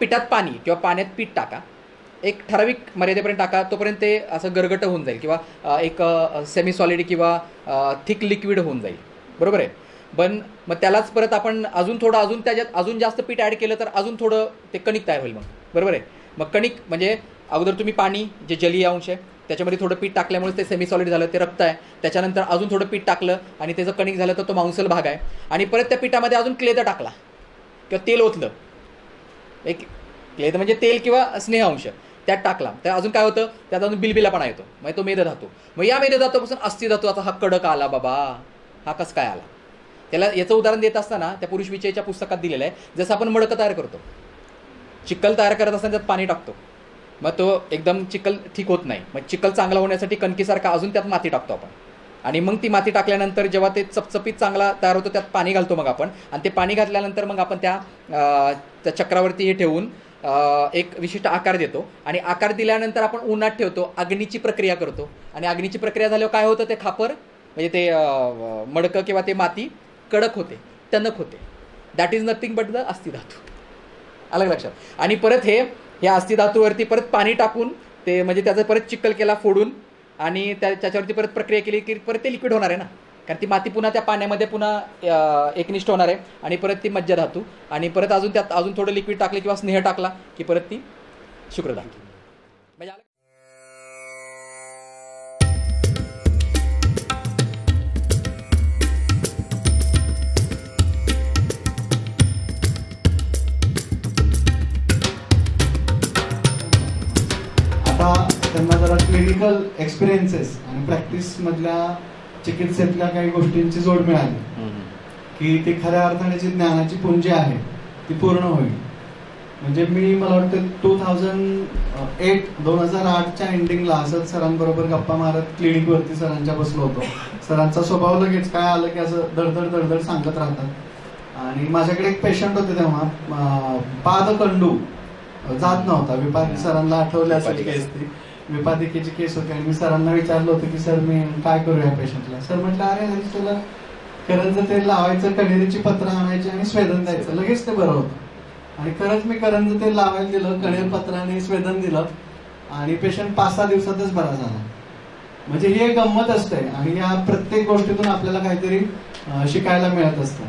पिठात पाणी किंवा पाण्यात पीठ टाका, एक ठराविक मर्यादेपर्यंत टाका, तोपर्यंत ते असं गरगट होऊन जाईल किंवा एक सेमी सॉलिड किंवा थिक लिक्विड होऊन जाईल, बरोबर आहे. पण मग त्यालाच परत आपण अजून त्याच्यात अजून जास्त पीठ ॲड केलं तर अजून थोडं ते कणिक तयार होईल मग, बरोबर आहे. मग कणिक म्हणजे अगोदर तुम्ही पाणी जे जलीय अंश आहे त्याच्यामध्ये थोडं पीठ टाकल्यामुळे ते सेमी सॉलिड झालं, ते रक्त आहे. त्याच्यानंतर अजून थोडं पीठ टाकलं आणि त्याचं कणिक झालं तर तो मांसल भाग आहे. आणि परत त्या पिठामध्ये अजून क्लेद टाकला किंवा तेल ओतलं, एक क्लेद म्हणजे तेल किंवा स्नेह अंश त्यात टाकला तर अजून काय होतं, त्यात अजून बिलबिलापणा येतो, म्हणजे तो मेदधातू. मग या मेदधातूपासून अस्थिधातू आता हा कडक आला बाबा, हा कसं काय आला. त्याला याचं उदाहरण देत असताना त्या पुरुष विषयीच्या पुस्तकात दिलेलं आहे, जसं आपण मडकं तयार करतो, चिखल तयार करत असताना त्यात पाणी टाकतो, मग तो एकदम चिखल ठीक होत नाही. मग चिखल चांगला होण्यासाठी कणकीसारखा अजून त्यात माती टाकतो आपण, आणि मग ती माती टाकल्यानंतर जेव्हा ते चपचपीत चांगला तयार होतो त्यात पाणी घालतो मग आपण, आणि ते पाणी घातल्यानंतर मग आपण त्या चक्रावरती हे ठेवून एक विशिष्ट आकार देतो, आणि आकार दिल्यानंतर आपण उन्हात ठेवतो, अग्नीची प्रक्रिया करतो, आणि अग्नीची प्रक्रिया झाल्यावर काय होतं, ते खापर म्हणजे ते मडकं किंवा ते माती कडक होते, टणक होते. That is nothing but the अस्थिधातू. अलग लक्षात. आणि परत ह्या अस्थिधातूवरती परत पाणी टाकून ते म्हणजे त्याचा परत चिखल केला फोडून, आणि त्याच्यावरती परत प्रक्रिया केली की परत ते लिक्विड होणार आहे ना, कारण ती माती पुन्हा त्या पाण्यामध्ये पुन्हा एकनिष्ठ होणार आहे, आणि परत ती मज्जाधातू, आणि परत अजून त्यात अजून थोडं लिक्विड टाकले किंवा स्नेह टाकला की परत ती शुक्रधातू. म्हणजे त्यांना जरा क्लिनिकल एक्सपिरियन्सेस आणि प्रॅक्टिस मधल्या चिकित्सेतल्या काही गोष्टींची जोड मिळाली की ती खऱ्या अर्थाने जी ज्ञानाची पुंजी आहे ती पूर्ण होईल. म्हणजे मला वाटतं 2008च्या एंडिंगला असंच सरांबरोबर गप्पा मारत क्लिनिकवरती सरांच्या बसलो होतो. सरांचा स्वभाव लगेच काय आलं की असं धडधड धडधड सांगत राहतात. आणि माझ्याकडे एक पेशंट होते तेव्हा, पादकंडू जात नव्हता. विपादी सरांना आठवले असेल केस, ती विपादिकेची केस होती. आणि मी सरांना विचारलं होतं की सर मी काय करू या पेशंटला. सर म्हटलं अरे तुला करंज तेल लावायचं, कण्हेरीची पत्र आणायची आणि स्वेदन द्यायचं, लगेच ते बरं होतं. आणि खरंच मी करंज तेल लावायला दिलं, कण्हेर पत्र आणि स्वेदन दिलं, आणि पेशंट 5-6 दिवसातच बरा झाला. म्हणजे ही एक गंमत असते, आणि या प्रत्येक गोष्टीतून आपल्याला काहीतरी शिकायला मिळत असतं.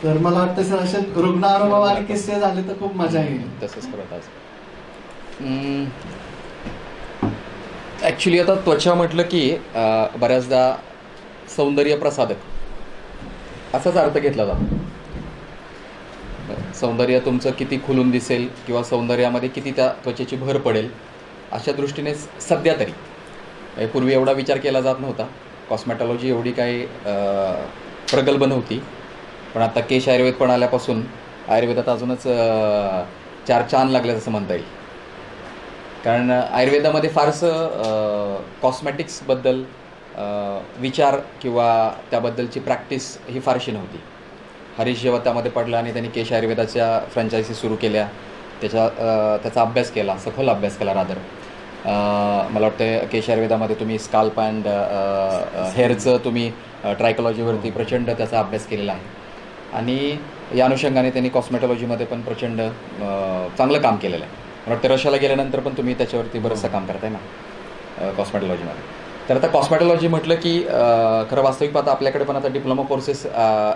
तर मला वाटतं सर असे रुग्णानुभव आणि किस्से झाले तर खूप मजा येईल. तसंच करत आज ॲक्च्युली आता त्वचा म्हटलं की बऱ्याचदा सौंदर्य प्रसाधक असाच अर्थ घेतला जातो. सौंदर्य तुमचं किती खुलून दिसेल किंवा सौंदर्यामध्ये किती त्या त्वचेची भर पडेल अशा दृष्टीने सध्या तरी, पूर्वी एवढा विचार केला जात नव्हता, कॉस्मॅटॉलॉजी एवढी काही प्रगल्भ नव्हती. पण आता केश आयुर्वेद पण आल्यापासून आयुर्वेदात अजूनच 4 चांद लागले असं म्हणता येईल. कारण आयुर्वेदामध्ये फारसं कॉस्मॅटिक्सबद्दल विचार किंवा त्याबद्दलची प्रॅक्टिस ही फारशी नव्हती. हरीश जेव्हा त्यामध्ये पडला आणि त्यांनी केश आयुर्वेदाच्या फ्रँचायझी सुरू केल्या, त्याचा अभ्यास केला, सखोल अभ्यास केला रादर. मला वाटतं केश आयुर्वेदामध्ये तुम्ही स्काल्प अँड हेअरचं तुम्ही ट्रायकोलॉजीवरती प्रचंड त्याचा अभ्यास केलेला आहे. आणि या अनुषंगाने त्यांनी कॉस्मॅटॉलॉजीमध्ये पण प्रचंड चांगलं काम केलेलं आहे. मला वाटतं रशियाला गेल्यानंतर पण तुम्ही त्याच्यावरती बरंचसं काम करताय ना कॉस्मॅटॉलॉजीमध्ये. तर आता कॉस्मॅटॉलॉजी म्हटलं की खरं वास्तविक पाहता आपल्याकडे पण आता डिप्लोमा कोर्सेस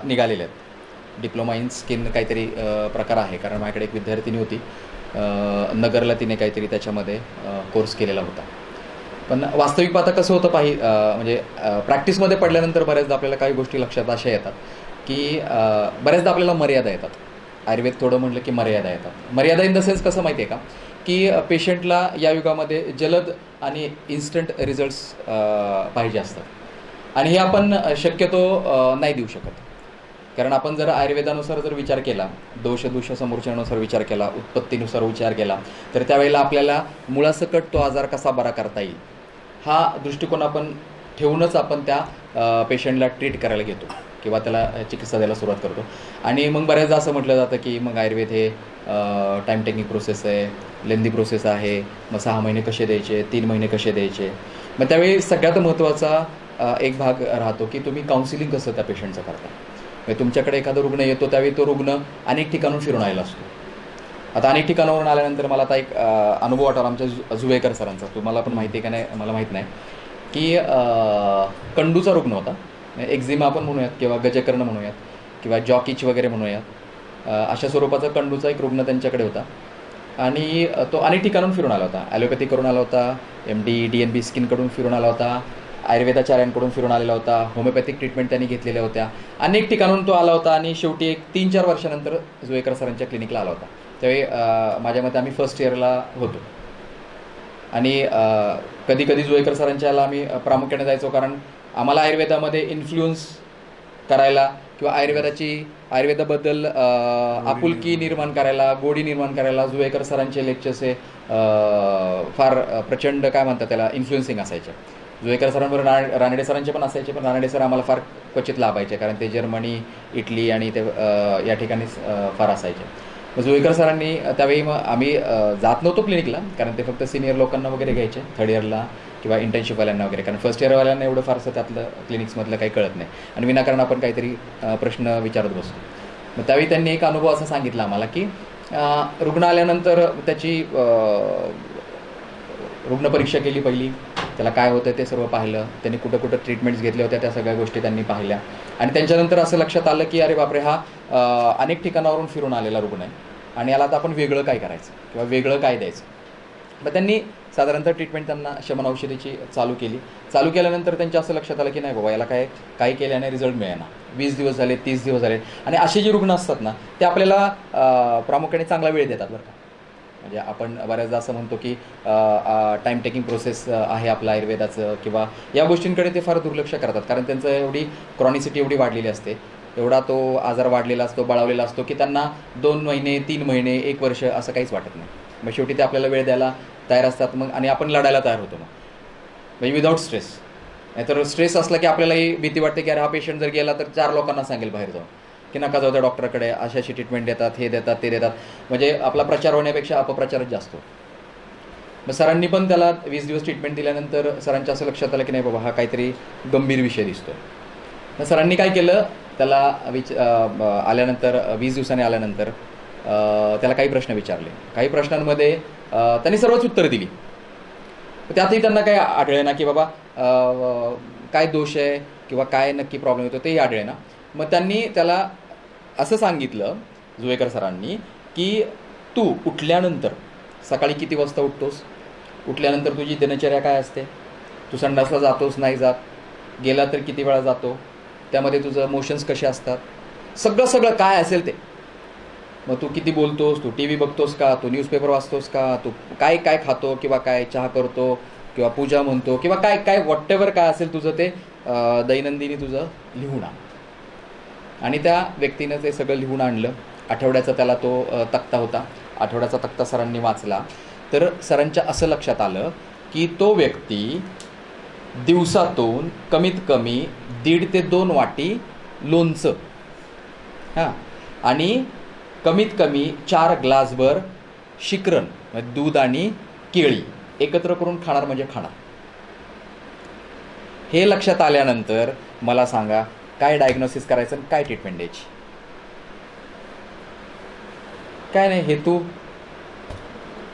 निघालेले आहेत. डिप्लोमा इन स्किन काहीतरी प्रकार आहे, कारण माझ्याकडे एक विद्यार्थिनी होती नगरला, तिने काहीतरी त्याच्यामध्ये कोर्स केलेला होता. पण वास्तविक पाहता कसं होतं म्हणजे प्रॅक्टिसमध्ये पडल्यानंतर बऱ्याचदा आपल्याला काही गोष्टी लक्षात अशा येतात की बऱ्याचदा आपल्याला मर्यादा येतात. आयुर्वेद थोडं म्हटलं की मर्यादा येतात. मर्यादा इन द सेन्स कसं माहिती आहे का, की पेशंटला या युगामध्ये जलद आणि इन्स्टंट रिझल्ट्स पाहिजे असतात, आणि हे आपण शक्यतो नाही देऊ शकत. कारण आपण जर आयुर्वेदानुसार जर विचार केला, दोष समोरच्यानुसार विचार केला, उत्पत्तीनुसार विचार केला, तर त्यावेळेला आपल्याला मुळासकट तो आजार कसा बरा करता येईल हा दृष्टिकोन आपण ठेवूनच आपण त्या पेशंटला ट्रीट करायला घेतो किंवा त्याला चिकित्सा द्यायला सुरुवात करतो. आणि मग बऱ्याचदा असं म्हटलं जातं की मग आयुर्वेद हे टाईम टेकिंग प्रोसेस आहे, लेंदी प्रोसेस आहे, मग 6 महिने कसे द्यायचे, 3 महिने कसे द्यायचे. मग त्यावेळी सगळ्यात महत्त्वाचा एक भाग राहतो की तुम्ही काउन्सिलिंग कसं त्या पेशंटचं करता. म्हणजे तुमच्याकडे एखादा रुग्ण येतो त्यावेळी तो रुग्ण अनेक ठिकाणून फिरून आलेला असतो. आता अनेक ठिकाणावरून आल्यानंतर मला आता एक अनुभव आठवला आमच्या जुवेकर सरांचा, तुम्हाला पण माहिती आहे का नाही मला माहीत नाही, की कंडूचा रुग्ण होता, एक्झिमा आपण म्हणूयात किंवा गजकर्ण म्हणूयात किंवा जॉकिच वगैरे म्हणूयात, अशा स्वरूपाचा कंडूचा एक रुग्ण त्यांच्याकडे होता. आणि तो अनेक ठिकाणून फिरून आला होता, ॲलोपॅथी करून आला होता, MD DNB स्किनकडून फिरून आला होता, आयुर्वेदाचार्यांकडून फिरून आलेला होता, होमिओपॅथिक ट्रीटमेंट त्यांनी घेतलेल्या होत्या, अनेक ठिकाणून तो आला होता. आणि शेवटी एक 3-4 वर्षानंतर जुवेकर सरांच्या क्लिनिकला आला होता. त्यावेळी माझ्या मते आम्ही फर्स्ट इयरला होतो. आणि कधी कधी जुवेकर सरांच्या याला आम्ही प्रामुख्याने जायचो, कारण आम्हाला आयुर्वेदामध्ये इन्फ्लुअन्स करायला किंवा आयुर्वेदाबद्दल आपुलकी निर्माण करायला, गोडी निर्माण करायला जुवेकर सरांचे लेक्चर्स हे फार प्रचंड काय म्हणतात त्याला इन्फ्लुएन्सिंग असायचे. जुवेकर सरांवर रानडे सरांचे पण असायचे, पण रानडे सर आम्हाला फार क्वचित लाभायचे, कारण ते जर्मनी, इटली आणि ते या ठिकाणी फार असायचे. मग जुवेकर सरांनी त्यावेळी मग आम्ही जात नव्हतो क्लिनिकला, कारण ते फक्त सिनियर लोकांना वगैरे घ्यायचे, थर्ड इयरला किंवा इंटर्नशिपवाल्यांना वगैरे, कारण फर्स्ट इयरवाल्यांना एवढं फारसं त्यातलं क्लिनिक्समधलं काही कळत नाही आणि विनाकारण आपण काहीतरी प्रश्न विचारत बसतो. मग त्यावेळी त्यांनी एक अनुभव असा सांगितला आम्हाला, की रुग्ण आल्यानंतर त्याची रुग्णपरीक्षा केली पहिली, त्याला काय होतं ते सर्व पाहिलं, त्यांनी कुठं कुठं ट्रीटमेंट्स घेतल्या होत्या त्या सगळ्या गोष्टी त्यांनी पाहिल्या. आणि त्यांच्यानंतर असं लक्षात आलं की अरे बापरे, हा अनेक ठिकाणावरून फिरून आलेला रुग्ण आहे आणि याला आता आपण वेगळं काय करायचं किंवा वेगळं काय द्यायचं. मग त्यांनी साधारणतः ट्रीटमेंट त्यांना शमन औषधीची चालू केल्यानंतर त्यांच्या असं लक्षात आलं की नाही बाबा, याला काही केल्याने रिझल्ट मिळेना. 20 दिवस झाले, 30 दिवस झाले. आणि असे जे रुग्ण असतात ना, ते आपल्याला प्रामुख्याने चांगला वेळ देतात बरं का. म्हणजे आपण बऱ्याचदा असं म्हणतो की टाईम टेकिंग प्रोसेस आहे आपलं आयुर्वेदाचं, किंवा या गोष्टींकडे ते फार दुर्लक्ष करतात, कारण त्यांचं एवढी क्रॉनिसिटी एवढी वाढलेली असते, एवढा तो आजार वाढलेला असतो, बळावलेला असतो, की त्यांना 2 महिने, 3 महिने, 1 वर्ष असं काहीच वाटत नाही. मग शेवटी ते आपल्याला वेळ द्यायला तयार असतात मग, आणि आपण लढायला तयार होतो मग, म्हणजे विदाऊट स्ट्रेस. नाहीतर स्ट्रेस असला की आपल्यालाही भीती वाटते की अरे हा पेशंट जर गेला तर 4 लोकांना सांगेल बाहेर जाऊन की नका जाऊ त्या डॉक्टरकडे, अशी ट्रीटमेंट देतात, हे देतात, ते देतात. म्हणजे आपला प्रचार होण्यापेक्षा अपप्रचारच जास्त. मग सरांनी पण त्याला 20 दिवस ट्रीटमेंट दिल्यानंतर सरांच्या असं लक्षात आलं की नाही बाबा, हा काहीतरी गंभीर विषय दिसतो. मग सरांनी काय केलं, त्याला आल्यानंतर 20 दिवसांनी आल्यानंतर त्याला काही प्रश्न विचारले. काही प्रश्नांमध्ये त्यांनी सर्वच उत्तरं दिली. त्यातही त्यांना काय आढळे ना की बाबा काय दोष आहे किंवा काय नक्की प्रॉब्लेम येतो तेही आढळे ना. मग त्यांनी त्याला असं सांगितलं जुवेकर सरांनी की तू उठल्यानंतर सकाळी किती वाजता उठतोस, उठल्यानंतर तुझी दिनचर्या काय असते, तू संडासला जातोस नाही जात, गेला तर किती वेळा जातो, त्यामध्ये तुझं मोशन्स कसे असतात, सगळं काय असेल ते. मग तू किती बोलतोस, तू TV बघतोस का, तू न्यूजपेपर वाचतोस का, तू काय खातो किंवा काय चहा करतो किंवा पूजा म्हणतो किंवा काय व्हॉटेवर काय असेल तुझं ते दैनंदिनी तुझं लिहून आण. आणि त्या व्यक्तीनं ते सगळं लिहून आणलं. आठवड्याचा त्याला तो तक्ता होता. आठवड्याचा तक्ता सरांनी वाचला तर सरांच्या असं लक्षात आलं की तो व्यक्ती दिवसातून कमीत कमी 1.5 ते 2 वाटी लोणचं, आणि कमीत कमी 4 ग्लासभर शिकरण म्हणजे दूध आणि केळी एकत्र करून खाणार म्हणजे खाणार. हे लक्षात आल्यानंतर मला सांगा काय डायग्नोसिस करायचं आणि काय ट्रीटमेंट द्यायची. काय नाही, हेतू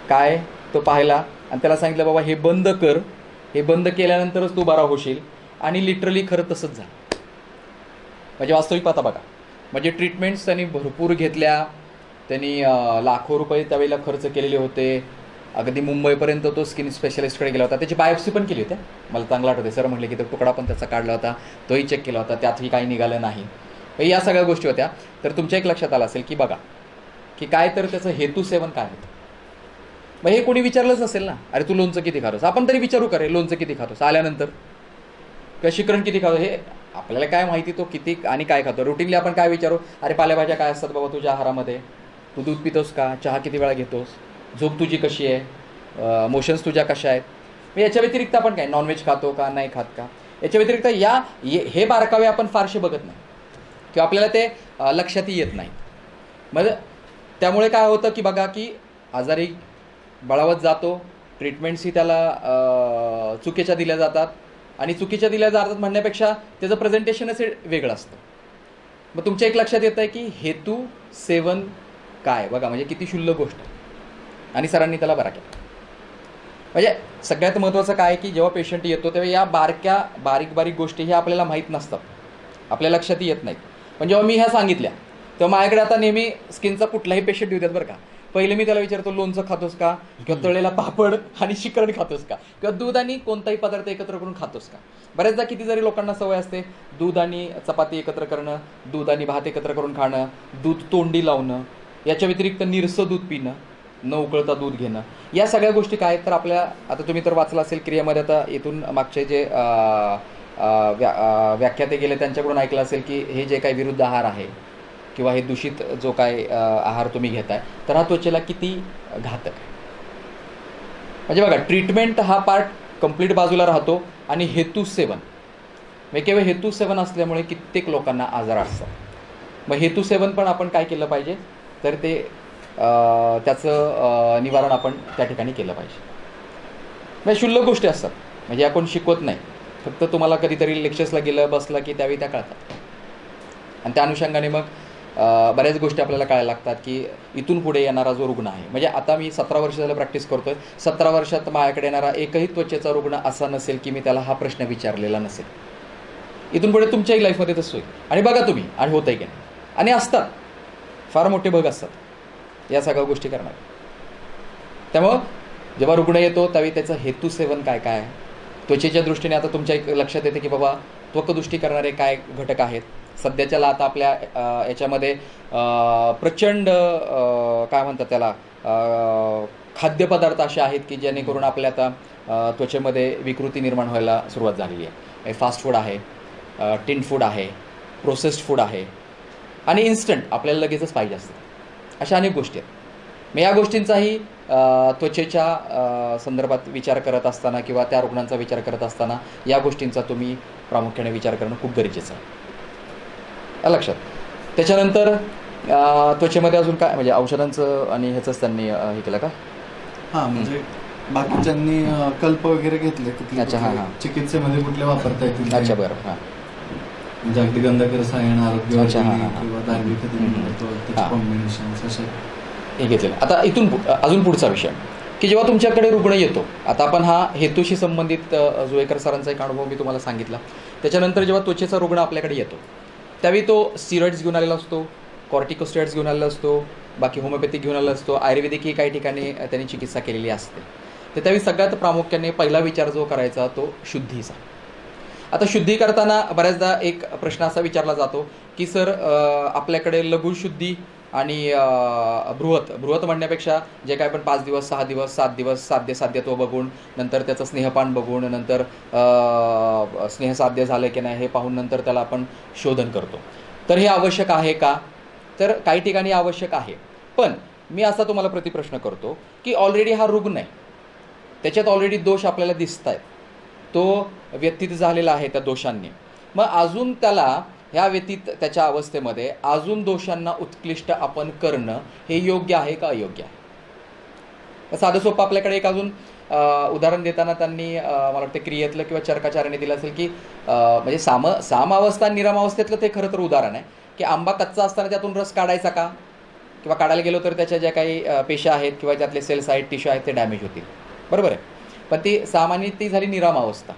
काय तो पाहिला आणि त्याला सांगितलं बाबा हे बंद कर, हे बंद केल्यानंतरच तू बरा होशील. आणि लिटरली खरं तसंच झालं. म्हणजे वास्तविक पाहता बघा, म्हणजे ट्रीटमेंट्स त्यांनी भरपूर घेतल्या, त्यांनी लाखो रुपये त्यावेळेला खर्च केलेले होते. अगदी मुंबईपर्यंत तो स्किन स्पेशलिस्टकडे गेला होता. त्याची बायोप्सी पण केली होती, मला चांगलं आठवते. सर म्हटले की तो तुकडा पण त्याचा काढला होता, तोही चेक केला होता, त्यातही काही निघालं नाही. या सगळ्या गोष्टी होत्या. तर तुमच्या एक लक्षात आलं असेल की बघा की काय तर त्याचं हेतू सेवन काय आहे. मग हे कोणी विचारलंच असेल ना, अरे तू लोणचं किती खातोस, आपण तरी विचारू का रे लोणचं किती खातोस आल्यानंतर, किंवा शिकरण किती खातो, हे आपल्याला काय माहिती तो किती आणि काय खातो. रुटीनली आपण काय विचारू, अरे पालेभाज्या काय असतात बाबा तुझ्या आहारामध्ये, तू दूध पितोस का, चहा किती वेळा घेतोस, झोप तुझी कशी आहे, मोशन्स तुझ्या कशा आहेत. मग याच्या व्यतिरिक्त आपण काय नॉनव्हेज खातो का नाही खात का, याच्या व्यतिरिक्त हे बारकावे आपण फारसे बघत नाही किंवा आपल्याला ते लक्षातही येत नाही. मग त्यामुळे काय होतं की बघा की आजारी बळावत जातो, ट्रीटमेंट्सही त्याला चुकीच्या दिल्या जातात. आणि चुकीच्या दिल्या जातात म्हणण्यापेक्षा त्याचं प्रेझेंटेशनच वेगळं असतं. मग तुमच्या एक लक्षात येतं आहे की हेतू सेवन काय, बघा म्हणजे किती क्षुल्लक गोष्ट आहे. आणि सरांनी त्याला बरा केला. म्हणजे सगळ्यात महत्त्वाचं काय की जेव्हा पेशंट येतो तेव्हा या बारीक बारीक गोष्टी ह्या आपल्याला माहीत नसतात, आपल्या लक्षातही येत नाहीत. पण जेव्हा मी ह्या सांगितल्या तेव्हा माझ्याकडे आता नेहमी स्किनचा कुठलाही पेशंट येऊ देत बरं का, पहिले मी त्याला विचारतो लोणचं खातोस का, किंवा तळलेला पापड आणि शिकरण खातोस का, किंवा दूध आणि कोणताही पदार्थ एकत्र करून खातोस का. बऱ्याचदा किती जरी लोकांना सवय असते दूध आणि चपाती एकत्र करणं, दूध आणि भात एकत्र करून खाणं, दूध तोंडी लावणं, याच्या व्यतिरिक्त निरसं दूध पिणं, न उकळता दूध घेणं, या सगळ्या गोष्टी काय तर आपल्या, आता तुम्ही तर वाचलं असेल क्रियामध्ये, आता इथून मागचे जे व्याख्याते गेले त्यांच्याकडून ऐकलं असेल की हे जे काही विरुद्ध आहार आहे किंवा हे दूषित जो काय आहार तुम्ही घेताय तर हा त्वचेला किती घातक आहे. म्हणजे बघा, ट्रीटमेंट हा पार्ट कंप्लीट बाजूला राहतो आणि हेतू सेवन, म्हणजे केवळ हेतू सेवन असल्यामुळे कित्येक लोकांना आजार असतात. मग हेतू सेवन पण आपण काय केलं पाहिजे तर ते त्याचं निवारण आपण त्या ठिकाणी केलं पाहिजे. म्हणजे क्षुल्लक गोष्टी असतात, म्हणजे आपण शिकवत नाही, फक्त तुम्हाला कधीतरी लेक्चर्सला गेलं बसलं की त्यावेळी त्या कळतात. आणि त्या अनुषंगाने मग बऱ्याच गोष्टी आपल्याला कळायला लागतात की इथून पुढे येणारा जो रुग्ण आहे, म्हणजे आता मी 17 वर्ष झालं प्रॅक्टिस करतोय, 17 वर्षात माझ्याकडे येणारा एकही त्वचेचा रुग्ण असा नसेल की मी त्याला हा प्रश्न विचारलेला नसेल. इथून पुढे तुमच्याही लाईफमध्ये तसं होईल. आणि बघा तुम्ही, आणि होतंय की नाही, आणि असतात फार मोठे भग असतात या सगळ्या गोष्टी करणार. त्यामुळं जेव्हा रुग्ण येतो त्यावेळी त्याचं हेतू सेवन काय काय आहे, त्वचेच्या दृष्टीने आता तुमच्या एक लक्षात येते की बाबा त्वकदृष्टी करणारे काय घटक आहेत. सध्याच्याला आता आपल्या याच्यामध्ये प्रचंड काय म्हणतात त्याला खाद्यपदार्थ असे आहेत की जेणेकरून आपल्या आता त्वचेमध्ये विकृती निर्माण व्हायला सुरुवात झालेली आहे. फास्ट फूड आहे, टिन फूड आहे, प्रोसेस्ड फूड आहे, आणि इन्स्टंट आपल्याला लगेचच पाहिजे असतं. अशा अनेक गोष्टी आहेत. मग या गोष्टींचाही त्वचेच्या संदर्भात विचार करत असताना किंवा त्या रुग्णांचा विचार करत असताना या गोष्टींचा तुम्ही प्रामुख्याने विचार करणं खूप गरजेचं आहे लक्षात. त्याच्यानंतर त्वचेमध्ये अजून काय, म्हणजे औषधांचं आणि ह्याचंच त्यांनी हे केलं का? हां, म्हणजे बाकीच्यांनी कल्प वगैरे घेतले. अच्छा, हां हां. चिकित्सेमध्ये कुठले वापरता येतील? अच्छा, बरं. हां, म्हणजे अगदी गंधक रसायन, आरोग्य अच्छा, हां हां किंवा धार्मिक कॉम्बिनेशन असे हे घेतलेलं. आता इथून अजून पुढचा विषय की जेव्हा तुमच्याकडे रुग्ण येतो, आता आपण हा हेतूशी संबंधित जुवेकर सरांचा एक अनुभव मी तुम्हाला सांगितला. त्याच्यानंतर जेव्हा त्वचेचा रुग्ण आपल्याकडे येतो त्यावेळी तो स्टिरॉइड्स घेऊन आलेला असतो, कॉर्टिकोस्टेरॉइड्स घेऊन आलेला असतो, बाकी होमिओपॅथिक घेऊन आलेला असतो, आयुर्वेदिकही काही ठिकाणी त्यांनी चिकित्सा केलेली असते. तर त्यावेळी सगळ्यात प्रामुख्याने पहिला विचार जो करायचा तो शुद्धीचा. आता शुद्धी करताना बऱ्याचदा एक प्रश्न असा विचारला जातो की सर आपल्याकडे लघुशुद्धी आणि बृहत म्हणण्यापेक्षा जे काय आपण 5 दिवस 6 दिवस 7 दिवस साध्यत्व बघून, नंतर त्याचं स्नेहपान बघून, नंतर स्नेहसाध्य झालं की नाही हे पाहून नंतर त्याला आपण शोधन करतो. तर हे आवश्यक आहे का? तर काही ठिकाणी आवश्यक आहे. पण मी असा तुम्हाला प्रतिप्रश्न करतो की ऑलरेडी हा रुग्ण आहे, त्याच्यात ऑलरेडी दोष आपल्याला दिसत आहेत, तो व्यतीत झालेला आहे त्या दोषांनी. मग अजून त्याला ह्या व्यतीत त्याच्या अवस्थेमध्ये अजून दोषांना उत्कृष्ट आपण करणं हे योग्य आहे का अयोग्य आहे? साधं सोपं आपल्याकडे एक अजून उदाहरण देताना त्यांनी मला वाटतं क्रियेतलं किंवा चरकाचार्याने दिलं असेल की म्हणजे सामावस्था निरामावस्थेतलं ते खरं तर उदाहरण आहे की आंबा कच्चा असताना त्यातून रस काढायचा का, किंवा काढायला गेलो तर त्याच्या ज्या काही पेशा आहेत किंवा त्यातले सेल्स आहेत, टिश्यू आहेत ते डॅमेज होतील, बरोबर आहे. पण ती सामान्य ती झाली निरामावस्था.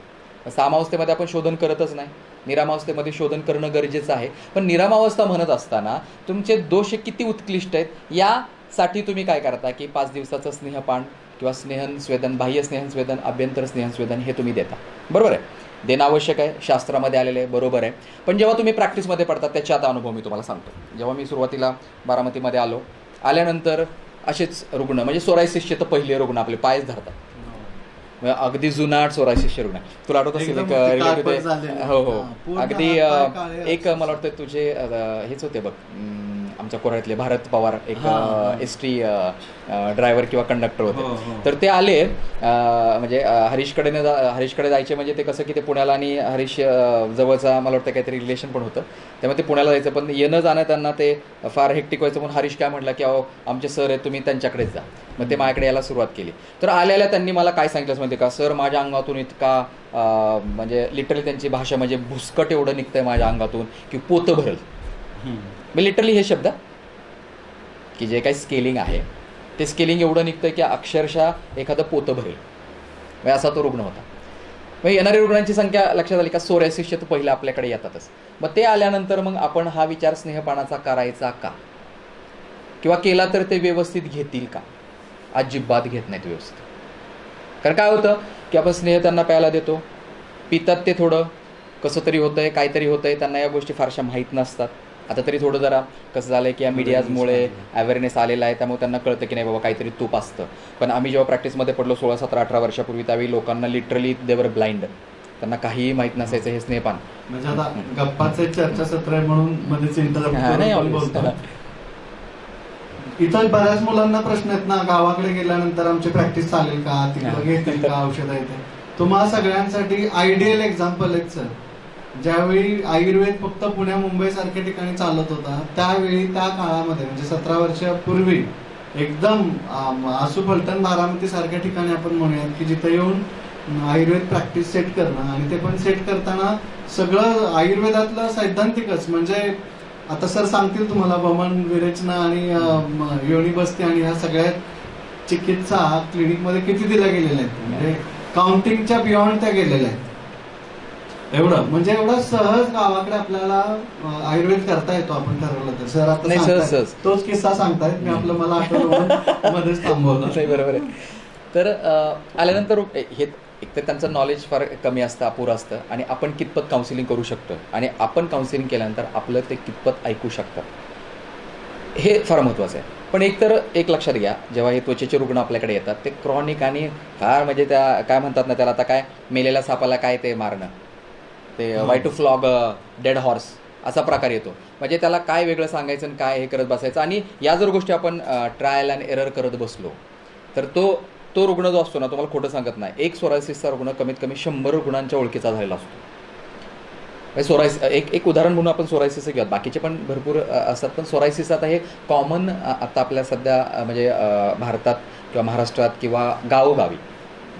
सामावस्थेमध्ये आपण शोधन करतच नाही, निरामावस्थेमध्ये शोधन करणं गरजेचं आहे. पण निरामावस्था म्हणत असताना तुमचे दोष किती उत्कृष्ट आहेत यासाठी तुम्ही काय करता की 5 दिवसाचं स्नेहपान किंवा स्नेहनस्वेदन, बाह्य स्नेहनस्वेदन, आभ्यंतर स्नेहनस्वेदन हे तुम्ही देता, बरोबर आहे, देणं आवश्यक आहे, शास्त्रामध्ये आलेलं आहे, बरोबर आहे. पण जेव्हा तुम्ही प्रॅक्टिसमध्ये पडतात त्याचे आता अनुभव मी तुम्हाला सांगतो. जेव्हा मी सुरुवातीला बारामतीमध्ये आल्यानंतर असेच रुग्ण, म्हणजे सोरायसिसचे तर पहिले रुग्ण आपले पायच धरतात, अगदी जुनाट सोरायसिसचे रुग्ण. तुला आठवत असेल एक हो हो अगदी एक मला वाटतं तुझे हेच होते बघ आमच्या कोराळ्यातले भारत पवार, एक ST ड्रायव्हर किंवा कंडक्टर होते. तर ते आले म्हणजे हरीशकडे जायचे, म्हणजे ते कसं की ते पुण्याला आणि हरीश जवळचा मला वाटतं काहीतरी रिलेशन पण होतं, त्यामुळे ते पुण्याला जायचं. पण येणं जाणं त्यांना ते फार हेक्टिक व्हायचं. म्हणून हरीश काय म्हटलं की अहो आमचे सर आहेत, तुम्ही त्यांच्याकडेच जा. मग ते माझ्याकडे यायला सुरुवात केली. तर आल्याला त्यांनी मला काय सांगितलं माहिती का, सर माझ्या अंगातून इतका म्हणजे लिटरली त्यांची भाषा म्हणजे भुसकट एवढं निघतंय माझ्या अंगातून की पोतं भरल. मी लिटरली हे शब्द की जे काही स्केलिंग आहे ते स्केलिंग एवढं निघतं की अक्षरशः एखादं पोतं भरेल, म्हणजे असा तो रुग्ण होता. मग येणाऱ्या रुग्णांची संख्या लक्षात आली का सोरायसिसचे तर पहिले आपल्याकडे येतातच. मग ते आल्यानंतर मग आपण हा विचार स्नेहपानाचा करायचा का, किंवा केला तर ते व्यवस्थित घेतील का? अजिबात घेत नाहीत व्यवस्थित. कारण काय होतं की आपण स्नेह त्यांना प्यायला देतो, पितात ते थोडं कसं तरी होतंय, काहीतरी होतंय, त्यांना या गोष्टी फारशा माहीत नसतात. आता तरी थोडं जरा कसं झालं आहे की या मीडियाजमुळे अवेअरनेस आलेला आहे, त्यामुळे त्यांना कळतं की नाही बाबा काहीतरी तूप असतं. पण आम्ही जेव्हा प्रॅक्टिसमध्ये पडलो 16, 17, 18 वर्षापूर्वी, त्यावेळी लोकांना लिटरली देवर ब्लाइंड, त्यांना काहीही माहीत नसायचं हे स्नेहपान. म्हणजे आता गप्पाचे चर्चासत्र आहे म्हणून मध्येच इंटरप्ट बोलतो. इतर बऱ्याच मुलांना प्रश्न आहेत ना, गावाकडे गेल्यानंतर आमची प्रॅक्टिस चालेल का, तिकडे घेतील का औषधं येते. तुम्हाला सगळ्यांसाठी आयडियल एक्झाम्पल आहे सर. ज्यावेळी आयुर्वेद फक्त पुण्या मुंबई सारख्या ठिकाणी चालत होता, त्यावेळी त्या काळामध्ये म्हणजे 17 वर्षापूर्वी एकदम आसू फलटण बारामती सारख्या ठिकाणी आपण म्हणूयात की जिथे येऊन आयुर्वेद प्रॅक्टिस सेट करणं, आणि ते पण सेट करताना सगळं आयुर्वेदातलं सैद्धांतिकच. म्हणजे आता सर सांगतील तुम्हाला वमन विरेचना आणि योनी बस्ती आणि ह्या सगळ्या चिकित्सा क्लिनिकमध्ये किती दिल्या गेलेल्या आहेत, म्हणजे काउंटिंगच्या बियॉन्ड त्या गेलेल्या आहेत. एवढं म्हणजे एवढं सहज गावाकडे आपल्याला आयुर्वेद करता येतो आपण ठरवलं तर. सर आता तोच किस्सा सांगतायत, मी आपलं मला आठवलं मध्येच थांबवलं. बरोबर आहे. तर आल्यानंतर हे एकतर त्यांचं नॉलेज फार कमी असतं, अपुरं असतं, आणि आपण कितपत काउन्सिलिंग करू शकतो आणि आपण काउन्सिलिंग केल्यानंतर आपलं ते कितपत ऐकू शकतात हे फार महत्त्वाचं आहे. पण एक लक्षात घ्या, जेव्हा हे त्वचेचे रुग्ण आपल्याकडे येतात ते क्रॉनिक आणि फार म्हणजे त्या काय म्हणतात ना त्याला, आता काय मेलेल्या सापाला काय ते मारणं, ते why to flog dead horse असा प्रकार येतो. म्हणजे त्याला काय वेगळं सांगायचं आणि काय हे करत बसायचं. आणि या जर गोष्टी आपण ट्रायल अँड एरर करत बसलो तर तो रुग्ण जो असतो ना, तुम्हाला खोटं सांगत नाही, एक सोरायसिसचा रुग्ण कमीत कमी 100 रुग्णांच्या ओळखीचा झालेला असतो. एक उदाहरण म्हणून आपण सोरायसिस घेऊयात, बाकीचे पण भरपूर असतात, पण सोरायसिस आता हे कॉमन आता आपल्या सध्या म्हणजे भारतात किंवा महाराष्ट्रात किंवा गावोगावी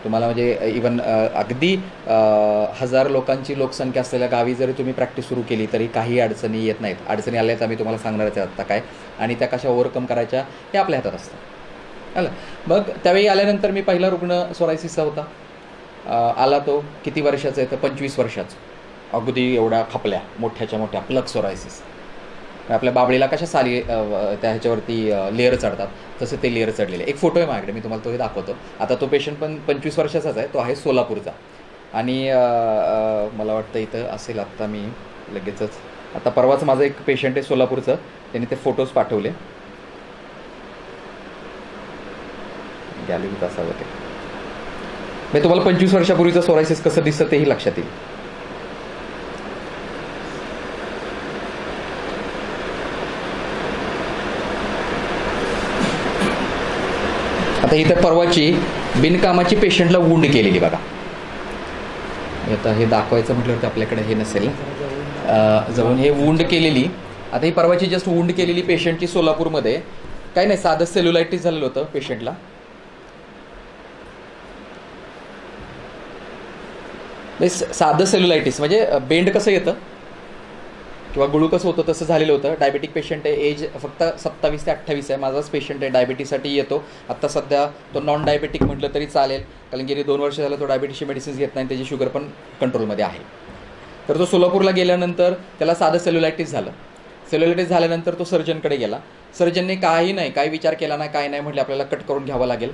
तुम्हाला म्हणजे इवन अगदी 1000 लोकांची लोकसंख्या असलेल्या गावी जरी तुम्ही प्रॅक्टिस सुरू केली तरी काही अडचणी येत नाहीत. अडचणी आल्यात आम्ही तुम्हाला सांगणारच आहे आत्ता काय, आणि त्या कशा ओव्हरकम करायच्या हे आपल्या हातात असतं. आलं. मग त्यावेळी आल्यानंतर मी पहिला रुग्ण सोरायसिसचा होता. आला तो किती वर्षाचा आहे तर 25 वर्षाचा, अगदी एवढ्या खपल्या मोठ्याच्या मोठ्या प्लग सोरायसिस. आपल्या बाबळीला कशा साली त्या ह्याच्यावरती लेअर चढतात तसे ते लेअर चढलेले. एक फोटो आहे माझ्याकडे, मी तुम्हाला तोही दाखवतो. आता तो पेशंट पण 25 वर्षाचाच आहे, तो आहे सोलापूरचा. आणि मला वाटतं इथं असेल, आत्ता मी लगेचच आता परवाच माझं एक पेशंट आहे सोलापूरचं, त्यांनी ते फोटोज पाठवले, गॅलरीत असावं ते. मी तुम्हाला 25 वर्षापूर्वीचं सोरायसिस कसं दिसतं तेही लक्षात येईल. आता इथं परवाची बिनकामाची पेशंटला वुंड केलेली बघा. आता हे दाखवायचं म्हटलं तर आपल्याकडे हे नसेल जवळ, हे वुंड केलेली. आता ही परवाची जस्ट वुंड केलेली पेशंटची सोलापूरमध्ये, काही नाही साधं सेल्युलायटिस झालेलं होतं पेशंटला. साधं सेल्युलायटिस म्हणजे बेंड कसं येतं किंवा गुळू कसं होतं तसं झालेलं होतं. डायबेटिक पेशंट आहे, एज फक्त 27 ते 28 आहे. माझाच पेशंट आहे, डायबिटीसाठी येतो. आत्ता सध्या तो नॉन डायबेटिक म्हटलं तरी चालेल, कारण गेली 2 वर्ष झालं तो डायबिटीसची मेडिसिन्स घेत नाही, त्याची शुगर पण कंट्रोलमध्ये आहे. तर तो सोलापूरला गेल्यानंतर त्याला साधं सेल्युलायटिस झालं. सेल्युलायटिस झाल्यानंतर तो सर्जनकडे गेला. सर्जनने काही विचार केला नाही, काय नाही, म्हटले आपल्याला कट करून घ्यावं लागेल.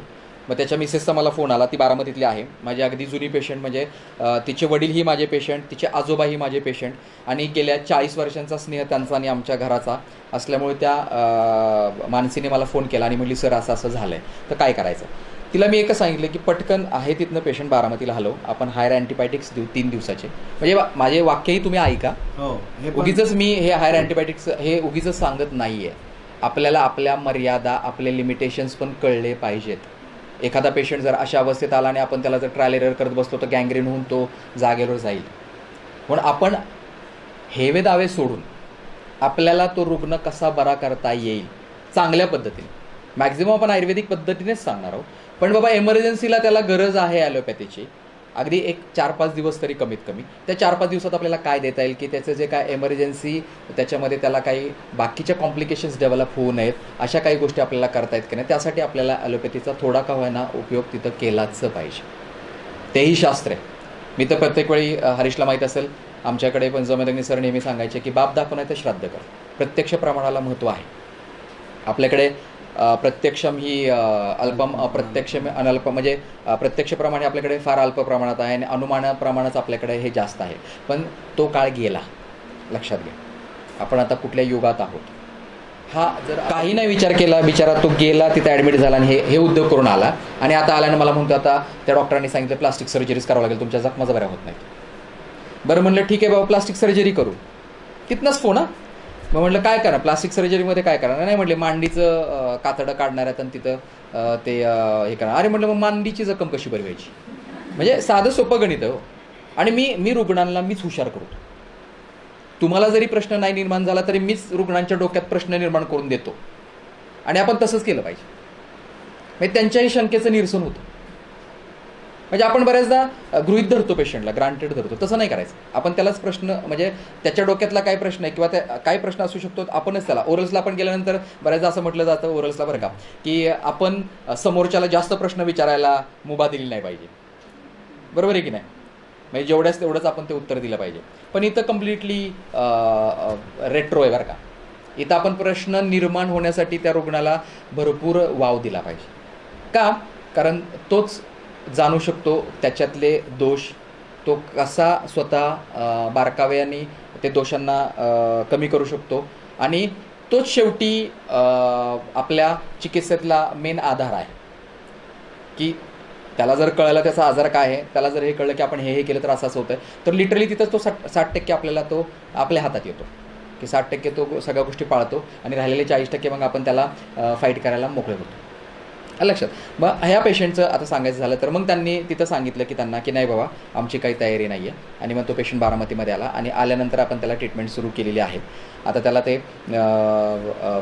मग त्याच्या मिसेसचा मला फोन आला, ती बारामतीतली आहे, माझी अगदी जुनी पेशंट. म्हणजे तिचे वडीलही माझे पेशंट, तिचे आजोबाही माझे पेशंट, आणि गेल्या 40 वर्षांचा स्नेह त्यांचा आणि आमच्या घराचा असल्यामुळे त्या मानसीने मला फोन केला आणि म्हटली सर असं असं झालं आहे, तर काय करायचं. तिला मी एकच सांगितलं की पटकन आहे तिथनं पेशंट बारामतीला हलव, आपण हायर अँटीबायोटिक्स देऊ 3 दिवसाचे. म्हणजे माझे वाक्यही तुम्ही ऐका. उगीच मी हे हायर अँटीबायोटिक्स हे उगीच सांगत नाही आहे. आपल्याला आपल्या मर्यादा, आपले लिमिटेशन्स पण कळले पाहिजेत. एखादा पेशंट जर अशा अवस्थेत आला आणि आपण त्याला जर ट्रायल एरर करत बसतो तर गँग्रीन होऊन तो जागेवर जाईल. म्हणून आपण हेवे दावे सोडून आपल्याला तो रुग्ण कसा बरा करता येईल चांगल्या पद्धतीने, मॅक्झिमम आपण आयुर्वेदिक पद्धतीनेच सांगणार आहोत. पण बाबा एमर्जन्सीला त्याला गरज आहे ॲलोपॅथीची, अगदी एक 4-5 दिवस तरी कमीत कमी. त्या 4-5 दिवसात आपल्याला काय देता येईल, की त्याचं जे काय एमर्जन्सी त्याच्यामध्ये त्याला काही बाकीच्या कॉम्प्लिकेशन्स डेव्हलप होऊ नयेत, अशा काही गोष्टी आपल्याला करता येत की नाही, त्यासाठी आपल्याला ॲलोपॅथीचा थोडा का होईना उपयोग तिथं केलाच पाहिजे. तेही शास्त्र आहे. मी तर प्रत्येक वेळी हरीशला माहीत असेल, आमच्याकडे पण जमदग्नी सर नेहमी सांगायचे की बाप दाखव नाही तर श्राद्ध कर. प्रत्यक्ष प्रमाणाला महत्त्व आहे. आपल्याकडे प्रत्यक्षम ही अल्पम, अप्रत्यक्षम अनल्प, म्हणजे प्रत्यक्ष प्रमाणे आपल्याकडे फार अल्प प्रमाणात आहे आणि अनुमान प्रमाणाच आपल्याकडे हे जास्त आहे. पण तो काळ गेला, लक्षात घ्या. आपण आता कुठल्या युगात आहोत. हा जर काही नाही विचार केला, बिचारा तो गेला, तिथे ॲडमिट झाला आणि हे उद्योग करून आला आणि आता आल्यानं मला म्हणतो आता त्या डॉक्टरांनी सांगितलं प्लास्टिक सर्जरीज करावं लागेल, तुमच्या जखमा बऱ्या होत नाहीत. बरं म्हणलं ठीक आहे बाबा, प्लास्टिक सर्जरी करू. तिथनंच फोन. मग म्हटलं काय करा प्लास्टिक सर्जरीमध्ये, काय करा? नाही म्हटले मांडीचं कातडं काढणार आहेत आणि तिथं ते हे करा. अरे म्हटलं मग मांडीची जखम कशी बरी व्हायची? म्हणजे साधं सोपं गणित आहे हो. आणि मी रुग्णांना मीच हुशार करतो. तुम्हाला जरी प्रश्न नाही निर्माण झाला तरी मीच रुग्णांच्या डोक्यात प्रश्न निर्माण करून देतो आणि आपण तसंच केलं पाहिजे. म्हणजे त्यांच्याही शंकेचं निरसन होतं. म्हणजे आपण बऱ्याचदा गृहीत धरतो पेशंटला, ग्रांटेड धरतो. तसं नाही करायचं. आपण त्यालाच प्रश्न, म्हणजे त्याच्या डोक्यातला काय प्रश्न आहे किंवा त्या काय प्रश्न असू शकतो आपणच त्याला. ओरल्सला आपण गेल्यानंतर बऱ्याचदा असं म्हटलं जातं ओरल्सला बरं का, की आपण समोरच्याला जास्त प्रश्न विचारायला मुभा दिली नाही पाहिजे. बरोबर आहे की नाही? म्हणजे जेवढ्याच तेवढंच आपण ते उत्तर दिलं पाहिजे. पण इथं कम्प्लिटली रेट्रो आहे बरं का. इथं आपण प्रश्न निर्माण होण्यासाठी त्या रुग्णाला भरपूर वाव दिला पाहिजे. का? कारण तोच जाणू शकतो त्याच्यातले दोष, तो कसा स्वतः बारकाव्याने ते दोषांना कमी करू शकतो आणि तोच शेवटी आपल्या चिकित्सेतला मेन आधार आहे. की त्याला जर कळलं त्याचा आजार काय आहे, त्याला जर हे कळलं की आपण हे केलं तर असं होतं, तर लिटरली तिथं तो 60% आपल्याला तो आपल्या हातात येतो, की 60% तो सगळ्या गोष्टी पाळतो आणि राहिलेले 40% मग आपण त्याला फाईट करायला मोकळे होतो. लक्षात. मग ह्या पेशंटचं आता सांगायचं झालं तर मग त्यांनी तिथं सांगितलं की त्यांना की नाही बाबा आमची काही तयारी नाही आहे. आणि मग तो पेशंट बारामतीमध्ये आला आणि आल्यानंतर आपण त्याला ट्रीटमेंट सुरू केलेली आहे. आता त्याला ते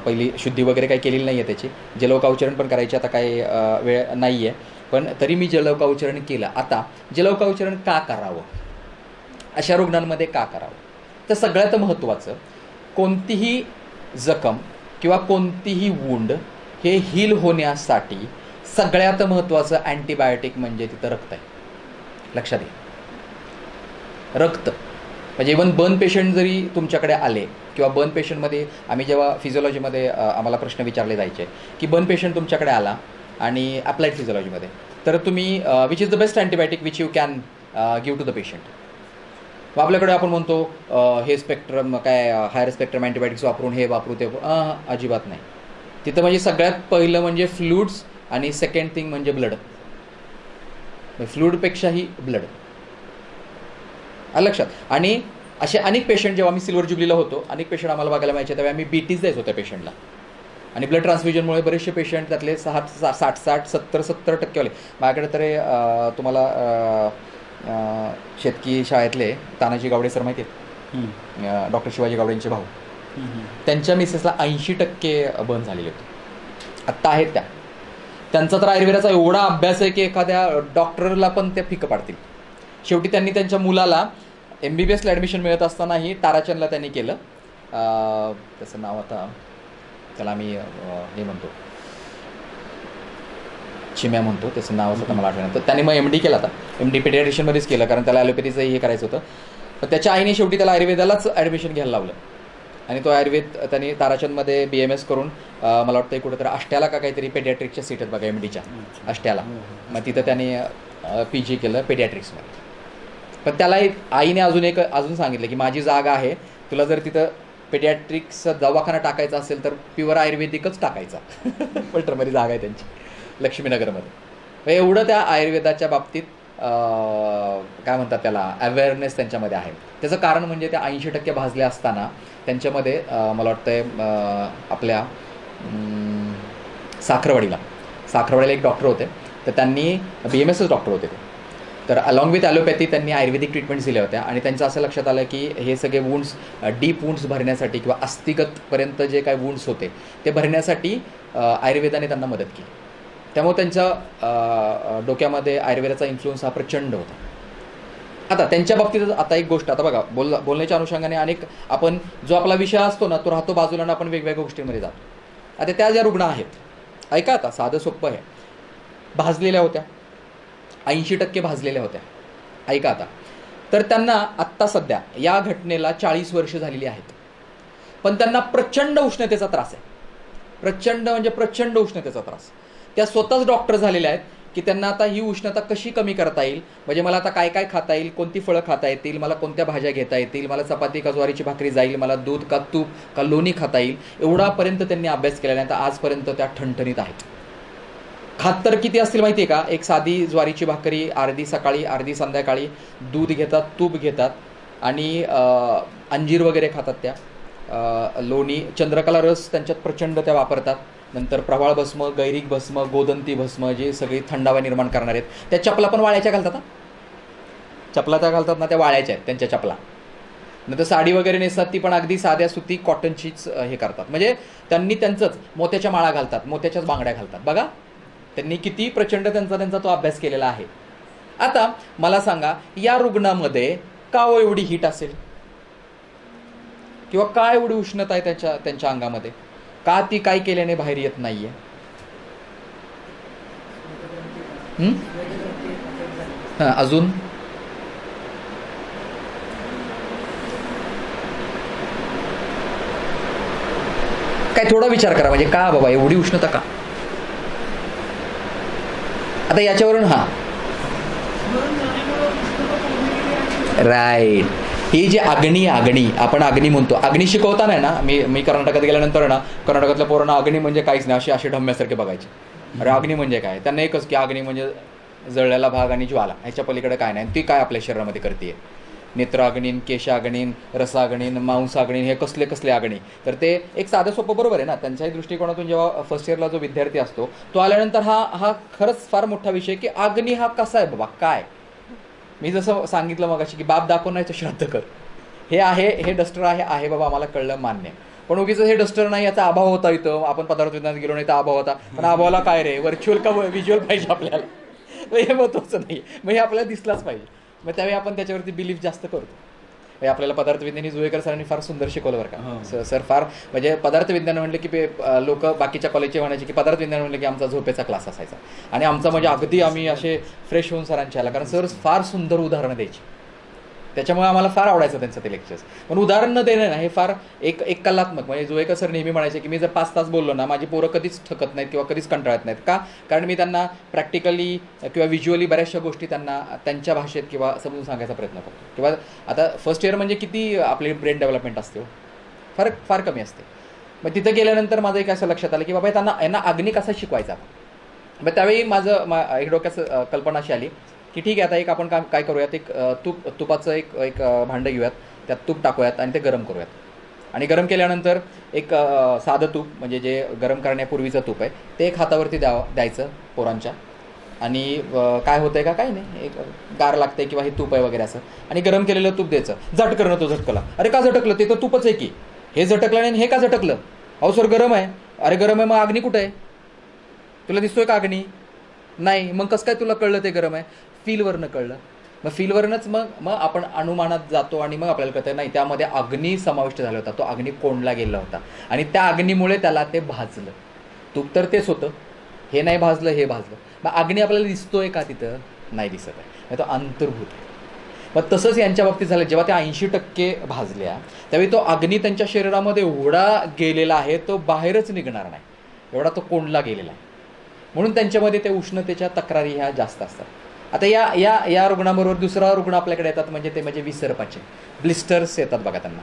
पहिली शुद्धी वगैरे काही केलेली नाही आहे त्याची. जलौकाउच्चारण पण करायची आता काही वेळ नाही आहे, पण तरी मी जलौकाउच्चारण केलं. आता जलौकाउच्चारण का करावं, अशा रुग्णांमध्ये का करावं? तर सगळ्यात महत्त्वाचं, कोणतीही जखम किंवा कोणतीही वुंड हे हील होण्यासाठी सगळ्यात महत्त्वाचं अँटीबायोटिक म्हणजे तिथं रक्त आहे. लक्षात घ्या. रक्त म्हणजे इवन बर्न पेशंट जरी तुमच्याकडे आले किंवा बर्न पेशंटमध्ये आम्ही जेव्हा फिजिओलॉजीमध्ये आम्हाला प्रश्न विचारले जायचे की बर्न पेशंट तुमच्याकडे आला आणि अप्लाइड फिजिओलॉजीमध्ये, तर तुम्ही which is the best antibiotic which you can give to the patient. मग आपल्याकडे आपण म्हणतो हे स्पेक्ट्रम काय हायर स्पेक्ट्रम अँटीबायोटिक्स वापरून हे वापरू ते अजिबात नाही. तिथं म्हणजे सगळ्यात पहिलं म्हणजे फ्लुइड्स आणि सेकंड थिंग म्हणजे ब्लड. फ्लुइडपेक्षाही ब्लड. लक्षात. आणि असे अनेक पेशंट जेव्हा मी सिल्वर जुबलीला होतो, अनेक पेशंट आम्हाला बघायला मिळायचे, तेव्हा आम्ही बीटीज द्यायचो त्या पेशंटला. आणि ब्लड ट्रान्सफ्युजनमुळे बरेचसे पेशंट त्यातले 60, 70% वाले माझ्याकडे तर तुम्हाला शेतकी शाळेतले तानाजी गावडे सर माहिती आहेत, डॉक्टर शिवाजी गावडेंचे भाऊ, त्यांच्या मिसेसला 80% बर्न झालेले होते. आत्ता आहेत त्या. त्यांचा तर आयुर्वेदाचा एवढा अभ्यास आहे की एखाद्या डॉक्टरला पण ते फिकं पाडतील. शेवटी त्यांनी त्यांच्या मुलाला MBBSला ॲडमिशन मिळत असतानाही ताराचंदला त्यांनी केलं. त्याचं नाव आता त्याला आम्ही हे म्हणतो चिम्या म्हणतो, त्याचं नाव असं मला आठवलं. तर त्याने मग MD केला. आता MD पेडियाट्रिशियनमध्येच केलं कारण त्याला ॲलोपॅथीचं हे करायचं होतं. पण त्याच्या आईने शेवटी त्याला आयुर्वेदालाच ॲडमिशन घ्यायला लावलं आणि तो आयुर्वेद त्यांनी ताराचंदमध्ये BMS करून मला वाटतं कुठेतरी अष्ट्याला का काहीतरी पेडियाट्रिकच्या सीट आहेत बघा MDच्या अष्ट्याला, मग तिथं त्याने PG केलं पेडियाट्रिक्समध्ये. पण त्याला आईने अजून सांगितलं की माझी जागा आहे, तुला जर तिथं पेडियाट्रिक्सचा दवाखाना टाकायचा असेल तर प्युअर आयुर्वेदिकच टाकायचा. पल्टरमध्ये जागा आहे त्यांची लक्ष्मीनगरमध्ये. एवढं त्या आयुर्वेदाच्या बाबतीत काय म्हणतात त्याला अवेअरनेस त्यांच्यामध्ये आहे. त्याचं कारण म्हणजे त्या 80% भाजले असताना त्यांच्यामध्ये मला वाटतं आपल्या साखरवाडीला एक डॉक्टर होते, तर त्यांनी BMSच डॉक्टर होते ते. तर अलॉंग विथ ॲलोपॅथी त्यांनी आयुर्वेदिक ट्रीटमेंट्स दिल्या होत्या आणि त्यांचं असं लक्षात आलं की हे सगळे वुंड्स डीप वुंड्स भरण्यासाठी किंवा अस्थिगतपर्यंत जे काय वुंड्स होते ते भरण्यासाठी आयुर्वेदाने त्यांना मदत केली. त्यामुळे त्यांच्या डोक्यामध्ये आयुर्वेदाचा इन्फ्लुअन्स हा प्रचंड होता. आता त्यांच्या बाबतीत आता एक गोष्ट, आता बघा बोलण्याच्या अनुषंगाने अनेक आपण जो आपला विषय असतो ना तो राहतो बाजूला आणि आपण वेगवेगळ्या गोष्टींमध्ये जातो. आता त्या ज्या रुग्ण आहेत, ऐका आता साधं सोपं आहे, भाजलेल्या होत्या, 80% भाजलेल्या होत्या, ऐका आता. तर त्यांना आत्ता सध्या या घटनेला 40 वर्ष झालेली आहेत, पण त्यांना प्रचंड उष्णतेचा त्रास आहे. प्रचंड म्हणजे प्रचंड उष्णतेचा त्रास. त्या स्वतःच डॉक्टर झालेल्या आहेत की त्यांना आता ही उष्णता कशी कमी करता येईल, म्हणजे मला आता काय काय खाता येईल, कोणती फळं खाता येतील, मला कोणत्या भाज्या घेता येतील, मला चपाती का ज्वारीची भाकरी जाईल, मला दूध का तूप का लोणी खाता येईल, एवढापर्यंत त्यांनी अभ्यास केला नाही. तर आजपर्यंत त्या ठणठणीत आहेत. खात तर किती असतील माहिती आहे का, एक साधी ज्वारीची भाकरी अर्धी सकाळी अर्धी संध्याकाळी, दूध घेतात, तूप घेतात आणि अंजीर वगैरे खातात त्या, लोणी, चंद्रकला रस त्यांच्यात प्रचंड त्या वापरतात. नंतर प्रवाळ भस्म, गैरिक भस्म, गोदंती भस्म, जे सगळी थंडावा निर्माण करणार आहेत. त्या चपला पण वाळ्याच्या घालतात. चपला त्या घालतात ना त्या वाळ्याच्या आहेत त्यांच्या चपला. नंतर साडी वगैरे नेसतात ती पण अगदी साध्या सुती कॉटनचीच हे करतात. म्हणजे त्यांनी त्यांचंच मोत्याच्या माळा घालतात, मोत्याच्याच बांगड्या घालतात. बघा त्यांनी किती प्रचंड त्यांचा तो अभ्यास केलेला आहे. आता मला सांगा या रुग्णामध्ये का एवढी हीट असेल किंवा काय एवढी उष्णता आहे त्यांच्या अंगामध्ये, का ती काय केल्याने बाहेर येत नाहीये? अजून काय थोडा विचार करा, म्हणजे का बाबा एवढी उष्णता का? आता याच्यावरून राईट, ही जी अग्नी आपण अग्नी म्हणतो, अग्नी शिकवताना ना मी कर्नाटकात गेल्यानंतर ना कर्नाटकातल्या पोरांना अग्नी म्हणजे काहीच नाही असे ढम्म्यासारखे बघायचे. अरे अग्नी म्हणजे काय? त्यांना एकच की अग्नी म्हणजे जळलेला भाग आणि ज्वाला, ह्याच्या पलीकडे काय नाही. ती काय आपल्या शरीरामध्ये करते? नेत्राग्नीन, केशाग्नीन, रसाग्नीन, मांसाग्नीन, हे कसले कसले अग्नी. तर ते एक साधं सोपं बरोबर आहे ना. त्यांच्याही दृष्टिकोनातून जेव्हा फर्स्ट इयरला जो विद्यार्थी असतो तो आल्यानंतर हा खरंच फार मोठा विषय की अग्नी हा कसा आहे बाबा, काय. मी जसं सांगितलं मगाशी की बाप दाखवण्याचं श्राद्ध कर, हे आहे, हे डस्टर आहे बाबा, आम्हाला कळलं, मान्य. पण उगीच हे डस्टर नाही, याचा अभाव होता इथं, आपण पदार्थ विज्ञानात गेलो नाही तर अभाव होता. पण अभावाला काय रे, व्हर्च्युअल का व्हिज्युअल पाहिजे आपल्याला, हे महत्त्वाचं नाही. मग हे आपल्याला दिसलाच पाहिजे. मग त्यावेळी आपण त्याच्यावरती बिलीफ जास्त करतो. हे आपल्याला पदार्थविज्ञानी जुवेकर सरांनी फार सुंदर शिकवलं बरं का. सर फार म्हणजे पदार्थ विज्ञान म्हणलं की लोक बाकीच्या कॉलेजचे म्हणायचे की पदार्थ विज्ञान म्हणलं की आमचा झोपेचा क्लास असायचा, आणि आमचा म्हणजे अगदी आम्ही असे फ्रेश होऊन सरांच्या आला, कारण सर फार सुंदर उदाहरणं द्यायची. त्याच्यामुळे आम्हाला फार आवडायचं त्यांचं ते लेक्चर्स. पण उदाहरण न देणं ना हे फार एक कलात्मक, म्हणजे जुवेकर सर नेहमी म्हणायचे की मी जर 5 तास बोललो ना माझी पोरं कधीच थकत नाहीत किंवा कधीच कंटाळत नाहीत. का? कारण मी त्यांना प्रॅक्टिकली किंवा व्हिज्युअली बऱ्याचशा गोष्टी त्यांना त्यांच्या भाषेत किंवा समजून सांगायचा प्रयत्न करतो. किंवा आता फर्स्ट इयर म्हणजे किती आपली ब्रेन डेव्हलपमेंट असते, फार कमी असते. मग तिथं गेल्यानंतर माझं एक असं लक्षात आलं की बाबा यांना अग्नी कसा शिकवायचा. मग त्यावेळी एक डोक्यात कल्पना अशी आली की ठीक आहे, आता एक आपण काय करूयात, एक तुपाचं एक भांडं घेऊयात, त्यात तूप टाकूयात आणि ते गरम करूयात. आणि गरम केल्यानंतर एक साधं तूप, म्हणजे जे गरम करण्यापूर्वीचं तूप आहे, ते एक हातावरती द्यायचं पोरांच्या. आणि काय होतंय का, काय नाही, एक गार लागतंय किंवा हे तूप आहे वगैरे असं, आणि गरम केलेलं तूप द्यायचं. झटकरणं तो झटकला, अरे का झटकलं, ते तर तूपच आहे की, हे झटकलं नाही हे का झटकलं, अहो सर गरम आहे. अरे गरम आहे, मग अग्नी कुठं आहे, तुला दिसतोय का अग्नी? नाही. मग कसं काय तुला कळलं ते गरम आहे? फीलवरनं कळलं. मग फीलवरनंच मग आपण अनुमानात जातो आणि मग आपल्याला कळतं नाही त्यामध्ये अग्नी समाविष्ट झाला होता, तो अग्नी कोंडला गेला होता आणि त्या अग्नीमुळे त्याला ते भाजलं. तूप तर तेच होतं, हे नाही भाजलं, हे भाजलं. मग अग्नी आपल्याला दिसतोय का तिथं? नाही दिसत आहे, तो अंतर्भूत आहे. मग तसंच यांच्या बाबतीत झालं, जेव्हा त्या 80% भाजल्या त्यावेळी तो अग्नी त्यांच्या शरीरामध्ये एवढा गेलेला आहे तो बाहेरच निघणार नाही, एवढा तो कोंडला गेलेला आहे. म्हणून त्यांच्यामध्ये त्या उष्णतेच्या तक्रारी ह्या जास्त असतात. आता या रुग्णाबरोबर दुसरा रुग्ण आपल्याकडे येतात, म्हणजे विसर्पाचे ब्लिस्टर्स येतात बघा त्यांना.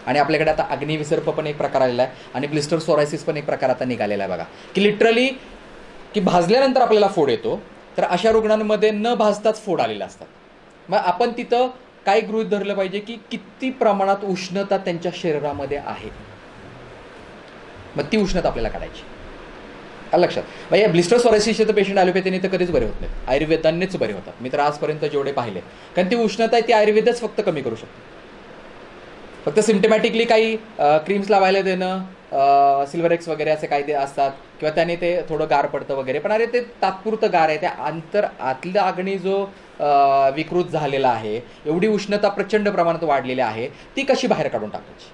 आणि आपल्याकडे आता अग्निविसर्प पण एक प्रकार आलेला आहे आणि ब्लिस्टर सोरायसिस पण एक प्रकार आता निघालेला आहे बघा, की लिटरली की भाजल्यानंतर आपल्याला फोड येतो. तर अशा रुग्णांमध्ये न भाजताच फोड आलेले असतात. मग आपण तिथं काय गृहीत धरलं पाहिजे की किती प्रमाणात उष्णता त्यांच्या शरीरामध्ये आहे, मग ती उष्णता आपल्याला काढायची. लक्षात. मग या ब्लिस्टर सोरायसिसचे तर पेशंट ॲलोपॅथीने तर कधीच बरे होत नाहीत, आयुर्वेदानेच बरे होतात. मी तर आजपर्यंत जेवढे पाहिले, कारण ती उष्णता आहे ती आयुर्वेदच फक्त कमी करू शकतो. फक्त सिम्टमॅटिकली काही क्रीम्स लावायला देणं, सिल्व्हर एक्स वगैरे असे कायदे असतात किंवा त्याने ते थोडं गार पडतं वगैरे, पण अरे ते तात्पुरतं गार आहे. त्या आतल्या अग्नी जो विकृत झालेला आहे, एवढी उष्णता प्रचंड प्रमाणात वाढलेली आहे, ती कशी बाहेर काढून टाकायची?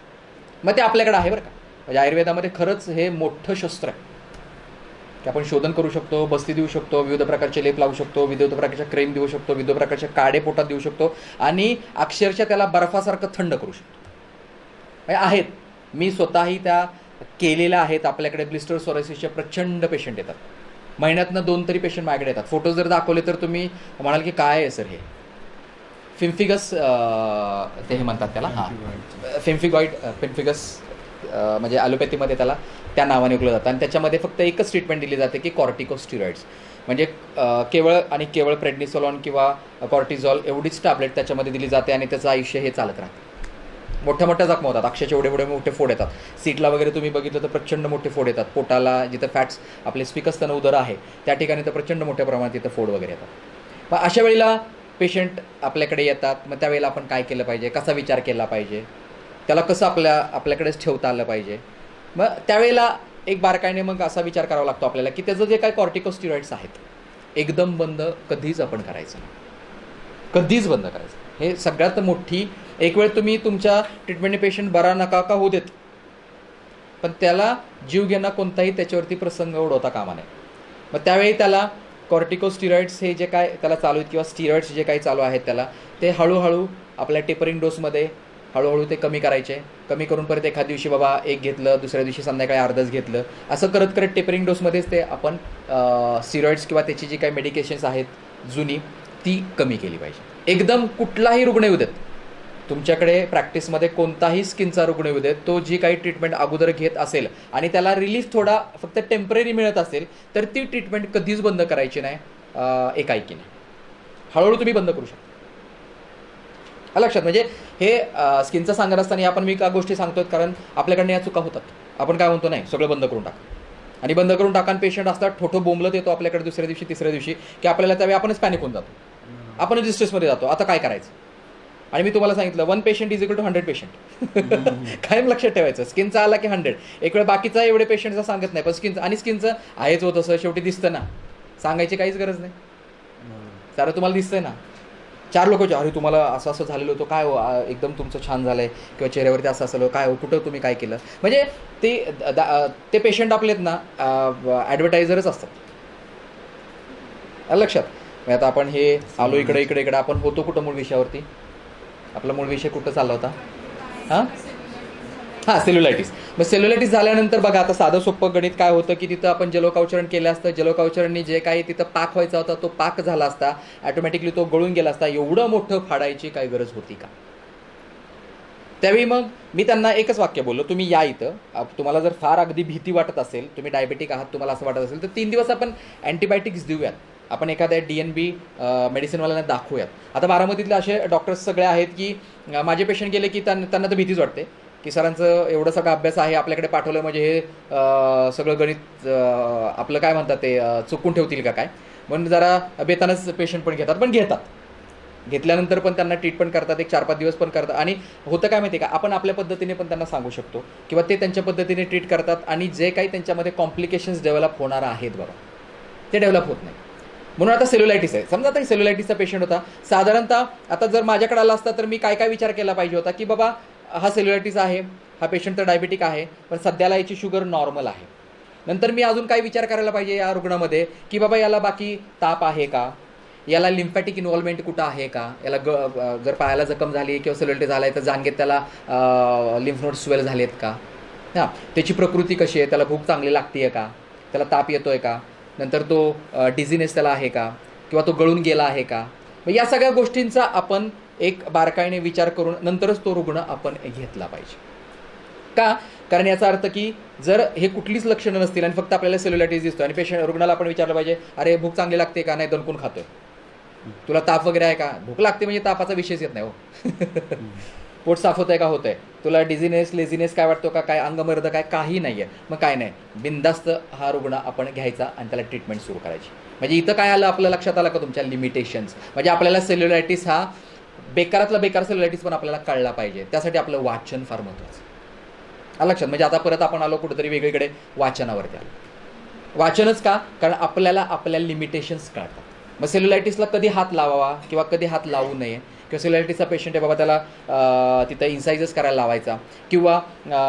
मग ते आपल्याकडे आहे बरं का. म्हणजे आयुर्वेदामध्ये खरंच हे मोठं शस्त्र आहे की आपण शोधन करू शकतो, बस्ती देऊ शकतो, विविध प्रकारचे लेप लावू शकतो, विविध प्रकारच्या क्रीम देऊ शकतो, विविध प्रकारचे काडे पोटात देऊ शकतो आणि अक्षरशः त्याला बर्फासारखं थंड करू शकतो. म्हणजे आहेत, मी स्वतःही त्या केलेल्या आहेत. आपल्याकडे ब्लिस्टर सोरायसिसचे प्रचंड पेशंट येतात, महिन्यातनं 2 तरी पेशंट माझ्याकडे येतात. फोटो जर दाखवले तर तुम्ही म्हणाल की काय आहे सर हे? फिम्फिगस ते हे म्हणतात त्याला, हां फिम्फिगस म्हणजे ॲलोपॅथीमध्ये त्याला त्या नावाने ओळखलं जातं. आणि त्याच्यामध्ये फक्त एकच ट्रीटमेंट दिली जाते की कॉर्टिकोस्टिरॉइड्स, म्हणजे केवळ प्रेडनिसोलॉन किंवा कॉर्टिझॉल एवढीच टॅबलेट त्याच्यामध्ये दिली जाते आणि त्याचं आयुष्य हे चालत राहतं. मोठ्या मोठ्या जखमा होतात, अक्षरशः एवढे मोठे फोड येतात. सीटला वगैरे तुम्ही बघितलं तर प्रचंड मोठे फोड येतात. पोटाला जिथं फॅट्स आपले स्पिकस्तन उदर आहे त्या ठिकाणी तर प्रचंड मोठ्या प्रमाणात तिथं फोड वगैरे येतात. मग अशा वेळेला पेशंट आपल्याकडे येतात. मग त्यावेळेला आपण काय केलं पाहिजे, कसा विचार केला पाहिजे, त्याला कसं आपल्याकडेच ठेवता आलं पाहिजे? मग त्यावेळेला एक बारकाईने मग असा विचार करावा लागतो आपल्याला की त्याचं जे काही कॉर्टिकोस्टिरॉइड्स आहेत एकदम बंद कधीच आपण करायचं नाही, कधीच बंद करायचं. हे सगळ्यात मोठी एक वेळ तुम्ही तुमच्या ट्रीटमेंटने पेशंट बरा नका का होऊ देत, पण त्याला जीव घेणं कोणताही त्याच्यावरती प्रसंग ओढवता कामा नये. मग त्यावेळी त्याला कॉर्टिकोस्टिरॉइड्स हे जे काय त्याला चालू आहेत किंवा स्टिरॉइड्स जे काही चालू आहेत त्याला ते हळूहळू आपल्या टेपरिंग डोसमध्ये हळूहळू ते कमी करायचे. कमी करून परत एखाद दिवशी बाबा एक घेतलं, दुसऱ्या दिवशी संध्याकाळी अर्धच घेतलं, असं करत करत टेपरिंग डोसमध्येच ते आपण स्टिरॉइड्स किंवा त्याची जी काही मेडिकेशन्स आहेत जुनी ती कमी केली पाहिजे. एकदम कुठलाही रुग्ण येऊ देत, तुमच्याकडे प्रॅक्टिसमध्ये कोणताही स्किनचा रुग्ण येऊ देत, तो जी काही ट्रीटमेंट अगोदर घेत असेल आणि त्याला रिलीफ थोडा फक्त टेम्पररी मिळत असेल तर ती ट्रीटमेंट कधीच बंद करायची नाही एकाएकीने. हळूहळू तुम्ही बंद करू शकता. लक्षात, म्हणजे हे स्किनचं सांगत असताना आपण मी का गोष्टी सांगतोय कारण आपल्याकडनं या चुका होतात. आपण काय म्हणतो, नाही सगळं बंद करून टाका, आणि बंद करून टाका आणि पेशंट असतात ठोठो बोंबलत येतो आपल्याकडे दुसऱ्या दिवशी तिसऱ्या दिवशी की आपल्याला त्यावेळी आपणच पॅनिक होऊन जातो, आपणच डिस्ट्रेसमध्ये जातो, आता काय करायचं. आणि मी तुम्हाला सांगितलं 1 patient is equal to 100 patient. कायम लक्षात ठेवायचं, स्किनचा आला की 100. एक वेळ बाकीचा एवढे पेशंटचा सांगत नाही, पण स्किनचं आहेच होत असं शेवटी दिसतं ना, सांगायची काहीच गरज नाही, सारं तुम्हाला दिसतंय ना. 4 लोक अरे तुम्हाला असं असं झालेलं होतं काय हो, एकदम तुमचं छान झालं आहे किंवा चेहऱ्यावरती असं असलं काय हो, कुठं तुम्ही काय केलं. म्हणजे ते पेशंट आपले आहेत ना ॲडव्हर्टायझरच असतात. लक्षात. आता आपण हे आलो इकडे आपण होतो कुठं मूळ विषयावरती, आपला मूळ विषय कुठं चालला होता? हां सेल्युलायटिस. मग सेल्युलायटिस झाल्यानंतर बघा आता साधं सोपं गणित काय होतं की तिथं आपण जलोकावचरण केलं असतं, जलोकावचरणनी जे काही तिथं पाक व्हायचा होता तो पाक झाला असता, ॲटोमॅटिकली तो गळून गेला असता. एवढं मोठं फाडायची काय गरज होती का? त्यावेळी मग मी त्यांना एकच वाक्य बोललो, तुम्ही या इथं, तुम्हाला जर फार अगदी भीती वाटत असेल, तुम्ही डायबेटिक आहात, तुम्हाला असं वाटत असेल तर 3 दिवस आपण अँटीबायोटिक्स देऊयात, आपण एखाद्या DNB मेडिसिनवाल्यांना दाखवूयात. आता बारामतीतले असे डॉक्टर्स सगळे आहेत की माझे पेशंट गेले की त्यांना तर भीतीच वाटते की सरांचं एवढं सगळं अभ्यास आहे आपल्याकडे पाठवलं म्हणजे हे सगळं गणित आपलं काय म्हणतात ते चुकून ठेवतील का काय, म्हणून जरा बेतानच पेशंट पण घेतात. घेतल्यानंतर पण त्यांना ट्रीटमेंट करतात, एक 4-5 दिवस पण करतात. आणि होतं काय माहिती आहे का, आपण आपल्या पद्धतीने पण त्यांना सांगू शकतो किंवा ते त्यांच्या पद्धतीने ट्रीट करतात आणि जे काही त्यांच्यामध्ये कॉम्प्लिकेशन्स डेव्हलप होणार आहेत बघा ते डेव्हलप होत नाही. म्हणून आता सेल्युलायटिस आहे, समजा आता सेल्युलायटिसचा पेशंट होता, साधारणतः आता जर माझ्याकडे आला असता तर मी काय विचार केला पाहिजे होता की बाबा हा सेल्युलायटिस आहे, हा पेशंट तर डायबेटिक आहे पण सध्याला याची शुगर नॉर्मल आहे. नंतर मी अजून काय विचार करायला पाहिजे या रुग्णामध्ये की बाबा याला बाकी ताप आहे का, याला लिम्फॅटिक इन्व्हॉल्वमेंट कुठं आहे का, याला जर पायाला जखम झाली किंवा सेल्युलायटिस झाला आहे तर जांघेत त्याला लिम्फ नोड स्वेल झाले आहेत का, हां त्याची प्रकृती कशी आहे, त्याला भूक चांगली लागते आहे का, त्याला ताप येतो आहे का, नंतर तो डिझिनेस त्याला आहे का किंवा तो गळून गेला आहे का. मग या सगळ्या गोष्टींचा आपण एक बारकाईने विचार करून नंतरच तो रुग्ण आपण घेतला पाहिजे. का, कारण याचा अर्थ की जर हे कुठलीच लक्षणं नसतील आणि फक्त आपल्याला सेल्युलायटिस दिसतो आणि रुग्णाला आपण विचारलं पाहिजे अरे भूक चांगली लागते का, नाही दणकून खातोय, तुला ताप वगैरे आहे का, भूक लागते म्हणजे तापाचा विषयच येत नाही हो. पोट साफ होत आहे का, होत आहे, तुला डिझिनेस लेझिनेस काय वाटतो का, काय अंगमर्द काय, काही नाही आहे, मग काय नाही, बिंदास्त हा रुग्ण आपण घ्यायचा आणि त्याला ट्रीटमेंट सुरू करायची. म्हणजे इथं काय आलं आपलं लक्षात आलं का तुमच्या लिमिटेशन्स, म्हणजे आपल्याला सेल्युलायटिस हा बेकारातला बेकार सेल्युलायटिस पण आपल्याला कळला पाहिजे, त्यासाठी आपलं वाचन फार महत्त्वाचं. लक्षात. म्हणजे आता परत आपण आलो कुठेतरी वेगळीकडे वाचनावरती आलो. वाचनच का? कारण आपल्याला आपल्या लिमिटेशन्स कळतात. मग सेल्युलायटिसला कधी हात लावावा किंवा कधी हात लावू नये, किंवा सेल्युलायटिसचा पेशंट आहे बाबा त्याला तिथं इन्सायझस करायला लावायचा, किंवा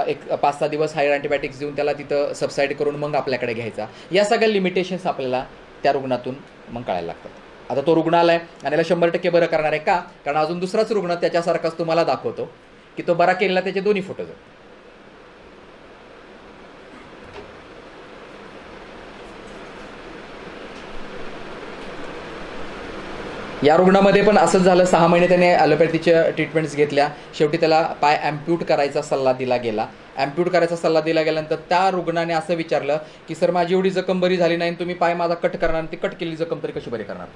एक 5-6 दिवस हायर अँटीबायोटिक्स देऊन त्याला तिथं सबसाईड करून मग आपल्याकडे घ्यायचा. या सगळ्या लिमिटेशन्स आपल्याला त्या रुग्णातून मग कळायला लागतात. आता तो रुग्ण आला आहे आणि त्याला 100% बरं करणार आहे का? कारण अजून दुसराच रुग्ण त्याच्यासारखाच तुम्हाला दाखवतो की तो बरा केलेला, त्याचे दोन्ही फोटोज आहेत. या रुग्णामध्ये पण असंच झालं. 6 महिने त्याने ॲलोपॅथीच्या ट्रीटमेंट्स घेतल्या. शेवटी त्याला पाय ॲम्प्यूट करायचा सल्ला दिला गेला. ॲम्प्यूट करायचा सल्ला दिला गेल्यानंतर त्या रुग्णाने असं विचारलं की सर माझी एवढी जखम बरी झाली नाही, तुम्ही पाय माझा कट करणार, ती कट केलेली जखम तरी कशी बरी करणार?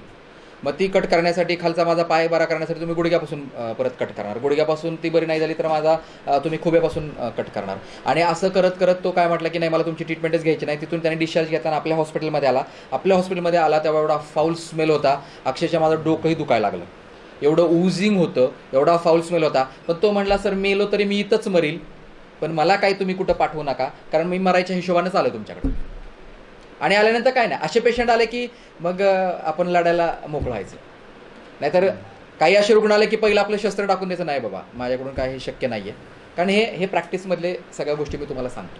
मग ती कट करण्यासाठी, खालचा माझा पाय बरा करण्यासाठी तुम्ही गुडघ्यापासून परत कट करणार, गुडघ्यापासून ती बरी नाही झाली तर माझा तुम्ही खुब्यापासून कट करणार. आणि असं करत करत तो काय म्हटला की नाही मला तुमची ट्रीटमेंटच घ्यायची नाही. तिथून त्याने डिस्चार्ज घेताना आपल्या हॉस्पिटलमध्ये आला. आपल्या हॉस्पिटलमध्ये आला तेव्हा एवढा फाऊल स्मेल होता, अक्षरशः माझं डोकंही दुखायला लागलं. एवढं उझिंग होतं, एवढा फाऊल स्मेल होता. पण तो म्हटला सर मेलो तरी मी इथंच मरील, पण मला काही तुम्ही कुठं पाठवू नका, कारण मी मरायच्या हिशोबानेच आलो तुमच्याकडे. आणि आल्यानंतर काय नाही, असे पेशंट आले की मग आपण लढायला मोकळं व्हायचं. नाहीतर काही असे रुग्ण आले की पहिलं आपलं शस्त्र टाकून द्यायचं, नाही बाबा माझ्याकडून काय हे शक्य नाही आहे. कारण हे प्रॅक्टिसमधले सगळ्या गोष्टी मी तुम्हाला सांगतो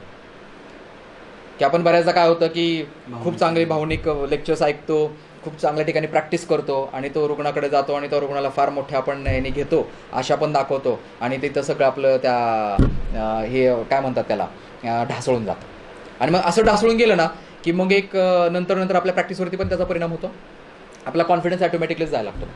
की आपण बऱ्याचदा काय होतं की खूप चांगले भावनिक लेक्चर्स ऐकतो, खूप चांगल्या ठिकाणी प्रॅक्टिस करतो आणि तो रुग्णाकडे जातो आणि तो रुग्णाला फार मोठ्या आपण याने घेतो, आशा पण दाखवतो आणि तिथं सगळं आपलं त्या हे काय म्हणतात त्याला ढासळून जातं. आणि मग असं ढासळून गेलं ना की मग एक नंतर आपल्या प्रॅक्टिसवरती पण त्याचा परिणाम होतो. आपला कॉन्फिडन्स ऑटोमॅटिकलीच जायला लागतो.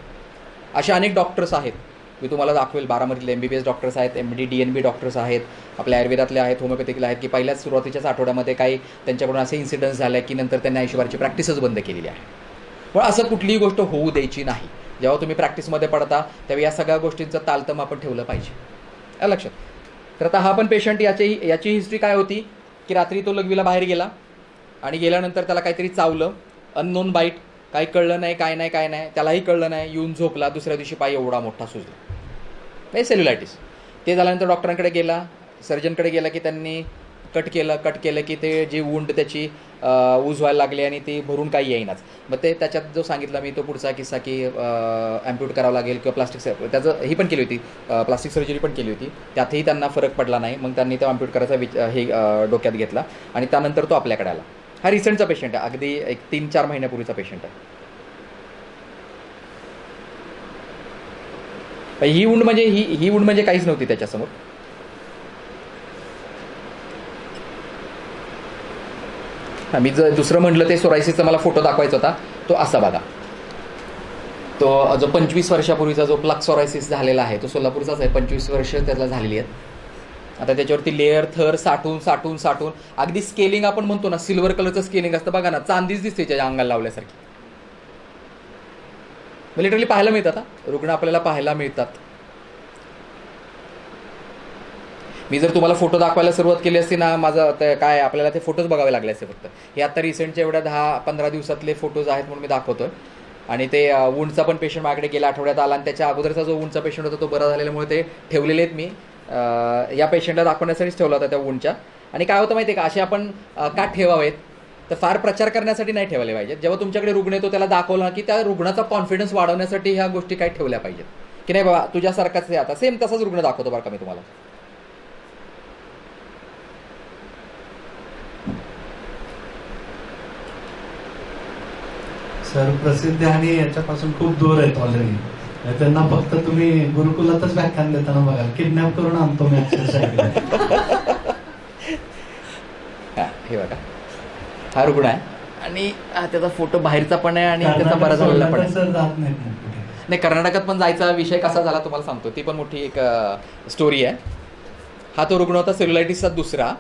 असे अनेक डॉक्टर्स आहेत, मी तुम्हाला दाखवेल. बारामतीतले MBBS डॉक्टर्स आहेत, MD DNB डॉक्टर्स आहेत, आपल्या आयुर्वेदातले आहेत, होमिओपॅथिकले आहेत, की पहिल्याच सुरुवातीच्याच आठवड्यामध्ये काही त्यांच्याकडून असे इन्सिडन्स झाले की नंतर त्यांनी आयुष्यभराची प्रॅक्टिसच बंद केलेली आहे. पण असं कुठलीही गोष्ट होऊ द्यायची नाही. जेव्हा तुम्ही प्रॅक्टिसमध्ये पडता तेव्हा या सगळ्या गोष्टींचं तालतम आपण ठेवलं पाहिजे लक्षात. तर आता हा पण पेशंट, याची हिस्ट्री काय होती की रात्री तो लघवीला बाहेर गेला आणि गेल्यानंतर त्याला काहीतरी चावलं, अननोन बाईट, काही कळलं नाही, काय नाही, त्यालाही कळलं नाही, येऊन झोपला. दुसऱ्या दिवशी पाय एवढा मोठा सुजला, म्हणजे सेल्युलायटिस. ते झाल्यानंतर डॉक्टरांकडे गेला, सर्जनकडे गेला की त्यांनी कट केलं की ते जी वुंड त्याची ऊज व्हायला लागली आणि ती भरून काही येईनाच. मग ते त्याच्यात जो सांगितला मी तो पुढचा किस्सा की ॲम्प्यूट करावं लागेल किंवा प्लास्टिक, त्याचं ही पण केली होती, प्लास्टिक सर्जरी पण केली होती. त्यातही त्यांना फरक पडला नाही. मग त्यांनी तो ॲम्प्यूट करायचा हे डोक्यात घेतला आणि त्यानंतर तो आपल्याकडे आला. हा रिसेंटचा पेशंट आहे, अगदी एक 3-4 महिन्यापूर्वीचा पेशंट आहे. ही वुंड म्हणजे काहीच नव्हती त्याच्यासमोर. मी दुसरं म्हटलं ते सोरायसिसचा मला फोटो दाखवायचा होता, तो असा बघा. तो जो 25 वर्षापूर्वीचा जो प्लक सोरायसिस झालेला आहे तो सोलापूरचाच आहे. 25 वर्ष त्याला झालेली आहेत. आता त्याच्यावरती लेअर थर साठून अगदी स्केलिंग आपण म्हणतो ना, सिल्वर कलरचं स्केलिंग असतं बघा ना, चांदीच दिसते त्याच्या अंगाला लावल्यासारखी. लिटरली पाहायला मिळतात, रुग्ण आपल्याला पाहायला मिळतात. मी जर तुम्हाला फोटो दाखवायला सुरुवात केली असती ना, माझं काय आपल्याला ते फोटोज बघावे लागले असते फक्त. हे आता रिसेंटच्या एवढ्या 10-15 दिवसातले फोटोज आहेत म्हणून मी दाखवतोय. आणि ते वुंडचा पण पेशंट माझ्याकडे गेल्या आठवड्यात आला आणि त्याच्या अगोदरचा जो वुंडचा पेशंट होता तो बरा झालेल्यामुळे ते ठेवलेले आहेत मी. या पेशंटला दाखवण्यासाठीच ठेवला होता त्या वुंडच्या. आणि काय होतं माहिती आहे का, असे आपण का ठेवावेत तर फार प्रचार करण्यासाठी नाही ठेवले पाहिजेत. जेव्हा तुमच्याकडे रुग्ण येतो त्याला दाखवला की त्या रुग्णाचा कॉन्फिडन्स वाढवण्यासाठी ह्या गोष्टी काय ठेवल्या पाहिजेत की नाही बाबा तुझ्यासारखाच आहे. आता सेम तसाच रुग्ण दाखवतो बरं का मी तुम्हाला. सर प्रसिद्ध आणि याच्यापासून खूप दूर आहेत ऑलरेडी. त्यांना फक्त तुम्ही गुरुकुलातच व्याख्यान देताना बघाल, किडनॅप करून आणतो मी अक्षरशः. हे बघा हा रुग्ण आहे आणि त्याचा फोटो बाहेरचा पण आहे आणि त्याचा बरा झालेला पण आहे. सर जात नाही, कर्नाटकात पण जायचा विषय कसा झाला तुम्हाला सांगतो, ती पण मोठी एक स्टोरी आहे. हा तो रुग्ण होता सेल्युलायटिसचा दुसरा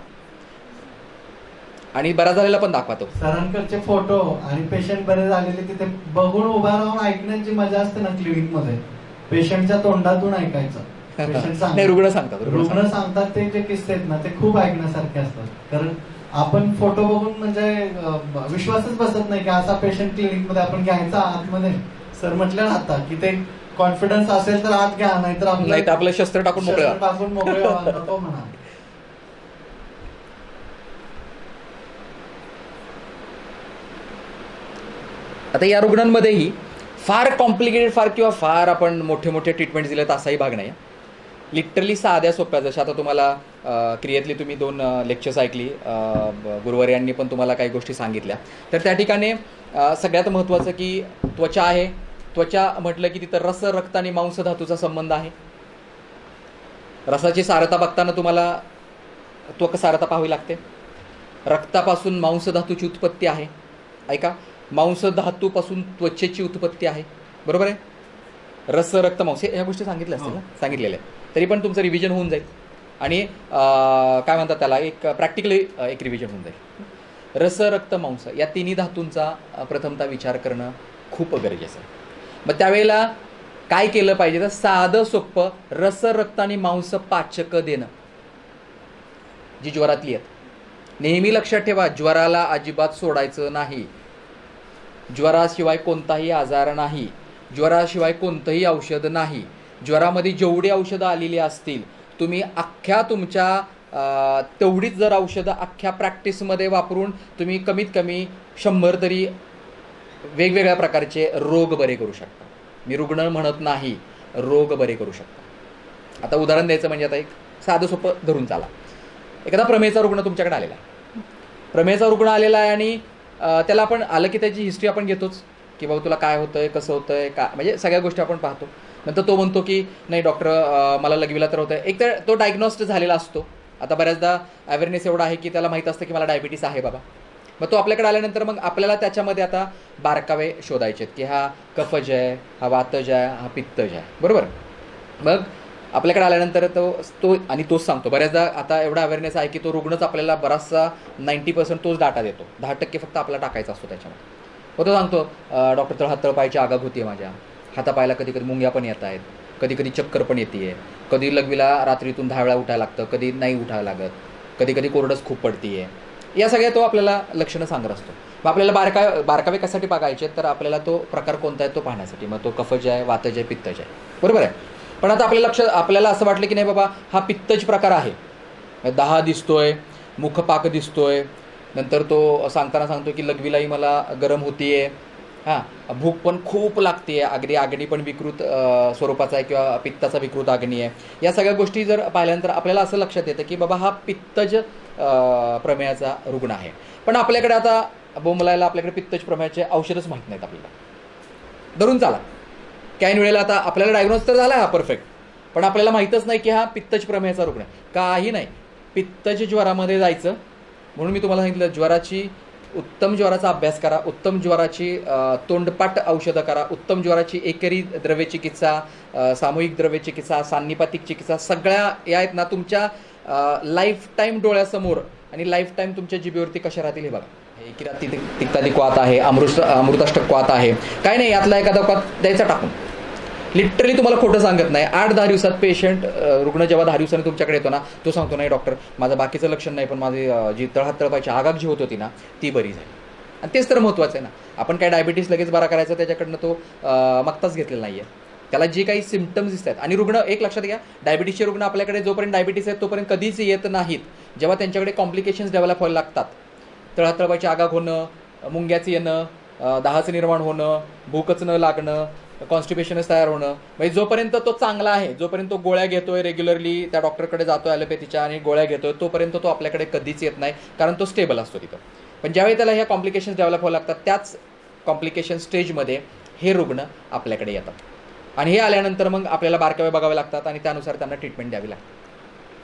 आणि बरा झालेला पण दाखवतो. सरांकडचे फोटो आणि पेशंट बरे झालेले तिथे बघून उभा राहून ऐकण्याची मजा असते ना क्लिनिक मध्ये, पेशंटच्या तोंडातून ऐकायचं. नाही, रुग्ण सांगतात ते जे किस्से आहेत ना ते खूप ऐकण्यासारखे असतात. कारण आपण फोटो बघून म्हणजे विश्वासच बसत नाही की असा पेशंट क्लिनिक मध्ये आपण घ्यायचा आतमध्ये. सर म्हटलं ना आता की ते कॉन्फिडन्स असेल तर आत घ्या, नाहीतर आपलं शस्त्र टाकून मोकळे नको म्हणा. आता या रुग्णांमध्येही फार कॉम्प्लिकेटेड किंवा फार आपण मोठे मोठे ट्रीटमेंट दिले तर असाही भाग नाही. लिटरली साध्या सोप्या, जशा आता तुम्हाला क्रियेतली तुम्ही 2 लेक्चर्स ऐकली, गुरुवारी यांनी पण तुम्हाला काही गोष्टी सांगितल्या. तर त्या ठिकाणी सगळ्यात महत्त्वाचं की त्वचा आहे. त्वचा म्हटलं की तिथं रस, रक्त आणि मांस धातूचा संबंध आहे. रसाची सारता बघताना तुम्हाला त्वक सारता पाहावी लागते. रक्तापासून मांस धातूची उत्पत्ती आहे. ऐका, मांस धातूपासून त्वचेची उत्पत्ती आहे. बरोबर आहे. रस, रक्त, मांस ह्या गोष्टी सांगितल्या असतील ना, सांगितलेल्या आहेत. तरी पण तुमचं रिव्हिजन होऊन जाईल आणि काय म्हणतात त्याला, एक प्रॅक्टिकली एक रिव्हिजन होऊन जाईल. रस, रक्त, मांस या तिन्ही धातूंचा प्रथमतः विचार करणं खूप गरजेचं आहे. मग त्यावेळेला काय केलं पाहिजे तर साधं सोपं रस, रक्त आणि मांस पाचक देणं, जी ज्वरातली आहेत. नेहमी लक्षात ठेवा, ज्वराला अजिबात सोडायचं नाही. ज्वराशिवाय कोणताही आजार नाही, ज्वराशिवाय कोणतंही औषध नाही. ज्वरामध्ये जेवढी औषधं आलेली असतील, तुम्ही अख्ख्या तुमच्या तेवढीच जर औषधं अख्ख्या प्रॅक्टिसमध्ये वापरून तुम्ही कमीत कमी 100 तरी वेगवेगळ्या प्रकारचे रोग बरे करू शकता. मी रुग्ण म्हणत नाही, रोग बरे करू शकता. आता उदाहरण द्यायचं म्हणजे आता एक साधं सोपं धरून चाला. एखादा प्रमेयचा रुग्ण तुमच्याकडे आलेला आहे. प्रमेयचा रुग्ण आलेला आहे आणि त्याला आपण आलं की त्याची हिस्ट्री आपण घेतोच की बाबा तुला काय होतंय, कसं होतंय, का म्हणजे सगळ्या गोष्टी आपण पाहतो. नंतर तो म्हणतो की नाही डॉक्टर, मला लघवीला तर होतंय. एक तर तो डायग्नोस्ड झालेला असतो. आता बऱ्याचदा अवेअरनेस एवढा आहे की त्याला माहीत असतं की मला डायबिटीस आहे बाबा. मग तो आपल्याकडे आल्यानंतर मग आपल्याला त्याच्यामध्ये आता बारकावे शोधायचे आहेत की हा कफज आहे, हा वातज आहे, हा पित्तज आहे. बरोबर. मग आपल्याकडे आल्यानंतर तो आणि तोच सांगतो. बऱ्याचदा आता एवढा अवेअरनेस आहे की तो रुग्णच आपल्याला बराचसा 90% तोच डाटा देतो. 10% फक्त आपल्याला टाकायचा असतो त्याच्यामध्ये. मग तो सांगतो डॉक्टर तळपायाची आगाग होती आहे, माझ्या हातापायाला कधी कधी मुंग्या पण येत आहेत, कधी कधी चक्कर पण येते आहे, कधी लघवीला रात्रीतून 10 वेळा उठायला लागतं, कधी नाही उठायला लागत, कधी कधी कोरडच खूप पडती आहे. या सगळ्या तो आपल्याला लक्षणं सांगत असतो. मग आपल्याला बारकावे कशासाठी बघायचे तर आपल्याला तो प्रकार कोणता आहे तो पाहण्यासाठी. मग तो कफज आहे, वातज आहे, पित्तज आहे. बरोबर आहे. पण आता आपल्याला असं वाटलं की नाही बाबा हा पित्तज प्रकार आहे, 10 दिसतोय, मुखपाक दिसतोय, नंतर तो सांगताना सांगतो की लघवीलाही मला गरम होतीये, हां भूक पण खूप लागते, अगदी आग्नी पण विकृत स्वरूपाचा आहे किंवा पित्ताचा विकृत आग्नी आहे. या सगळ्या गोष्टी जर पाहिल्यानंतर आपल्याला असं लक्षात येतं की बाबा हा पित्तज प्रमेयाचा रुग्ण आहे. पण आपल्याकडे आता बोंबलायला आपल्याकडे पित्तज प्रमेयाचे औषधच माहीत नाहीत आपल्याला. धरून चाला, काही वेळेला आता आपल्याला डायग्नोज तर झाला हा परफेक्ट, पण आपल्याला माहीतच नाही की हा पित्तज प्रमेयाचा रुग्ण आहे. काही नाही, पित्तज ज्वरामध्ये जायचं. म्हणून मी तुम्हाला सांगितलं ज्वराची उत्तम ज्वराचा अभ्यास करा, उत्तम ज्वराची तोंडपाठ औषधं करा, उत्तम ज्वराची एकेरी द्रव्यचिकित्सा, सामूहिक द्रव्यचिकित्सा, सान्निपातिक चिकित्सा सगळ्या या आहेत ना तुमच्या लाईफ टाईम डोळ्यासमोर आणि लाईफ टाईम तुमच्या जिभेवरती कशा राहतील हे बघा. किराती तिक्ताधिक वात आहे, अमृताष्टक वात आहे, काही नाही यातला एखादा वात द्यायचा टाकून. लिटरली तुम्हाला खोटं सांगत नाही. 8-10 दिवसात पेशंट रुग्ण जेव्हा 10 दिवसांनी तुमच्याकडे येतो ना, तो सांगतो नाही डॉक्टर माझं बाकीचं लक्षण नाही, पण माझी जी तळपायाची आगाग जी होत होती ना ती बरी झाली. आणि तेच तर महत्त्वाचं आहे ना. आपण काय डायबिटीस लगेच बरा करायचं त्याच्याकडनं तो मागताच घेतलेला नाही आहे. त्याला जे काही सिम्पटम्स दिसत आहेत. आणि रुग्ण एक लक्षात घ्या, डायबिटीसचे रुग्ण आपल्याकडे जोपर्यंत डायबिटीस आहेत तोपर्यंत कधीच येत नाहीत. जेव्हा त्यांच्याकडे कॉम्प्लिकेशन्स डेव्हलप व्हायला लागतात, तळपायाची आगाग होणं, मुंग्याचं येणं, दाहाचं निर्माण होणं, भूकच न लागणं, कॉन्स्टिपेशनच तयार होणं, म्हणजे जोपर्यंत तो चांगला आहे, जोपर्यंत तो गोळ्या घेतोय रेग्युलरली, त्या डॉक्टरकडे जातोय ॲलोपॅथीच्या आणि गोळ्या घेतोय, तोपर्यंत तो आपल्याकडे कधीच येत नाही, कारण तो स्टेबल असतो तिथं. पण ज्यावेळी त्याला ह्या कॉम्प्लिकेशन्स डेव्हलप व्हायला लागतात त्याच कॉम्प्लिकेशन स्टेजमध्ये हे रुग्ण आपल्याकडे येतात. आणि हे आल्यानंतर मग आपल्याला बारकावे बघावे लागतात आणि त्यानुसार त्यांना ट्रीटमेंट द्यावी लागते.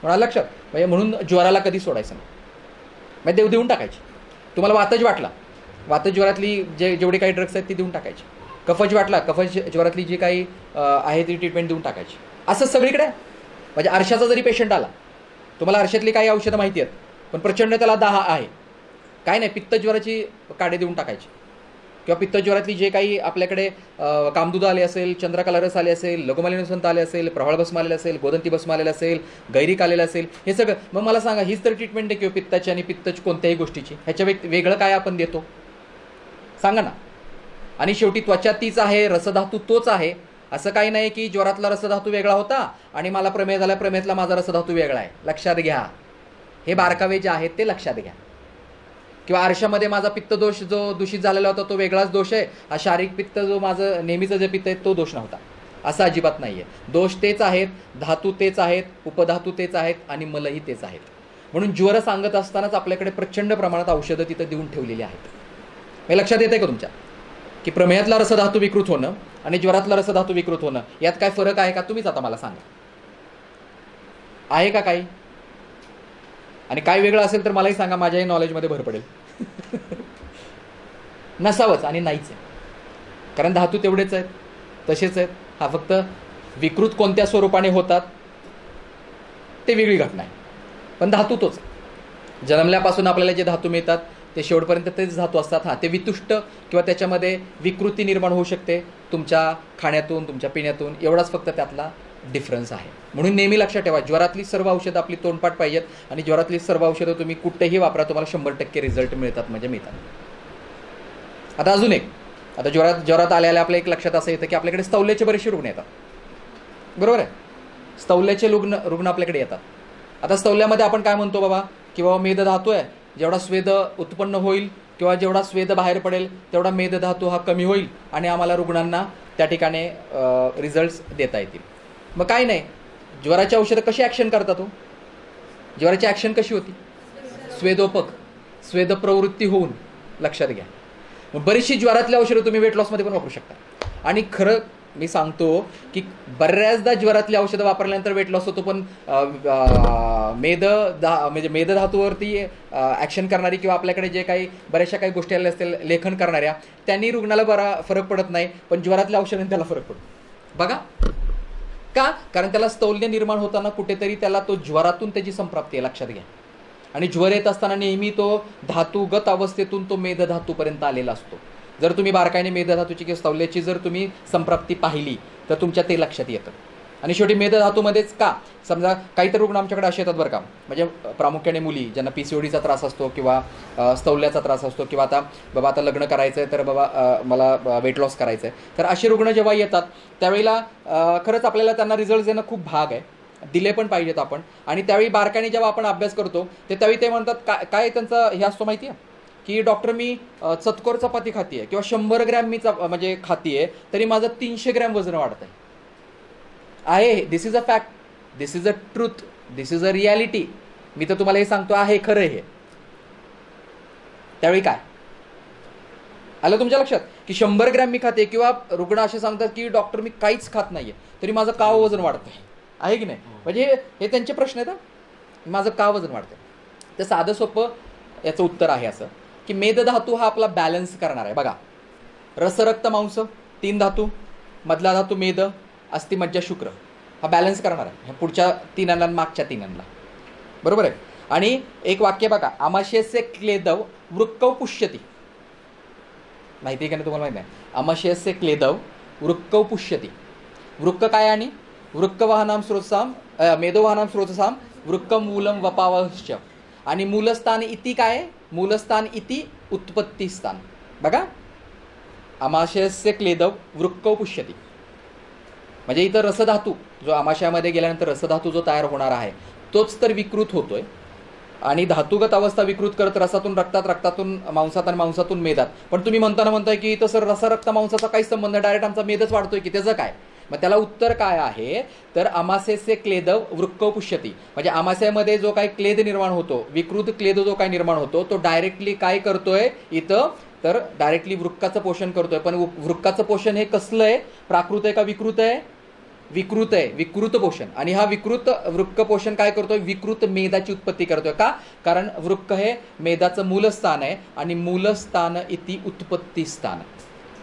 म्हणा लक्षात, म्हणजे म्हणून ज्वराला कधी सोडायचं नाही, म्हणजे देऊन टाकायची. तुम्हाला वातज वाटला, वातज ज्वरातली जेवढे काही ड्रग्स आहेत ती देऊन टाकायची. कफज वाटला, कफज ज्वरातली जी काही आहे ती ट्रीटमेंट देऊन टाकायची. असं सगळीकडे. म्हणजे अर्शाचा जरी पेशंट आला, तुम्हाला अर्शातली काही औषधं माहिती आहेत पण प्रचंड त्याला दाह आहे, काय नाही पित्तज्वराची काढे देऊन टाकायची. किंवा पित्तज्वरातली जे काही आपल्याकडे कामदूध आले असेल, चंद्रकलारस आले असेल, लघुमालिन्यसंत आले असेल, प्रवाळ भस्म आलेलं असेल, गोदंती भस्म आलेलं असेल, गैरिक आलेलं असेल, हे सगळं. मग मला सांगा हीच तर ट्रीटमेंट आहे किंवा पित्ताची आणि पित्तच कोणत्याही गोष्टीची? ह्याच्या वेगळं काय आपण देतो सांगा ना. आणि शेवटी त्वचा तीच आहे, रसधातू तोच आहे. असं काही नाही की ज्वरातला रसधातू वेगळा होता आणि मला प्रमेय झाला, प्रमेयातला माझा रसधातू वेगळा आहे. लक्षात घ्या, हे बारकावे जे आहेत ते लक्षात घ्या. किंवा आरशामध्ये माझा पित्तदोष जो दूषित झालेला होता तो वेगळाच दोष आहे, हा शारीरिक पित्त जो माझं नेहमीचं जे पित्त आहे तो दोष नव्हता, असं अजिबात नाही आहे. दोष तेच आहेत, धातू तेच आहेत, उपधातू तेच आहेत आणि मलही तेच आहेत. म्हणून ज्वर सांगत असतानाच आपल्याकडे प्रचंड प्रमाणात औषधं तिथं देऊन ठेवलेली आहेत. हे लक्षात येतं का तुमच्या, की प्रमेयातला रसधातू विकृत होणं आणि ज्वरातला रसधातू विकृत होणं यात काय फरक आहे का? तुम्हीच आता मला सांगा, आहे का काही? आणि काय वेगळं असेल तर मलाही सांगा, माझ्याही नॉलेजमध्ये भर पडेल. नसावंच आणि नाहीच आहे, कारण धातू तेवढेच आहेत, तसेच आहेत. हा फक्त विकृत कोणत्या स्वरूपाने होतात ते वेगळी घटना आहे, पण धातू तोच. जन्मल्यापासून आपल्याला जे धातू मिळतात ते शेवटपर्यंत तेच धातू असतात. हां, ते वितुष्ट किंवा त्याच्यामध्ये विकृती निर्माण होऊ शकते तुमच्या खाण्यातून, तुमच्या पिण्यातून, एवढाच फक्त त्यातला डिफरन्स आहे. म्हणून नेहमी लक्षात ठेवा, ज्वरातली सर्व औषधं आपली तोंडपाठ पाहिजेत आणि ज्वरातली सर्व औषधं तुम्ही कुठेही वापरा, तुम्हाला 100% रिझल्ट मिळतात म्हणजे मिळतात. आता अजून एक, आता ज्वरात आल्याला आपल्या एक लक्षात असं येतं की आपल्याकडे स्थौल्याचे बरेचसे रुग्ण येतात, बरोबर आहे? स्थौल्याचे रुग्ण आपल्याकडे येतात. आता स्थौल्यामध्ये आपण काय म्हणतो बाबा, की बाबा मेदधातू आहे, जेवढा स्वेद उत्पन्न होईल किंवा जेवढा स्वेद बाहेर पडेल तेवढा मेदधातू हा कमी होईल आणि आम्हाला रुग्णांना त्या ठिकाणी रिझल्ट्स देता येतील. मग काय नाही, ज्वराची औषधं कशी ॲक्शन करतात हो? ज्वराची ॲक्शन कशी होती? स्वेदोपक, स्वेद प्रवृत्ती होऊन, लक्षात घ्या. मग बरीचशी ज्वरातली औषधं तुम्ही वेट लॉसमध्ये पण वापरू शकता. आणि खरं मी सांगतो की बऱ्याचदा ज्वरातली औषधं वापरल्यानंतर वेट लॉस होतो, पण म्हणजे मेदधातूवरती ॲक्शन करणारी किंवा आपल्याकडे जे काही बऱ्याचशा काही गोष्टी आल्या असतील लेखन करणाऱ्या, त्यांनी रुग्णाला बरा फरक पडत नाही, पण ज्वरातल्या औषधांनी त्याला फरक पडतो. बघा का? कारण त्याला स्थौल्य निर्माण होताना कुठेतरी त्याला तो ज्वरातून त्याची संप्राप्ती आहे, लक्षात घ्या. आणि ज्वर येत असताना नेहमी तो धातुगत अवस्थेतून तो मेदधातूपर्यंत आलेला असतो. जर तुम्ही बारकाईने मेदधातूची किंवा स्थौल्याची जर तुम्ही संप्राप्ती पाहिली तर तुमच्या ते लक्षात येतं. आणि शेवटी मेदधातूमध्येच का, समजा काहीतरी रुग्ण आमच्याकडे असे येतात बरं का, म्हणजे प्रामुख्याने मुली ज्यांना PCODचा त्रास असतो किंवा स्थौल्याचा त्रास असतो किंवा आता बाबा आता लग्न करायचं आहे तर बाबा मला वेट लॉस करायचं आहे, तर असे रुग्ण जेव्हा येतात त्यावेळेला खरंच आपल्याला त्यांना रिझल्ट देणं खूप भाग आहे, दिले पण पाहिजेत आपण. आणि त्यावेळी बारकाईने जेव्हा आपण अभ्यास करतो त्यावेळी ते म्हणतात काय त्यांचं हे असतो माहिती आहे की डॉक्टर मी चतकोर चपाती खाती आहे किंवा 100 ग्रॅम मी म्हणजे खाती आहे तरी माझं 300 ग्रॅम वजन वाढत आहे. This is a fact, this is a truth, this is a reality. मी तर तुम्हाला हे सांगतो आहे खरं हे. त्यावेळी काय आलं तुमच्या लक्षात की 100 ग्रॅम मी खाते, किंवा रुग्ण असे सांगतात की डॉक्टर मी काहीच खात नाहीये तरी माझं का वजन वाढतंय, आहे की नाही? म्हणजे हे त्यांचे प्रश्न आहेत, माझं का वजन वाढतंय. तर साधं सोपं याचं उत्तर आहे असं की मेदधातू हा आपला बॅलन्स करणार आहे. बघा, रसरक्त मांस 3 धातू, मधला धातू मेद, अस्थि मज्जा शुक्र, हा बॅलन्स करणार आहे ह्या पुढच्या 3 आणि मागच्या 3, बरोबर आहे. आणि एक वाक्य बघा, आमाशयस्य क्लेदव वृक्कौ पुष्यती, माहिती आहे का नाही तुम्हाला? माहिती नाही. आमाशयस्य क्लेदव वृक्कौ पुष्यती, वृक्क काय आणि वृक्कवाहनाम स्रोतसाम मेदोवाहनाम स्रोतसाम वृक्क मूलम वपावश्च, आणि मूलस्थान इति काय, मूलस्थान इति उत्पत्ती स्थान. बघा, आमाशयस्य क्लेदव वृक्कौ पुष्यती, म्हणजे इथं रसधातू जो आमाशयामध्ये गेल्यानंतर रसधातू जो तयार होणार आहे तोच तर विकृत होतोय, आणि धातुगत अवस्था विकृत करत रसातून रक्तात, रक्तातून मांसात आणि मांसातून मेदात. पण तुम्ही म्हणताय की इथं सर रक्त मांसाचा काही संबंध, डायरेक्ट आमचा मेदच वाढतोय की, त्याचं काय? मग त्याला उत्तर काय आहे तर आमाशयस्य क्लेदव वृक्कौ पुष्यती, म्हणजे आमाशयामध्ये जो काही क्लेद निर्माण होतो, विकृत क्लेद जो काही निर्माण होतो तो डायरेक्टली काय करतोय इथं, तर डायरेक्टली वृक्काचं पोषण करतोय. पण वृक्काचं पोषण हे कसलं आहे, प्राकृत आहे का विकृत आहे? विकृत आहे, विकृत पोषण. आणि हा विकृत वृक्क पोषण काय करतोय, विकृत मेदाची उत्पत्ती करतोय. का? कारण वृक्क हे मेदाचं मूलस्थान आहे आणि मूलस्थान इति उत्पत्ती स्थान,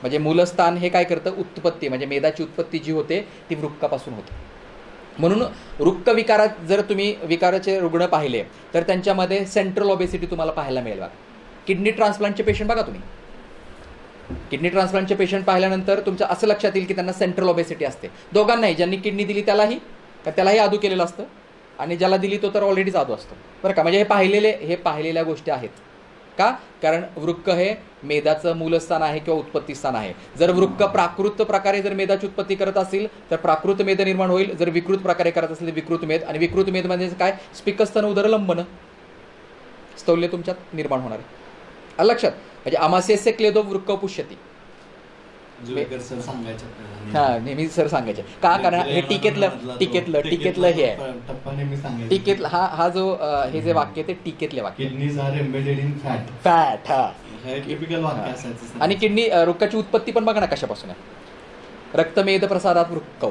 म्हणजे मूलस्थान हे काय करतं, उत्पत्ती, म्हणजे मेदाची उत्पत्ती जी होते ती वृक्कापासून होते. म्हणून वृक्क विकारात जर तुम्ही विकाराचे रुग्ण पाहिले तर त्यांच्यामध्ये सेंट्रल ओबेसिटी तुम्हाला पाहायला मिळेल. किडनी ट्रान्सप्लांटचे पेशंट बघा तुम्ही, किडनी ट्रान्सप्लांटचे पेशंट पाहिल्यानंतर तुमच्या असं लक्षात येईल की त्यांना सेंट्रल ओबेसिटी असते. दोघांनाही, ज्यांनी किडनी दिली त्यालाही आदू केलेलं असतं आणि ज्याला दिली तो तर ऑलरेडीच आदू असतो, बरं का. म्हणजे हे पाहिलेल्या गोष्टी आहेत. का? कारण वृक्क हे मेदाचं मूलस्थान आहे किंवा उत्पत्ती स्थान आहे. जर वृक्क प्राकृत प्रकारे जर मेदाची उत्पत्ती करत असेल तर प्राकृत मेद निर्माण होईल, जर विकृत प्रकारे करत असेल तर विकृत मेद. आणि विकृत मेद म्हणजे काय, स्पिकस्तन उदर लंबन, स्थौल्य तुमच्यात निर्माण होणार आहे. आलं लक्षात? म्हणजे अमास्यस्य क्लेदो वृक्क पुष्यती. जुवेकर सर सांगायचे हा नेहमी सर सांगायचे का? कारण हे टीकेतलं हे आहे. टप्पा नेहमी सांगायचे. टीकेतलं हा जो हे जे वाक्य ते टीकेतले वाक्य. Kidneys are embedded in fat. Fat हा टिपिकल वाक्य असायचं. आणि किडनी वृक्काची उत्पत्ती पण बघा ना कशापासून आहे. रक्तमेध प्रसादात वृक्क.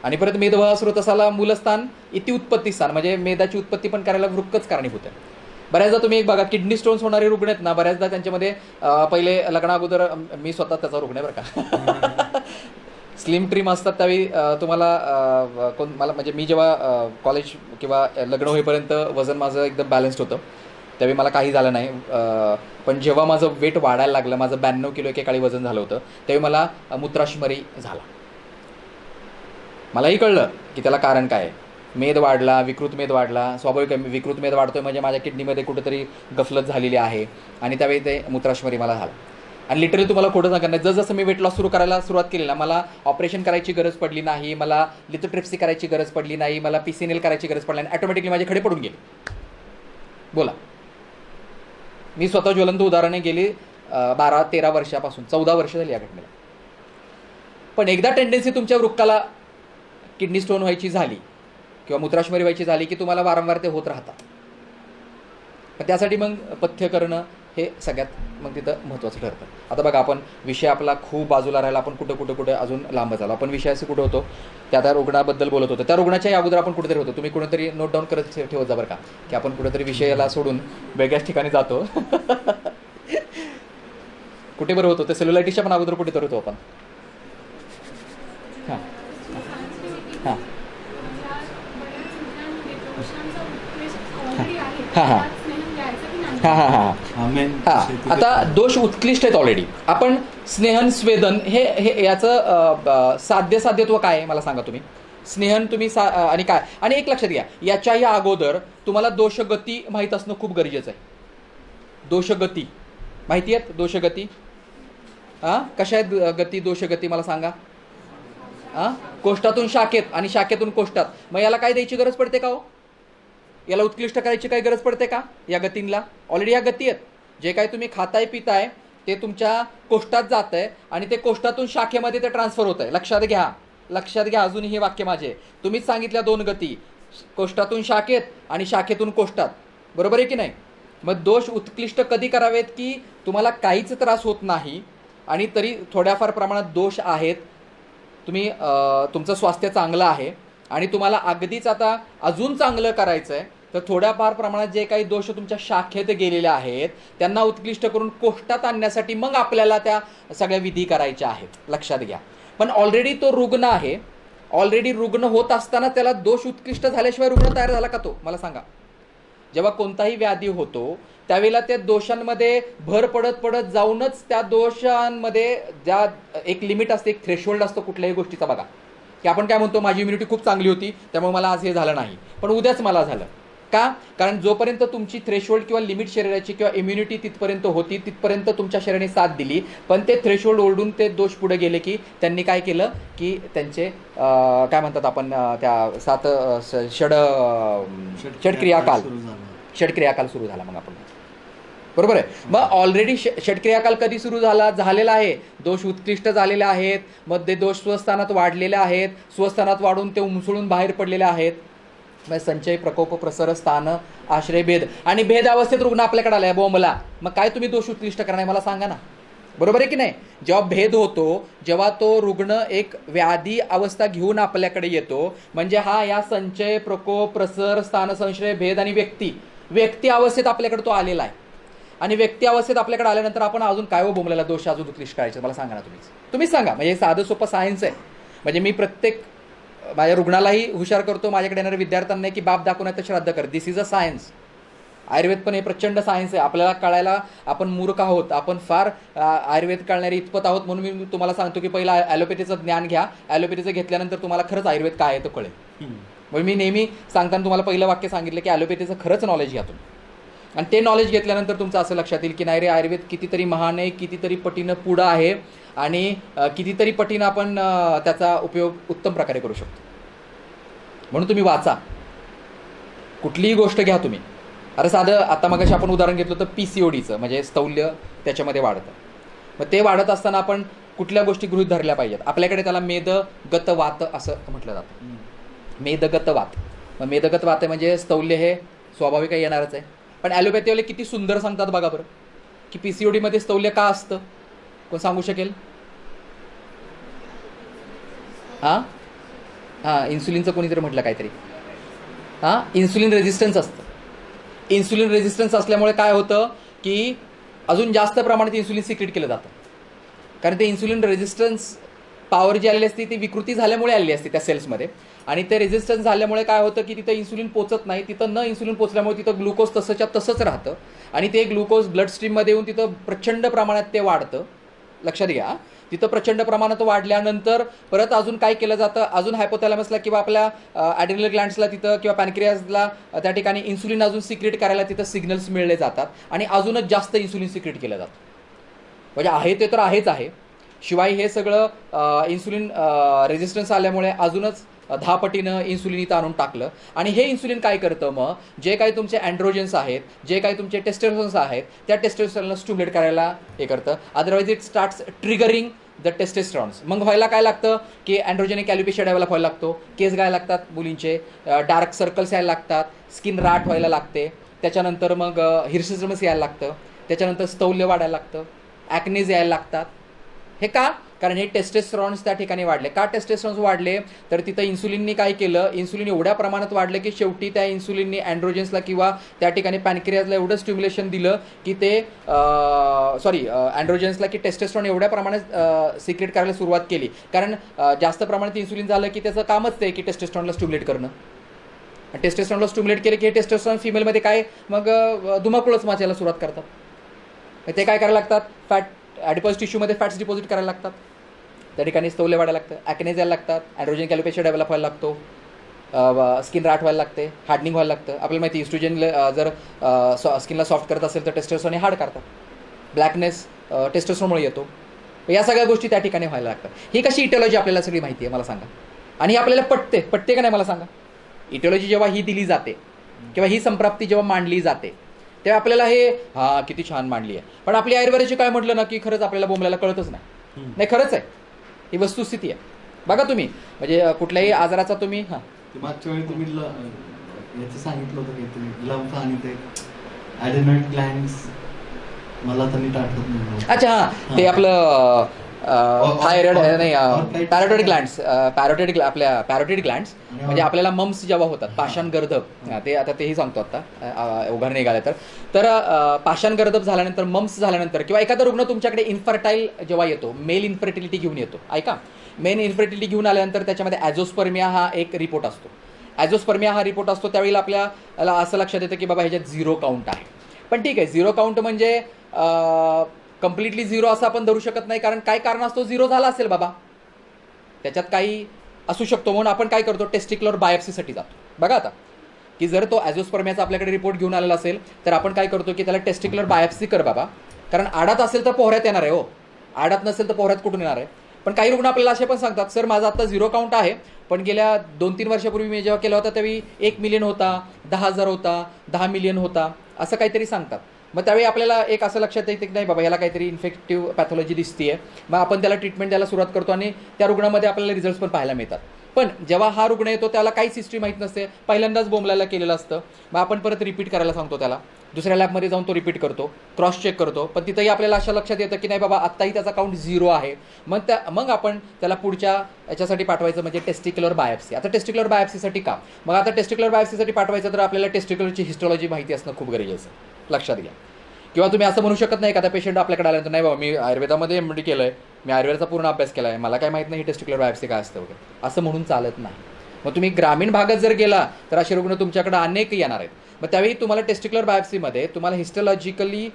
आणि परत मेदवह स्रोतसाला मूलस्थान इति उत्पत्ती स्थान, म्हणजे मेदाची उत्पत्ती पण करायला वृक्कच कारणीभूत आहे. बऱ्याचदा तुम्ही एक बघा किडनी स्टोन्स होणारे रुग्ण आहेत ना, बऱ्याचदा त्यांच्यामध्ये पहिले लग्नाअगोदर मी स्वतः त्याचा रुग्ण आहे बरं का. स्लिम ट्रिम असतात त्यावेळी तुम्हाला मला म्हणजे मी जेव्हा कॉलेज किंवा लग्न होईपर्यंत वजन माझं एकदम बॅलन्स्ड होतं, त्यावेळी मला काही झालं नाही. पण जेव्हा माझं वेट वाढायला लागलं, माझं 92 किलो एकेकाळी वजन झालं होतं, त्यावेळी मला मूत्राशमरी झाला. मलाही कळलं की त्याला कारण काय आहे. मेद वाढला, विकृत मेद वाढला. स्वाभाविक विकृत मेद वाढतोय म्हणजे माझ्या किडनीमध्ये कुठेतरी गफलत झालेली आहे आणि त्यावेळी ते मूत्राशमरी मला झालं. आणि लिटरली तुम्हाला खोटं सांगणार नाही, जसं मी वेट लॉस करायला सुरुवात केली ना, मला ऑपरेशन करायची गरज पडली नाही, मला लिथोट्रिप्सी करायची गरज पडली नाही, मला PCNL करायची गरज पडली नाही. ॲटोमॅटिकली माझे खडे पडून गेले. बोला, मी स्वतः ज्वलंत उदाहरणे गेली 12-13 वर्षापासून 14 वर्ष झाली या घटनेला. पण एकदा टेंडन्सी तुमच्या वृक्काला किडनी स्टोन व्हायची झाली किंवा मूत्राशमरी व्हायची झाली की तुम्हाला वारंवार ते होत राहतात. पण त्यासाठी मग पथ्य करणं हे सगळ्यात मग तिथं महत्त्वाचं ठरतं. आता बघा, आपण विषय आपला खूप बाजूला राहिला, आपण कुठं अजून लांब झालो. आपण विषयाशी कुठं होतो, त्या रुग्णाबद्दल बोलत होतो. त्या रुग्णाच्या अगोदर आपण कुठेतरी होतो. तुम्ही कुठेतरी नोट डाऊन करत ठेवत जा बरं का, की आपण कुठेतरी विषयाला सोडून वेगळ्याच ठिकाणी जातो. कुठे बरं होतो ते सेल्युलायटिसच्या पण अगोदर कुठेतरी होतो आपण. हां हां हां हां हां हां हां हां आता दोष उत्कृष्ट आहेत ऑलरेडी. आपण स्नेहन स्वेदन हे याचं साध्यत्व काय आहे मला सांगा तुम्ही. स्नेहन तुम्ही आणि काय, आणि एक लक्षात घ्या, याच्याही अगोदर तुम्हाला दोषगती माहीत असणं खूप गरजेचं आहे. दोषगती माहिती आहेत? दोषगती हां कशा आहेत गती? दोषगती मला सांगा. कोष्टातून शाखेत आणि शाखेतून कोष्टात. मग याला काय द्यायची गरज पडते का हो? याला उत्कृष्ट करायची काही गरज पडते का या गतींना? ऑलरेडी या गती आहेत. जे काही तुम्ही खाताय पिताय ते तुमच्या कोष्टात जात आहे आणि ते कोष्टातून शाखेमध्ये ते ट्रान्सफर होत आहे. लक्षात घ्या अजूनही हे वाक्य माझे. तुम्हीच सांगितल्या 2 गती, कोष्टातून शाखेत आणि शाखेतून कोष्टात. बरोबर आहे की नाही? मग दोष उत्कृष्ट कधी करावेत की तुम्हाला काहीच त्रास होत नाही आणि तरी थोड्याफार प्रमाणात दोष आहेत, तुम्ही तुमचं स्वास्थ्य चांगलं आहे आणि तुम्हाला अगदीच आता अजून चांगलं करायचं आहे, तर थोड्याफार प्रमाणात जे काही दोष तुमच्या शाखेत गेलेले आहेत त्यांना उत्कृष्ट करून कोष्टात आणण्यासाठी मग आपल्याला त्या सगळ्या विधी करायच्या आहेत. लक्षात घ्या. पण ऑलरेडी तो रुग्ण आहे, ऑलरेडी रुग्ण होत असताना त्याला दोष उत्कृष्ट झाल्याशिवाय रुग्ण तयार झाला का तो? मला सांगा. जेव्हा कोणताही व्याधी होतो त्यावेळेला त्या दोषांमध्ये भर पडत जाऊनच त्या दोषांमध्ये ज्या एक लिमिट असते, एक थ्रेशोल्ड असतो कुठल्याही गोष्टीचा. बघा की आपण काय म्हणतो, माझी इम्युनिटी खूप चांगली होती त्यामुळे मला आज हे झालं नाही, पण उद्याच मला झालं का? कारण जोपर्यंत तुमची थ्रेशोल्ड किंवा लिमिट शरीराची किंवा इम्युनिटी तिथपर्यंत होती तिथपर्यंत तुमच्या शरीराने साथ दिली. पण ते थ्रेशोल्ड ओढून ते दोष पुढे गेले की त्यांनी काय केलं की त्यांचे काय म्हणतात आपण त्या 7 षडक्रियाकाल सुरू झाला. मग आपण बरोबर आहे. मग ऑलरेडी षटक्रियाकाल कधी सुरू झालेला आहे? दोष उत्कृष्ट झालेले आहेत, मग ते दोष स्वस्थानात वाढलेले आहेत, स्वस्थानात वाढून ते उमसळून बाहेर पडलेले आहेत. मग संचय, प्रकोप, प्रसर, स्थान, आश्रय, भेद आणि भेद अवस्थेत रुग्ण आपल्याकडे आलाय बोंबला. मग काय तुम्ही दोष उत्कृष्ट करणार मला सांगा ना. बरोबर आहे की नाही? जेव्हा भेद होतो, जेव्हा तो रुग्ण एक व्याधी अवस्था घेऊन आपल्याकडे येतो, म्हणजे हा या संचय, प्रकोप, प्रसर, स्थान, संशय, भेद आणि व्यक्ती अवस्थेत आपल्याकडे तो आलेला आहे. आणि व्यक्ती अवस्थेत आपल्याकडे आल्यानंतर आपण अजून काय बोंबलेला दोष अजून उत्कृष्ट करायचे मला सांगा ना तुम्हीच सांगा. म्हणजे साधं सोपं सायन्स आहे. म्हणजे मी प्रत्येक माझ्या रुग्णालाही हुशार करतो, माझ्याकडे येणाऱ्या विद्यार्थ्यांना की बाप दाखवून तर श्राद्ध कर. दिस इज अ सायन्स. आयुर्वेद पण हे प्रचंड सायन्स आहे. आपल्याला कळायला आपण मूर्ख आहोत, आपण फार आयुर्वेद कळणारे इतपत आहोत. म्हणून मी तुम्हाला सांगतो की पहिला ॲलोपॅथीचं ज्ञान घ्या. ॲलोपॅथीचं घेतल्यानंतर तुम्हाला खरंच आयुर्वेद काय आहे तो कळेल. म्हणून मी नेहमी सांगताना तुम्हाला पहिलं वाक्य सांगितलं की ॲलोपॅथीचं खरंच नॉलेज घ्या तुम्ही. आणि ते नॉलेज घेतल्यानंतर तुमचं असं लक्षात येईल की नाही रे, आयुर्वेद कितीतरी महान आहे, कितीतरी पटीनं पुढं आहे आणि कितीतरी पटीनं आपण त्याचा उपयोग उत्तम प्रकारे करू शकतो. म्हणून तुम्ही वाचा, कुठलीही गोष्ट घ्या तुम्ही. अरे साधं आता मगाशी आपण उदाहरण घेतलं तर PCODचं म्हणजे स्थौल्य त्याच्यामध्ये वाढतं. मग ते वाढत असताना आपण कुठल्या गोष्टी गृहीत धरल्या पाहिजेत? आपल्याकडे त्याला मेदगत वात असं म्हटलं जातं. मेदगत वात. मग मेदगत वात म्हणजे स्थौल्य हे स्वाभाविक येणारच आहे. पण ॲलोपॅथीवाले किती सुंदर सांगतात बघा बरं की PCODमध्ये स्थौल्य का असतं? कोण सांगू शकेल? हां इन्सुलिनचं कोणीतरी म्हटलं काहीतरी. इन्सुलिन रेझिस्टन्स असतं. इन्सुलिन रेझिस्टन्स असल्यामुळे काय होतं की अजून जास्त प्रमाणात इन्सुलिन सिक्रेट केलं जातं. कारण ते इन्सुलिन रेझिस्टन्स पॉवर जी आलेली असते ती विकृती झाल्यामुळे आलेली असते त्या सेल्समध्ये. आणि ते रेझिस्टन्स झाल्यामुळे काय होतं की तिथं इन्सुलिन पोचत नाही. तिथं न इन्सुलिन पोचल्यामुळे तिथं ग्लुकोज तसंच्या तसंच राहतं. आणि ते ग्लुकोज ब्लड स्ट्रीममध्ये येऊन तिथं प्रचंड प्रमाणात ते वाढतं. लक्षात घ्या, तिथं प्रचंड प्रमाणात वाढल्यानंतर परत अजून काय केलं जातं, अजून हायपोथॅलॅमसला किंवा आपल्या ॲड्रिनल ग्लँड्सला तिथं किंवा पॅनक्रियासला त्या ठिकाणी इन्सुलिन अजून सिक्रेट करायला तिथं सिग्नल्स मिळले जातात आणि अजूनच जास्त इन्सुलिन सिक्रेट केलं जातं. म्हणजे आहे ते तर आहेच आहे, शिवाय हे सगळं इन्सुलिन रेझिस्टन्स आल्यामुळे अजूनच 10 पटीनं इन्सुलिन इथं आणून टाकलं. आणि हे इन्सुलिन काय करतं, मग जे काही तुमचे अँड्रोजन्स आहेत, जे काही तुमचे टेस्टोस्टेरॉन्स आहेत, त्या टेस्टोस्टेरॉनला स्टिम्युलेट करायला हे करतं. Otherwise it starts triggering the testosterones. मग व्हायला काय लागतं की अँड्रोजेनिक ॲलोपेशिया डेव्हलप व्हायला लागतो, केस गायला लागतात मुलींचे, डार्क सर्कल्स यायला लागतात, स्किन राट व्हायला लागते, त्याच्यानंतर मग हिर्सिझमस यायला लागतं, त्याच्यानंतर स्थौल्य वाढायला लागतं, ॲक्नेज यायला लागतात. हे का? कारण हे टेस्टोस्टेरॉन्स त्या ठिकाणी वाढले. का टेस्टोस्टेरॉन्स वाढले? तर तिथं इन्सुलिननी काय केलं, इन्सुलिन एवढ्या प्रमाणात वाढलं की शेवटी त्या इन्सुलिननी अँड्रोजन्सला किंवा त्या ठिकाणी पॅनक्रियाजला एवढं स्टिम्युलेशन दिलं की ते अँड्रोजन्सला की टेस्टोस्टेरॉन एवढ्या प्रमाणात सिक्रेट करायला सुरुवात केली. कारण जास्त प्रमाणात इन्सुलिन झालं की त्याचं कामच ते की टेस्टोस्टेरॉनला स्टिम्युलेट करणं. टेस्टोस्टेरॉनला स्टिम्युलेट केलं की हे टेस्टोस्टेरॉन फिमेलमध्ये काय मग धुमाकूळच माचायला सुरुवात करतात. ते काय करायला लागतात, फॅट ॲडिपोज टिश्यूमध्ये फॅट्स डिपॉझिट करायला लागतात, त्या ठिकाणी स्थौल्य वाढायला लागतं, ॲक्नेज यायला लागतात, अँड्रोजेनिक ॲलोपेशिया डेव्हलप व्हायला लागतो, स्किन राट व्हायला लागते, हार्डनिंग व्हायला लागतं. आपल्याला माहिती इस्ट्रोजन जर स्किनला सॉफ्ट करत असेल तर टेस्टोस्टेरॉन हार्ड करतात. ब्लॅकनेस टेस्टोस्टेरॉनमुळे येतो. या सगळ्या गोष्टी त्या ठिकाणी व्हायला लागतात. ही कशी इटिओलॉजी आपल्याला सगळी माहिती आहे मला सांगा, आणि आपल्याला पटते का नाही मला सांगा. इटिओलॉजी जेव्हा ही दिली जाते किंवा ही संप्राप्ती जेव्हा मांडली जाते तेव्हा आपल्याला हे किती छान मांडली आहे. पण आपली आयुर्वेदाची काय म्हटलं ना की खरंच आपल्याला बोंबल्याला कळतच नाही. खरंच आहे, ही वस्तुस्थिती आहे. बघा तुम्ही म्हणजे कुठल्याही आजाराचा तुम्ही मागच्या वेळी तुम्ही याचं सांगितलं होतं काहीतरी लंफ आणि ते ॲडेनॉइड ग्लँड्स, मला तर नीट आठवत नाही. अच्छा हां, ते आपलं थायरॉइड नाही, पॅरोटिड ग्लँड्स, आपल्या पॅरोटिड ग्लँड्स म्हणजे आपल्याला मम्स जेव्हा होतात, पाषाण गर्दभ, ते आता तेही सांगतो आता उभार निघाले तर पाषाण गर्दभ झाल्यानंतर, मम्स झाल्यानंतर किंवा एखादा रुग्ण तुमच्याकडे इन्फर्टाईल जेव्हा येतो, मेल इन्फर्टिलिटी घेऊन येतो, ऐका, मेन इन्फर्टिलिटी घेऊन आल्यानंतर त्याच्यामध्ये ॲझोस्पर्मिया हा एक रिपोर्ट असतो. ॲझोस्पर्मिया हा रिपोर्ट असतो त्यावेळेला आपल्याला असं लक्षात येतं की बाबा ह्याच्यात 0 काउंट आहे. पण ठीक आहे, 0 काउंट म्हणजे कम्प्लिटली 0 असं आपण धरू शकत नाही, कारण काय कारण असतो 0 झाला असेल बाबा, त्याच्यात काही असू शकतो. म्हणून आपण काय करतो, टेस्टिक्युलर बायोप्सीसाठी जातो. बघा आता की जर तो ॲझोस्पर्मियाचा आपल्याकडे रिपोर्ट घेऊन आलेला असेल तर आपण काय करतो की त्याला टेस्टिक्युलर बायोप्सी कर बाबा, कारण आडात असेल तर पोहऱ्यात येणार आहे. हो, आडात नसेल तर पोहऱ्यात कुठून येणार आहे. पण काही रुग्ण आपल्याला असे पण सांगतात, सर माझा आता 0 काउंट आहे, पण गेल्या 2-3 वर्षापूर्वी मी जेव्हा केला होता त्यावेळी 1 मिलियन होता, 10,000 होता, 10 मिलियन होता, असं काहीतरी सांगतात. मग त्यावेळी आपल्याला एक असं लक्षात येतं की नाही बाबा याला काहीतरी इन्फेक्टिव्ह पॅथॉलॉजी दिसते, मग आपण त्याला ट्रीटमेंट द्यायला सुरुवात करतो आणि त्या रुग्णामध्ये आपल्याला रिझल्ट्स पण पाहायला मिळतात. पण जेव्हा हा रुग्ण येतो त्याला काहीच हिस्ट्री माहीत नसते, पहिल्यांदाच बोंबलायला केलेलं असतं, मग आपण परत रिपीट करायला सांगतो त्याला, दुसऱ्या लॅबमध्ये जाऊन तो रिपीट करतो, क्रॉस चेक करतो, पण तिथंही आपल्याला अशा लक्षात येतं की नाही बाबा आत्ताही त्याचा काउंट 0 आहे. मग आपण त्याला पुढच्या याच्यासाठी पाठवायचं म्हणजे टेस्टिक्युलर बायोप्सी. आता टेस्टिक्युलर बायोप्सीसाठी का, मग आता टेस्टिक्युलर बायोप्सीसाठी पाठवायचं तर आपल्याला टेस्टिक्युलरची हिस्टॉलॉजी माहिती असणं खूप गरजेचं आहे, लक्षात घ्या. किंवा तुम्ही असं म्हणू शकत नाही एखादा पेशंट आपल्याकडे आल्यानंतर नाही बाबा मी आयुर्वेदामध्ये MD केलं आहे, मी आयुर्वेदाचा पूर्ण अभ्यास केला आहे, मला काय माहीत नाही ही टेस्टिक्युलर बायोप्सी काय असतं वगैरे, असं म्हणून चालत नाही. मग तुम्ही ग्रामीण भागात जर गेला तर असे रुग्ण तुमच्याकडे अनेक येणार आहेत. मग त्यावेळी तुम्हाला टेस्टिक्युलर बायोप्सीमध्ये तुम्हाला हिस्टॉलॉजिकली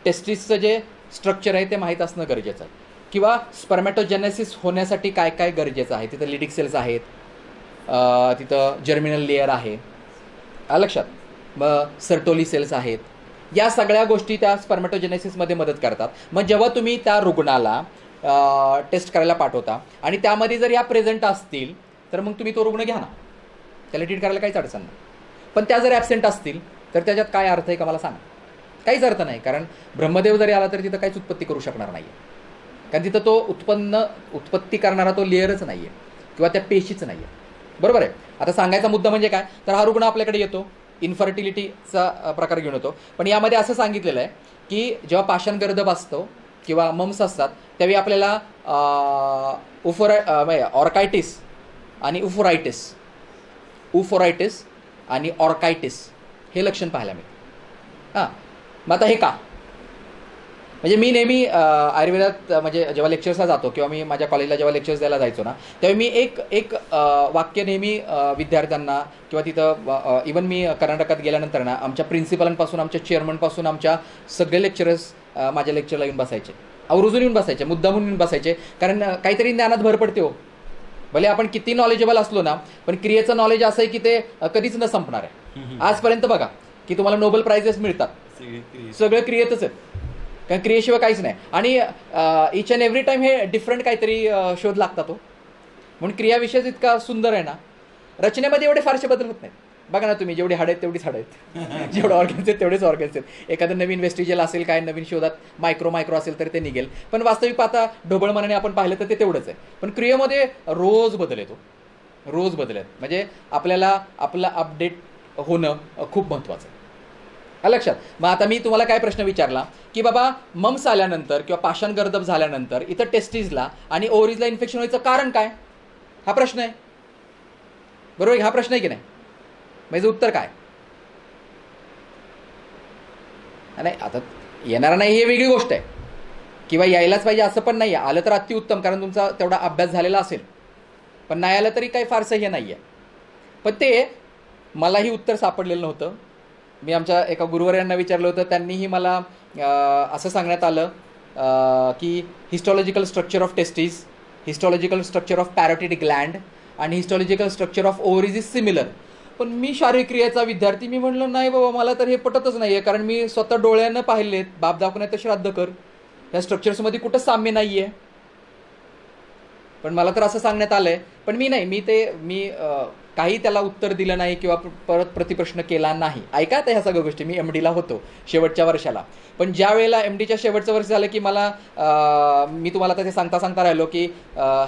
टेस्टिसचं जे स्ट्रक्चर आहे ते माहीत असणं गरजेचं आहे. किंवा स्पर्मॅटोजेनेसिस होण्यासाठी काय काय गरजेचं आहे, तिथं लिडिक सेल्स आहेत, तिथं जर्मिनल लेअर आहे, लक्षात, मग सर्टोली सेल्स आहेत, या सगळ्या गोष्टी त्या स्पर्मॅटोजेनेसिसमध्ये मदत करतात. मग जेव्हा तुम्ही त्या रुग्णाला टेस्ट करायला पाठवता आणि त्यामध्ये जर या प्रेझेंट असतील तर मग तुम्ही तो रुग्ण घ्या ना, त्याला ट्रीट करायला काहीच अडचण नाही. पण त्या जर ॲबसेंट असतील तर त्याच्यात काय अर्थ आहे का मला सांगा. काहीच अर्थ नाही, कारण ब्रह्मदेव जरी आला तरी तिथं काहीच उत्पत्ती करू शकणार नाही आहे, कारण तिथं तो उत्पत्ती करणारा तो लेअरच नाही आहे किंवा त्या पेशीच नाही आहे. बरोबर आहे. आता सांगायचा मुद्दा म्हणजे काय, तर हा रुग्ण आपल्याकडे येतो, इन्फर्टिलिटीचा प्रकार घेऊन येतो, पण यामध्ये असं सांगितलेलं आहे की जेव्हा पाषाण गर्दभ असतो किंवा मम्स असतात त्यावेळी आपल्याला ऑर्कायटिस आणि उफोरायटिस आणि ऑर्कायटिस हे लक्षण पाहायला मिळतं. हां, मग आता हे का, म्हणजे मी नेहमी आयुर्वेदात म्हणजे जेव्हा लेक्चर्सला जातो किंवा मी माझ्या कॉलेजला जेव्हा लेक्चर्स द्यायला जायचो ना, तेव्हा मी एक वाक्य नेहमी विद्यार्थ्यांना किंवा तिथं इवन मी कर्नाटकात गेल्यानंतर ना आमच्या प्रिन्सिपलांपासून, आमच्या चेअरमनपासून आमच्या सगळे लेक्चरर्स माझ्या लेक्चरला येऊन बसायचे, आवर्जून येऊन बसायचे, मुद्दामून येऊन बसायचे, कारण काहीतरी ज्ञानात भर पडते हो. भले आपण किती नॉलेजेबल असलो ना, पण क्रियेचं नॉलेज असं आहे की ते कधीच न संपणार आहे. आजपर्यंत बघा की तुम्हाला नोबेल प्राइजेस मिळतात, सगळं क्रियेतच आहेत, कारण क्रियेशिवाय काहीच नाही. आणि इच अँड एव्हरी टाईम हे डिफरंट काहीतरी शोध लागतात हो. म्हणून क्रियाविषयच इतका सुंदर आहे ना, रचनेमध्ये एवढे फारसे बदल होत नाहीत. बघा ना तुम्ही, जेवढी हाडं आहेत तेवढीच हाडं आहेत, जेवढे ऑर्गन्स आहेत तेवढेच ऑर्गन्स आहेत. एखादं नवीन वेस्टिजल असेल, काय नवीन शोधात मायक्रो असेल तर ते निघेल, पण वास्तविक पाहता ढोबळ मनाने आपण पाहिलं तर ते तेवढंच आहे. पण क्रियेमध्ये रोज बदल येतो, रोज बदल आहेत. म्हणजे आपल्याला आपलं अपडेट होणं खूप महत्त्वाचं आहे. लक्षात. मग आता मी तुम्हाला काय प्रश्न विचारला की बाबा मम्स आल्यानंतर किंवा पाषाण गर्दभ झाल्यानंतर इथं टेस्टिसला आणि ओव्हरीजला इन्फेक्शन व्हायचं कारण काय, हा प्रश्न आहे. बरोबर, हा प्रश्न आहे की नाही. म्हणजे उत्तर काय, नाही आता येणार नाही हे वेगळी गोष्ट आहे, किंवा यायलाच पाहिजे असं पण नाही आहे. आलं तर अतिउत्तम, कारण तुमचा तेवढा अभ्यास झालेला असेल, पण नाही आलं तरी काही फारसं हे नाही आहे. पण ते मलाही उत्तर सापडलेलं नव्हतं. मी आमच्या एका गुरुवर्यांना विचारलं होतं, त्यांनीही मला असं सांगण्यात आलं की histological structure of testis, histological structure of parotid gland आणि histological structure of ovaries is similar. पण मी शारीरिक क्रियेचा विद्यार्थी, मी म्हणलं नाही बाबा, मला तर हे पटतच नाही आहे, कारण मी स्वतः डोळ्यानं पाहिलेत, बाप दाखवण्यात तर श्राद्ध कर, या स्ट्रक्चर्समध्ये कुठंच साम्य नाही आहे. पण मला तर असं सांगण्यात आलं आहे, पण मी काही त्याला उत्तर दिलं नाही किंवा परत प्रतिप्रश्न केला नाही. ऐका आता ह्या सगळ्या गोष्टी, मी MDला होतो शेवटच्या वर्षाला, पण ज्या वेळेला MDच्या शेवटचं वर्ष झालं की मला मी तुम्हाला आता ते सांगता राहिलो की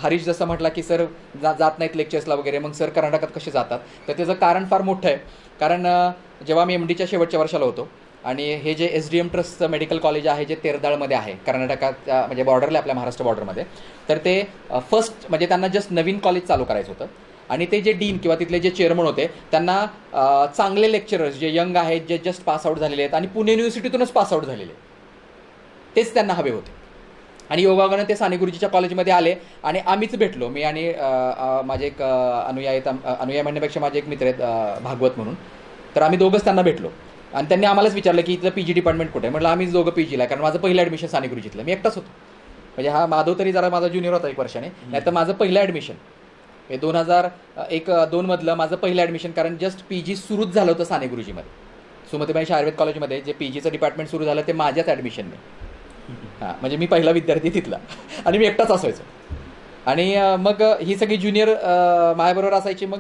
हरीश जसं म्हटला की सर जात नाहीत लेक्चर्सला वगैरे, मग सर कर्नाटकात कसे जातात, तर त्याचं कारण फार मोठं आहे. कारण जेव्हा मी MDच्या शेवटच्या वर्षाला होतो आणि हे जे SDM ट्रस्टचं मेडिकल कॉलेज आहे जे तेरदाळमध्ये आहे कर्नाटकात, म्हणजे बॉर्डरला आपल्या महाराष्ट्र बॉर्डरमध्ये, तर ते फर्स्ट म्हणजे त्यांना जस्ट नवीन कॉलेज चालू करायचं होतं. आणि ते जे डीन किंवा तिथले जे चेअरमन होते त्यांना चांगले लेक्चरर्स जे यंग आहेत, जे जस्ट पासआउट झालेले आहेत आणि पुणे युनिव्हर्सिटीतूनच पासआउट झालेले, तेच त्यांना हवे होते. आणि योगायोगानं ते साने गुरुजीच्या कॉलेजमध्ये आले आणि आम्हीच भेटलो. मी आणि माझे एक अनुयायी म्हणण्यापेक्षा माझे एक मित्र आहेत भागवत म्हणून, तर आम्ही दोघंच त्यांना भेटलो आणि त्यांनी आम्हालाच विचारलं की इथलं PG डिपार्टमेंट कुठे आहे. म्हटलं आम्हीच दोघं PGला, कारण माझं पहिलं ॲडमिशन साने गुरुजीतलं, मी एकटाच होतो. म्हणजे हा माधव तरी जरा माझा ज्युनियर होता 1 वर्षाने, नाही तर माझं पहिलं ॲडमिशन हे 2001-2 मधलं माझं पहिलं ॲडमिशन, कारण जस्ट PG सुरूच झालं होतं साने गुरुजीमध्ये, सुमतीबाई आयुर्वेद कॉलेजमध्ये जे PGचं डिपार्टमेंट सुरू झालं ते माझ्याच ॲडमिशनने. हां, म्हणजे मी पहिला विद्यार्थी तिथला आणि मी एकटाच असायचो. आणि मग ही सगळी ज्युनियर माझ्याबरोबर असायची. मग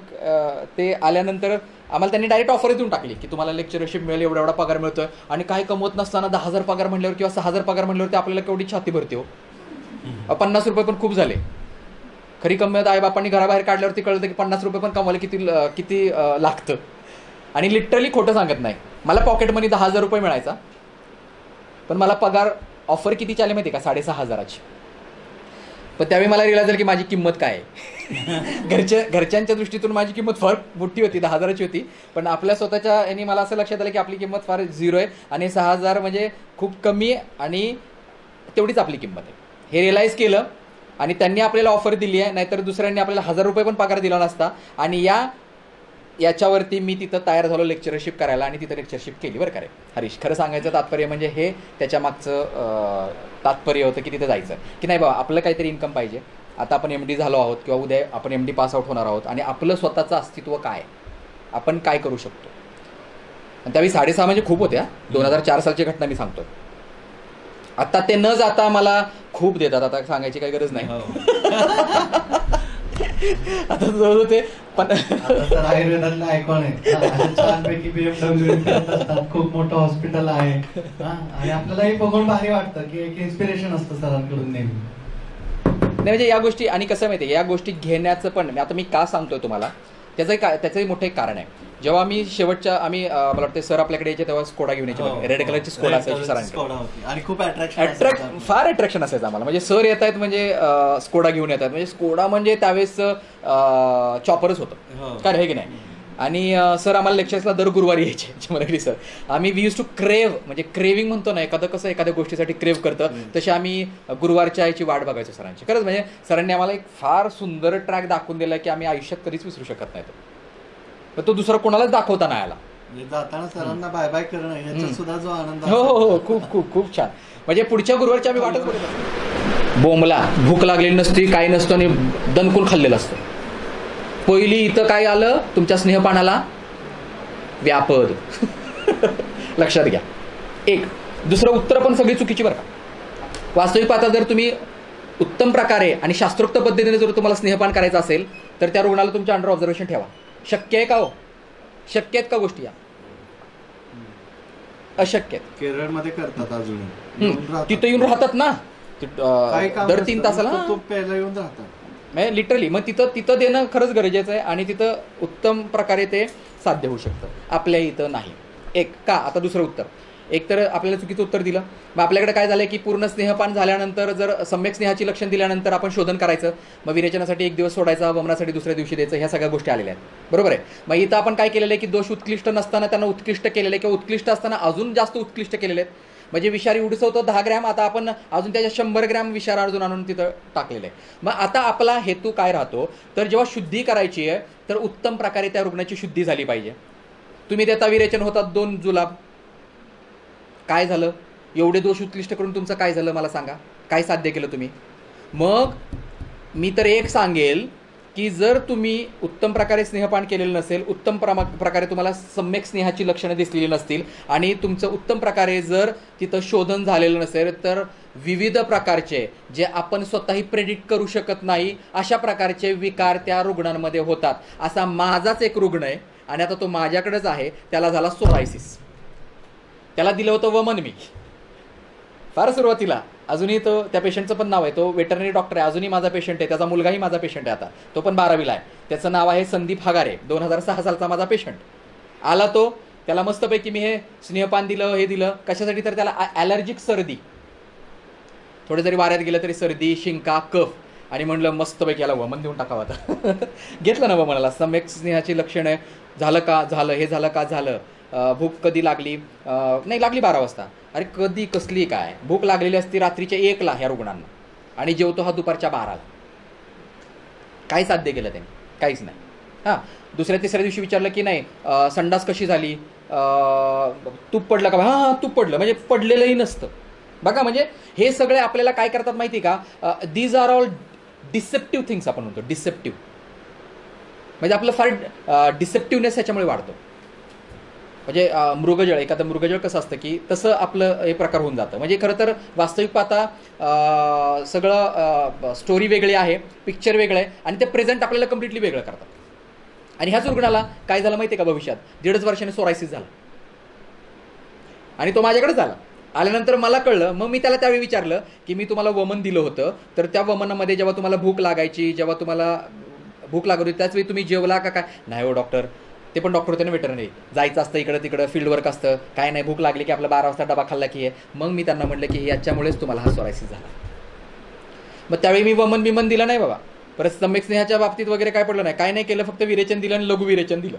ते आल्यानंतर आम्हाला त्यांनी डायरेक्ट ऑफर देऊन टाकली की तुम्हाला लेक्चरशिप मिळेल, एवढा पगार मिळतोय, आणि काही कमवत नसताना 10,000 पगार म्हणल्यावर किंवा 6,000 पगार म्हणल्यावर ते आपल्याला केवढी छाती भरते हो. 50 रुपये पण खूप झाले. खरी कमवत आईबापांनी घराबाहेर काढल्यावरती कळतं की 50 रुपये पण कमवायला किती लागतं. आणि लिटरली खोटं सांगत नाही, मला पॉकेट मनी 10,000 रुपये मिळायचा, पण मला पगार ऑफर कितीची आली माहिती का, 6,500ची. पण त्यावेळी मला रिअलाइज झालं की माझी किंमत काय आहे. घरच्यांच्या दृष्टीतून माझी किंमत फार मोठी होती, 10,000ची होती, पण आपल्या स्वतःच्या यांनी मला असं लक्षात आलं की आपली किंमत फार 0 आहे आणि 6,000 म्हणजे खूप कमी आहे आणि तेवढीच आपली किंमत आहे हे रिअलाईज केलं. आणि त्यांनी आपल्याला ऑफर दिली आहे, नाहीतर दुसऱ्यांनी आपल्याला 1,000 रुपये पण पगार दिला नसता. आणि याच्यावरती मी तिथं तयार झालो लेक्चरशिप करायला आणि तिथं लेक्चरशिप केली. बरं का रे हरीश, खरं सांगायचं तात्पर्य म्हणजे हे त्याच्या मागचं तात्पर्य होतं की तिथं जायचं की नाही बाबा आपलं काहीतरी इन्कम पाहिजे. आता आपण MD झालो आहोत किंवा उद्या आपण MD पास आउट होणार आहोत आणि आपलं स्वतःचं अस्तित्व काय, आपण काय करू शकतो. आणि त्यावेळी 6.5 म्हणजे खूप होत्या. 2004 सालची घटना मी सांगतो. आता ते न जाता मला खूप देतात, आता सांगायची काही गरज नाही. आता जवळ ते पण आता तर आयुर्वेदातला आयकॉन आहे. अशा छानपैकी BMW करत असतात, खूप मोठं हॉस्पिटल आहे. आणि आपल्याला हे बघून भारी वाटतं की एक इन्स्पिरेशन असतं सरांकडून नेहमी. नाही म्हणजे या गोष्टी, आणि कसं माहिती आहे, या गोष्टी घेण्याचं पण आता मी का सांगतोय तुम्हाला, त्याचंही मोठं एक कारण आहे. जेव्हा मी शेवटच्या मला वाटतं सर आपल्याकडे यायचे तेव्हा स्कोडा घेऊन यायचे, रेड कलरची स्कोडा असायची सरांकडे, आणि खूप अट्रॅक्शन फार अट्रॅक्शन असायचं आम्हाला. म्हणजे सर येत आहेत म्हणजे स्कोडा घेऊन येतात, म्हणजे स्कोडा म्हणजे त्यावेळेस चॉपरच होतं काय आहे की नाही. आणि सर आम्हाला लेक्चर्सला दर गुरुवारी यायचे मराठी सर. आम्ही वी यूज टू क्रेव्ह, म्हणजे क्रेविंग म्हणतो ना, एखादं कसं एखाद्या गोष्टीसाठी क्रेव्ह करतं, तसे आम्ही गुरुवारच्या याची वाट बघायचो सरांची. खरंच म्हणजे सरांनी आम्हाला एक फार सुंदर ट्रॅक दाखवून दिला की आम्ही आयुष्यात कधीच विसरू शकत नाही. तो दुसरा कोणालाच दाखवता नाही आला. जाताना सरांना बाय बाय करणं याचा सुद्धा जो आनंद. हो हो हो, खूप खूप खूप छान. म्हणजे पुढच्या गुरुवारची आम्ही वाटच बघत असतो. बोंबला भूक लागलेली नसती, काही नसतं आणि दणकून खाल्लेलं असतं. पहिली इथं काय आलं तुमच्या स्नेहपानाला? व्यापद. लक्षात घ्या. एक दुसरं उत्तर पण सगळी चुकीची बरं का. वास्तविक पाहता जर तुम्ही उत्तम प्रकारे आणि शास्त्रोक्त पद्धतीने जर तुम्हाला स्नेहपान करायचं असेल तर त्या रुग्णाला तुमच्या अंडर ऑब्झर्वेशन ठेवा. शक्य आहे का हो? शक्य आहेत का गोष्टी या? अशक्य आहेत. केरळमध्ये करतात अजून, तिथं येऊन राहतात ना दर 3 तासाला प्यायला येऊन राहतात म्हणजे लिटरली. मग तिथं देणं खरंच गरजेचं आहे आणि तिथं उत्तम प्रकारे ते साध्य होऊ शकतं. आपल्या इथं नाही. एक का? आता दुसरं उत्तर, एक तर आपल्याला चुकीचं उत्तर दिलं. मग आपल्याकडे काय झालं की पूर्ण स्नेहपान झाल्यानंतर जर सम्यक स्नेहाची लक्षण दिल्यानंतर आपण शोधन करायचं, मग विरेचनासाठी 1 दिवस सोडायचा, वमनासाठी दुसऱ्या दिवशी द्यायचं, ह्या सगळ्या गोष्टी आलेल्या आहेत. बरोबर आहे. मग इथं आपण काय केलेलं आहे की दोष उत्कृष्ट नसताना त्यांना उत्कृष्ट केलेलं आहे, किंवा उत्कृष्ट असताना अजून जास्त उत्कृष्ट केलेले आहेत. म्हणजे विषारी उडसवतं 10 ग्रॅम, आता आपण अजून त्याच्या 100 ग्रॅम विषार अजून आणून तिथं टाकलेलं आहे. मग आता आपला हेतू काय राहतो, तर जेव्हा शुद्धी करायची आहे तर उत्तम प्रकारे त्या रुग्णाची शुद्धी झाली पाहिजे. तुम्ही देता विरेचन होतात 2 जुलाब, काय झालं? एवढे दोष उत्कृष्ट करून तुमचं काय झालं मला सांगा? काय साध्य केलं तुम्ही? मग मी तर एक सांगेल की जर तुम्ही उत्तम प्रकारे स्नेहपान केलेलं नसेल, उत्तम प्रकारे तुम्हाला सम्यक स्नेहाची लक्षणं दिसलेली नसतील आणि तुमचं उत्तम प्रकारे जर तिथं शोधन झालेलं नसेल तर विविध प्रकारचे जे आपण स्वतःही प्रेडिक्ट करू शकत नाही अशा प्रकारचे विकार त्या रुग्णांमध्ये होतात. असा माझाच एक रुग्ण आहे आणि आता तो माझ्याकडेच आहे, त्याला झाला सोरायसिस. त्याला दिलं होतं वमन मी फार सुरुवातीला. अजूनही तो त्या पेशंटचं पण नाव आहे, तो वेटरनरी डॉक्टर आहे, अजूनही माझा पेशंट आहे, त्याचा मुलगाही माझा पेशंट आहे, आता तो पण 12वीला आहे. त्याचं नाव आहे संदीप हगारे. 2006 सालचा माझा पेशंट आला. तो त्याला मस्तपैकी मी हे स्नेहपान दिलं, हे दिलं कशासाठी, तर त्याला ॲलर्जिक सर्दी, थोडे जरी वाऱ्यात गेलं तरी सर्दी, शिंका, कफ, आणि म्हणलं मस्तपैकी याला वमन देऊन टाकावं आता. घेतलं ना वमनाला. सम्यक स्नेहाची लक्षणं झालं का? झालं. हे झालं का? झालं. भूक कधी लागली? नाही लागली 12 वाजता. अरे कधी कसली काय? भूक लागलेली असती रात्रीच्या 1ला ह्या रुग्णांना, आणि जेवतो हा दुपारच्या 12ला. काय साध्य केलं त्याने? काहीच नाही. हां, दुसऱ्या तिसऱ्या दिवशी विचारलं की नाही संडास कशी झाली, तूप पडलं का? हां तूप पडलं, म्हणजे पडलेलंही नसतं. बघा म्हणजे हे सगळे आपल्याला काय करतात माहिती का? These are all deceptive things आपण म्हणतो. डिसेप्टिव्ह म्हणजे आपलं फार डिसेप्टिव्हनेस ह्याच्यामुळे वाढतो. म्हणजे मृगजळ, एखादं मृगजळ कसं असतं की तसं आपलं हे प्रकार होऊन जातं. म्हणजे खरं तर वास्तविक पाहता सगळं स्टोरी वेगळी आहे, पिक्चर वेगळं आहे, आणि ते प्रेझेंट आपल्याला कम्प्लिटली वेगळं करतात. आणि ह्याच रुग्णाला काय झालं माहिती आहे का? भविष्यात 1.5 वर्षाने सोरायसिस झाला आणि तो माझ्याकडे झाला. आल्यानंतर मला कळलं. मग मी त्याला त्यावेळी विचारलं की मी तुम्हाला वमन दिलं होतं, तर त्या वमनामध्ये जेव्हा तुम्हाला भूक लागायची, जेव्हा तुम्हाला भूक लागत होती त्याच वेळी तुम्ही जेवला का? काय नाही हो डॉक्टर. ते पण डॉक्टर होते ना, वेटरनरी, जायचं असतं इकडं तिकडं, फील्ड वर्क असतं, काय नाही, भूक लागली की आपला 12 वाजता डबा खाल्ला की आहे. मग मी त्यांना म्हटलं की याच्यामुळेच तुम्हाला हा सोरायसिस झाला. मग त्यावेळी मी वमन दिलं नाही बाबा. परत सम्यक स्नेहाच्या बाबतीत वगैरे काय पडलं नाही, काय नाही केलं, फक्त विरेचन दिलं आणि लघु विरेचन दिलं.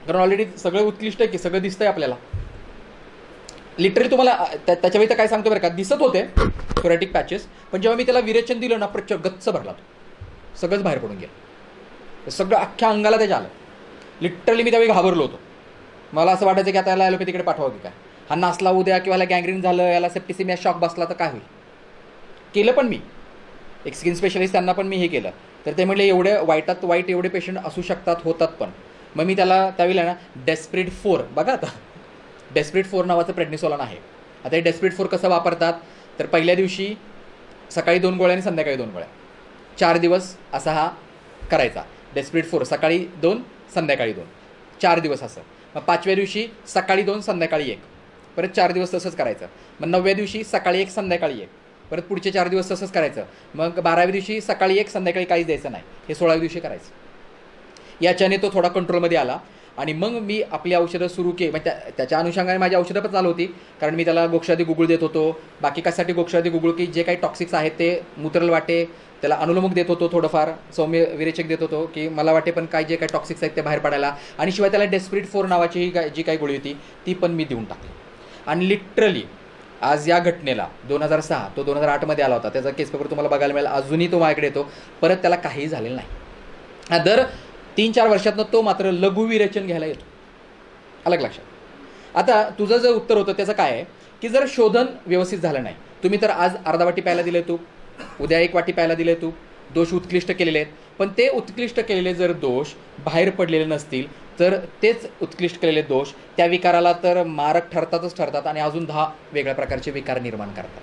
कारण ऑलरेडी सगळं उत्कृष्ट आहे की सगळं दिसतंय आपल्याला. लिटरली तुम्हाला त्याच्या वेळी तर काय सांगतो बरं का, दिसत होते थोरॅटिक पॅचेस, पण जेव्हा मी त्याला विरेचन दिलं ना, प्रचंड गच्च भरला तो, सगळंच बाहेर पडून गेलं, सगळं अख्ख्या अंगाला त्याच्या आलं. लिटरली मी त्यावेळी घाबरलो होतो. मला असं वाटायचं की आता याला ॲलोपॅथीकडे पाठवावं की काय, हा नासला उद्या किंवा याला गँग्रीन झालं, याला सेप्टिसिमिया शॉक बसला तर काय होईल. केलं पण मी, एक स्किन स्पेशलिस्ट त्यांना पण मी हे केलं. तर ते म्हटले एवढे वाईटात वाईट एवढे पेशंट असू शकतात, होतात पण. मग मी त्याला त्यावेळेला ना डेस्परेट 4, बघा आता डेस्परेट 4 नावाचं प्रेडनिसोलॉन आहे. आता हे डेस्परेट 4 कसं वापरतात, तर पहिल्या दिवशी सकाळी 2 गोळ्या आणि संध्याकाळी 2 गोळ्या, 4 दिवस असा हा करायचा. डेस्परेट 4 सकाळी 2 संध्याकाळी 2 4 दिवस असं. मग 5व्या दिवशी सकाळी 2 संध्याकाळी 1 परत 4 दिवस तसंच करायचं. मग 9व्या दिवशी सकाळी 1 संध्याकाळी 1 परत पुढचे 4 दिवस तसंच करायचं. मग 12व्या दिवशी सकाळी 1 संध्याकाळी काहीच द्यायचं नाही. हे 16व्या दिवशी करायचं. याच्याने तो थोडा कंट्रोलमध्ये आला आणि मग मी आपली औषधं सुरू केली. म्हणजे त्याच्या अनुषंगाने माझी औषधं पण चालू होती, कारण मी त्याला गोक्षादी गुगुळ देत होतो. बाकी कशासाठी गोक्षादी गुगुळ, की जे काही टॉक्सिक्स आहेत ते मूत्रल वाटे, त्याला अनुलोमक देत होतो, थोडंफार सौम्य विरेचक देत होतो, की मला वाटे पण काय जे काही टॉक्सिक्स आहेत ते बाहेर पडायला. आणि शिवाय त्याला डेस्परेट 4 नावाची जी काही गोळी होती ती पण मी देऊन टाकली. आणि लिटरली आज या घटनेला 2006 तो 2008मध्ये आला होता, त्याचा केस पेपर तुम्हाला बघायला मिळेल. अजूनही तो माझ्याकडे येतो. परत त्याला काहीही झालेलं नाही. दर 3-4 वर्षातनं तो मात्र लघु विरेचन घ्यायला येतो. अलग लक्षात. आता तुझं जे उत्तर होतं त्याचं काय आहे, की जर शोधन व्यवस्थित झालं नाही, तुम्ही तर आज अर्धा वाटी प्यायला दिले तूप, उद्या 1 वाटी प्यायला दिले तूप, दोष उत्कृष्ट केलेले आहेत. पण ते उत्कृष्ट केलेले जर दोष बाहेर पडलेले नसतील तर तेच उत्कृष्ट केलेले दोष त्या विकाराला तर मारक ठरतात आणि अजून 10 वेगळ्या प्रकारचे विकार निर्माण करतात.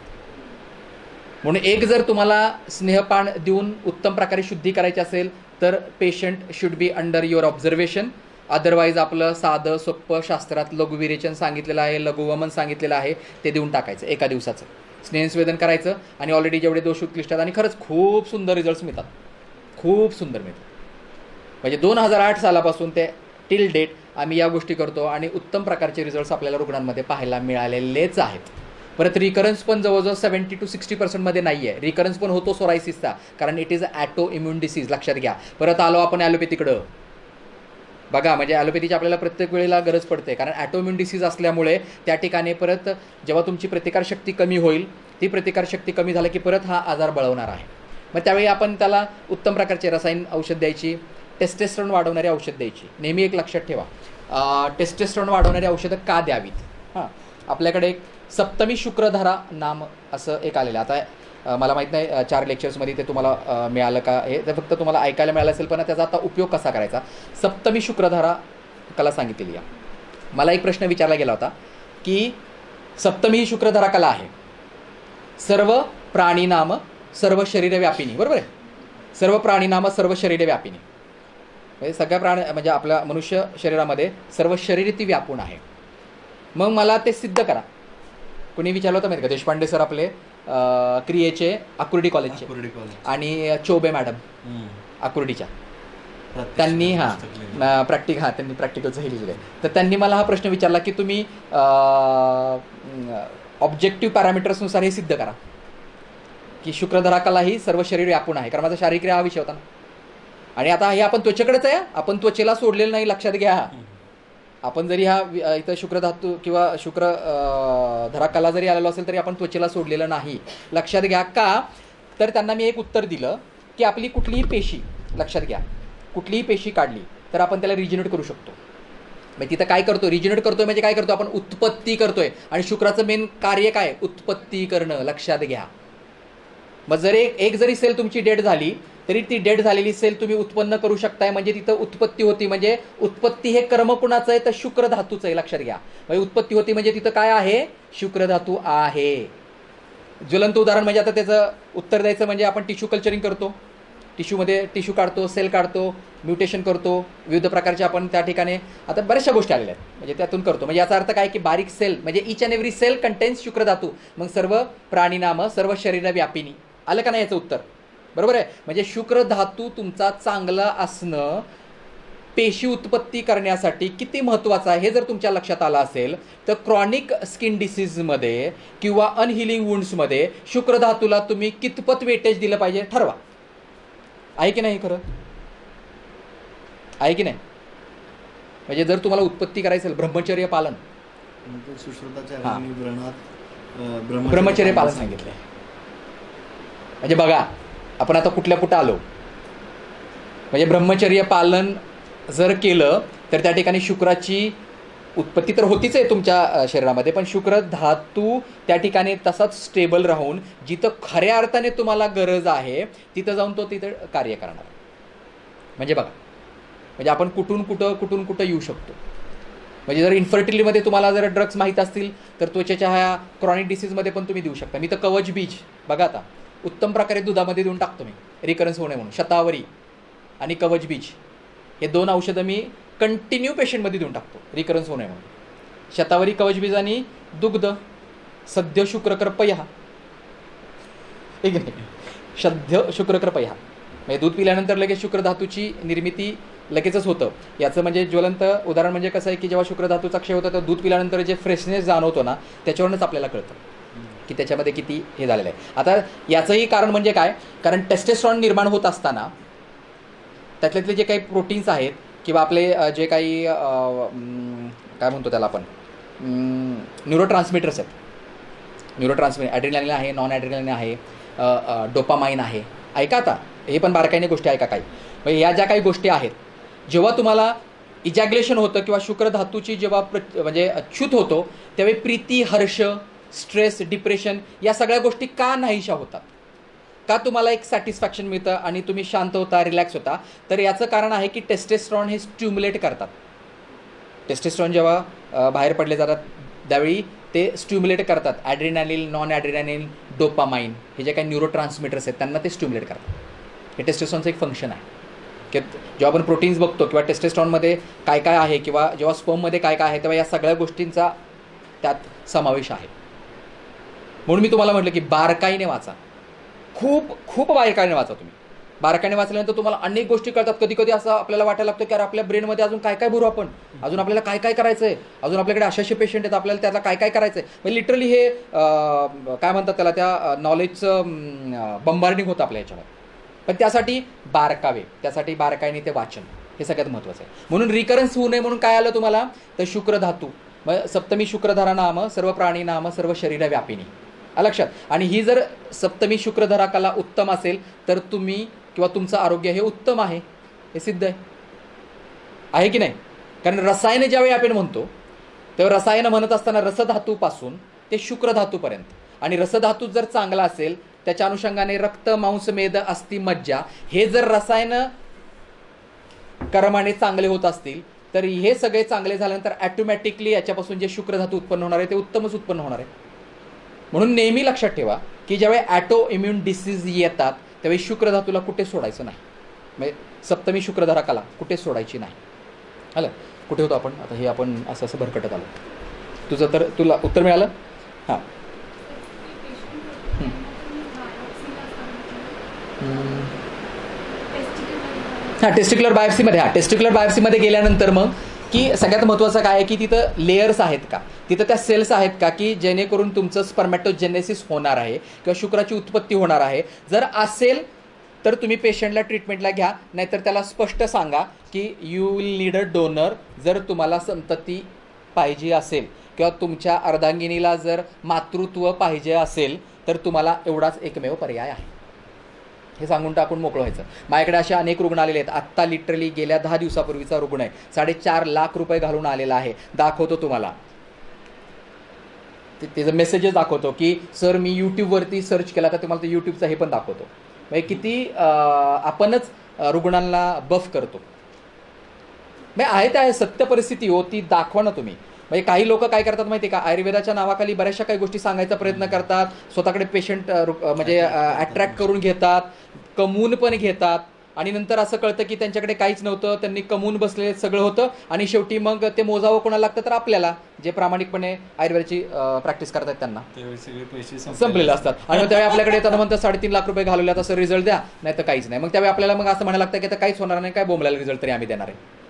म्हणून एक जर तुम्हाला स्नेहपान देऊन उत्तम प्रकारे शुद्धी करायची असेल तर patient should be under your observation. Otherwise आपलं साधं सोप्पं शास्त्रात लघुविरेचन सांगितलेलं आहे, लघुवमन सांगितलेलं आहे, ते देऊन टाकायचं एका दिवसाचं. स्नेहस्वेदन करायचं आणि ऑलरेडी जेवढे दोष उत्कृष्ट आहेत आणि खरंच खूप सुंदर रिझल्ट्स मिळतात, खूप सुंदर मिळतात. म्हणजे 2008 सालापासून ते टिल डेट आम्ही या गोष्टी करतो आणि उत्तम प्रकारचे रिझल्ट्स आपल्याला रुग्णांमध्ये पाहायला मिळालेलेच आहेत. परत रिकरन्स पण जवळजवळ 70 to 60% नाही आहे. रिकरन्स पण होतो सोरायसिसचा, कारण it is auto immune disease, लक्षात घ्या. परत आलो आपण ॲलोपॅथीकडं. बघा, म्हणजे ॲलोपॅथीची आपल्याला प्रत्येक वेळेला गरज पडते, कारण ॲटो इम्युन डिसीज असल्यामुळे त्या ठिकाणी परत जेव्हा तुमची प्रतिकारशक्ती कमी होईल, ती प्रतिकारशक्ती कमी झाली की परत हा आजार बळवणार आहे. मग त्यावेळी आपण त्याला उत्तम प्रकारचे रसायन औषध द्यायची, टेस्टेस्ट्रॉन वाढवणारी औषध द्यायची. नेहमी एक लक्षात ठेवा, टेस्टेस्ट्रॉन वाढवणारी औषधं का द्यावीत. हां, आपल्याकडे एक सप्तमी शुक्रधारा नाम असं एक आलेलं. आता मला माहीत नाही 4 लेक्चर्समध्ये ते तुम्हाला मिळालं का, हे तर फक्त तुम्हाला ऐकायला मिळालं असेल, पण त्याचा आता उपयोग कसा करायचा. सप्तमी शुक्रधारा कला सांगितलेली आहे. मला एक प्रश्न विचारला गेला होता की सप्तमी ही शुक्रधारा कला आहे. सर्व प्राणीनाम सर्व शरीरव्यापिनी, बरोबर आहे. सर्व प्राणीनाम सर्व शरीरव्यापिनी, म्हणजे सगळ्या म्हणजे आपल्या मनुष्य शरीरामध्ये सर्व शरीर ती व्यापून आहे. मग मला ते सिद्ध करा. कोणी विचारलं होतं माहिती का, देशपांडे सर आपले क्रियेचे आकुर्डी कॉलेजचे, आणि चौबे मॅडम आकुर्डीच्या, त्यांनी त्यांनी प्रॅक्टिकलचं हे लिहिलं आहे. तर त्यांनी मला हा प्रश्न विचारला की तुम्ही ऑब्जेक्टिव्ह पॅरामीटर्सनुसार हे सिद्ध करा की शुक्रधारा कला ही सर्व शरीर व्यापून आहे. कारण माझा शारीरिक क्रिया हा विषय होता ना. आणि आता हे आपण त्वचेकडेच आहे, आपण त्वचेला सोडलेलं नाही, लक्षात घ्या. आपण जरी हा इथं शुक्रधातू किंवा शुक्रधारा कला जरी आलेलो असेल तरी आपण त्वचेला सोडलेलं नाही, लक्षात घ्या. का तर त्यांना मी एक उत्तर दिलं की आपली कुठलीही पेशी, लक्षात घ्या, कुठलीही पेशी काढली तर आपण त्याला रिजिनेट करू शकतो. म्हणजे तिथं काय करतो, रिजिनेट करतोय म्हणजे काय करतो आपण, उत्पत्ती करतोय. आणि शुक्राचं मेन कार्य काय, उत्पत्ती करणं, लक्षात घ्या. मग जर एक जरी सेल तुमची डेड झाली तरी ती डेड झालेली सेल तुम्ही उत्पन्न करू शकताय, म्हणजे तिथं उत्पत्ती होती. म्हणजे उत्पत्ती हे कर्म कुणाचं आहे तर शुक्र धातूचं आहे, लक्षात घ्या. म्हणजे उत्पत्ती होती म्हणजे तिथं काय आहे, शुक्र धातू आहे. ज्वलंत उदाहरण म्हणजे आता त्याचं उत्तर द्यायचं म्हणजे आपण टिश्यू कल्चरिंग करतो, टिश्यूमध्ये टिश्यू काढतो, सेल काढतो, म्युटेशन करतो, विविध प्रकारचे आपण त्या ठिकाणी आता बऱ्याचशा गोष्टी आलेल्या आहेत, म्हणजे त्यातून करतो. म्हणजे याचा अर्थ काय की बारीक सेल म्हणजे each and every cell contains शुक्र धातू. मग सर्व प्राणीनाम सर्व शरीर व्यापिनी, आलं का नाही याचं उत्तर, बरोबर आहे. म्हणजे शुक्र धातू तुमचा चांगला असणं पेशी उत्पत्ती करण्यासाठी किती महत्त्वाचं आहे हे जर तुमच्या लक्षात आलं असेल तर क्रॉनिक स्किन डिसीजमध्ये किंवा अनहिलिंग वुंड्समध्ये शुक्र धातूला तुम्ही कितपत वेटेज दिलं पाहिजे ठरवा. आहे की नाही, खरं आहे की नाही. म्हणजे जर तुम्हाला उत्पत्ती करायची असेल, ब्रह्मचर्य पालन, ब्रह्मचर्य पालन सांगितलंय. म्हणजे बघा आपण आता कुठं आलो. म्हणजे ब्रह्मचर्य पालन जर केलं तर त्या ठिकाणी शुक्राची उत्पत्ती तर होतीच आहे तुमच्या शरीरामध्ये, पण शुक्र धातू त्या ठिकाणी तसाच स्टेबल राहून जिथं खऱ्या अर्थाने तुम्हाला गरज आहे तिथं जाऊन तो तिथं कार्य करणार. म्हणजे बघा, म्हणजे आपण कुठून कुठं येऊ शकतो. म्हणजे जर इन्फर्टिलिटीमध्ये तुम्हाला जर ड्रग्स माहीत असतील तर त्वचेच्या ह्या क्रॉनिक डिसीजमध्ये पण तुम्ही देऊ शकता. मी तर कवच बीज बघा आता उत्तम प्रकारे दुधामध्ये देऊन टाकतो मी, रिकरन्स होणे म्हणून, शतावरी आणि कवच बीज हे 2 औषधं मी कंटिन्यू पेशंटमध्ये देऊन टाकतो रिकरन्स होऊ नये म्हणून. शतावरी कवच बीज आणि दुग्ध सद्य शुक्रकर पह्या, ठीक आहे, सद्य शुक्रकर पह्या म्हणजे दूध पिल्यानंतर लगेच शुक्रधातूची निर्मिती लगेचच होतं. याचं म्हणजे ज्वलंत उदाहरण म्हणजे कसं आहे की जेव्हा शुक्रधातूचा क्षय होतो तेव्हा दूध पिल्यानंतर जे फ्रेशनेस जाणवतो ना त्याच्यावरूनच आपल्याला कळतं की त्याच्यामध्ये किती हे झालेलं आहे. आता याचंही कारण म्हणजे काय, कारण टेस्टेस्ट्रॉन निर्माण होत असताना त्यातले जे काही प्रोटीन्स आहेत किंवा आपले जे काही काय म्हणतो त्याला आपण न्यूरोट्रान्समीटर्स आहेत, ॲड्रिनालिन आहे, नॉन ॲड्रिनालिन आहे, डोपामाइन आहे. ऐका आता हे पण बारकाईने गोष्टी ऐका काही, म्हणजे या ज्या काही गोष्टी आहेत जेव्हा तुम्हाला इजॅग्युलेशन होतं किंवा शुक्रधातूची जेव्हा म्हणजे च्युत होतो त्यावेळी प्रीती, हर्ष, स्ट्रेस, डिप्रेशन या सगळ्या गोष्टी का नाहीशा होतात, का तुम्हाला एक सॅटिस्फॅक्शन मिळतं आणि तुम्ही शांत होता, रिलॅक्स होता, तर याचं कारण आहे की टेस्टेस्ट्रॉन हे स्ट्युम्युलेट करतात. टेस्टेस्ट्रॉन जेव्हा बाहेर पडले जातात त्यावेळी ते स्ट्युम्युलेट करतात. ॲड्रिनालिन, नॉन ॲड्रिनालिन, डोपामाइन हे जे काही न्यूरोट्रान्समीटर्स आहेत त्यांना ते स्ट्युम्युलेट करतात. हे टेस्टेस्ट्रॉनचं एक फंक्शन आहे की जेव्हा आपण प्रोटीन्स बघतो किंवा टेस्टेस्ट्रॉनमध्ये काय काय आहे किंवा जेव्हा स्पर्ममध्ये काय काय आहे तेव्हा या सगळ्या गोष्टींचा त्यात समावेश आहे. म्हणून मी तुम्हाला म्हटलं की बारकाईने वाचा, खूप बारकाईने वाचा. तुम्ही बारकाईने वाचल्यानंतर तुम्हाला अनेक गोष्टी कळतात. कधी कधी असं आपल्याला वाटायला लागतं की अरे आपल्या ब्रेनमध्ये अजून काय काय भरू आपण, अजून आपल्याला काय काय करायचं आहे, अजून आपल्याकडे असे पेशंट आहेत, आपल्याला त्याला काय काय करायचं आहे. म्हणजे लिटरली हे काय म्हणतात त्याला, त्या नॉलेजचं बंबार्डिंग होतं आपल्या ह्याच्यामध्ये. पण त्यासाठी बारकावे, त्यासाठी बारकाईने ते वाचन हे सगळ्यात महत्त्वाचं आहे. म्हणून रिकरन्स होऊ नये म्हणून काय आलं तुम्हाला, तर शुक्रधातू मग सप्तमी शुक्रधारा नाम सर्व प्राणी नाम सर्व शरीर व्यापिनी लक्षात. आणि ही जर सप्तमी शुक्रधारा कला उत्तम असेल तर तुम्ही किंवा तुमचं आरोग्य हे उत्तम आहे, हे सिद्ध आहे की नाही. कारण रसायन ज्यावेळी आपण म्हणतो तेव्हा रसायन म्हणत असताना रसधातूपासून ते शुक्रधातूपर्यंत, आणि रसधातू जर चांगला असेल त्याच्या अनुषंगाने रक्त, मांस, मेद, अस्थि, मज्जा हे जर रसायन क्रमाने चांगले होत असतील तर हे सगळे चांगले झाल्यानंतर ॲटोमॅटिकली याच्यापासून जे शुक्रधातू उत्पन्न होणार आहे ते उत्तमच उत्पन्न होणार आहे. म्हणून नेहमी लक्षात ठेवा की ज्यावेळी ॲटो इम्युन डिसीज येतात त्यावेळी शुक्रधातूला कुठे सोडायचं नाही. म्हणजे सप्तमी शुक्रधारा कला कुठे सोडायची नाही. आलं कुठे होतो आपण आता, हे आपण असं असं भरकटत आलो. तुझं तर तुला उत्तर मिळालं. हां टेस्टिक्युलर बायोप्सीमध्ये, टेस्टिक्युलर बायोप्सीमध्ये गेल्यानंतर मग की सगळ्यात महत्त्वाचं काय आहे की तिथं लेयर्स आहेत का, तिथं त्या सेल्स आहेत का की जेणेकरून तुमचं स्पर्मॅटोजेनेसिस होणार आहे किंवा शुक्राची उत्पत्ती होणार आहे. जर असेल तर तुम्ही पेशंटला ट्रीटमेंटला घ्या, नाहीतर त्याला स्पष्ट सांगा की you will need a donor. जर तुम्हाला संतती पाहिजे असेल किंवा तुमच्या अर्धांगिनीला जर मातृत्व पाहिजे असेल तर तुम्हाला एवढाच एकमेव पर्याय आहे, हे सांगून टाकून मोकळं व्हायचं. माझ्याकडे असे अनेक रुग्ण आलेले आहेत. आत्ता लिटरली गेल्या 10 दिवसापूर्वीचा रुग्ण आहे, 4.5 लाख रुपये घालून आलेला आहे. दाखवतो तुम्हाला, त्याचं मेसेजेस दाखवतो की सर मी यूट्यूबवरती सर्च केला तर तुम्हाला ते यूट्यूबचं हे पण दाखवतो. म्हणजे किती आपणच रुग्णांना बफ करतो. म्हणजे आहे त्या सत्य परिस्थिती हो, ती दाखवा ना तुम्ही. म्हणजे काही लोक काय करतात माहिती आहे का, आयुर्वेदाच्या नावाखाली बऱ्याचशा काही गोष्टी सांगायचा प्रयत्न करतात, स्वतःकडे पेशंट म्हणजे अट्रॅक्ट करून घेतात, कमवून पण घेतात, आणि नंतर असं कळतं की त्यांच्याकडे काहीच नव्हतं, त्यांनी कमवून बसले सगळं होतं, आणि शेवटी मग ते मोजावं कोणाला लागतं तर आपल्याला, जे प्रामाणिकपणे आयुर्वेदाची प्रॅक्टिस करतात त्यांना पैसे संपलेले असतात. आणि मग त्यावेळी आपल्याकडे येताना म्हणतात 3.5 लाख रुपये घालवले, तसं रिझल्ट द्या, नाही तर काहीच नाही. मग त्यावेळी आपल्याला मग असं म्हणायला लागतं की आता काहीच होणार नाही, काय बोंबलायला रिझल्ट तरी आम्ही देणार आहे.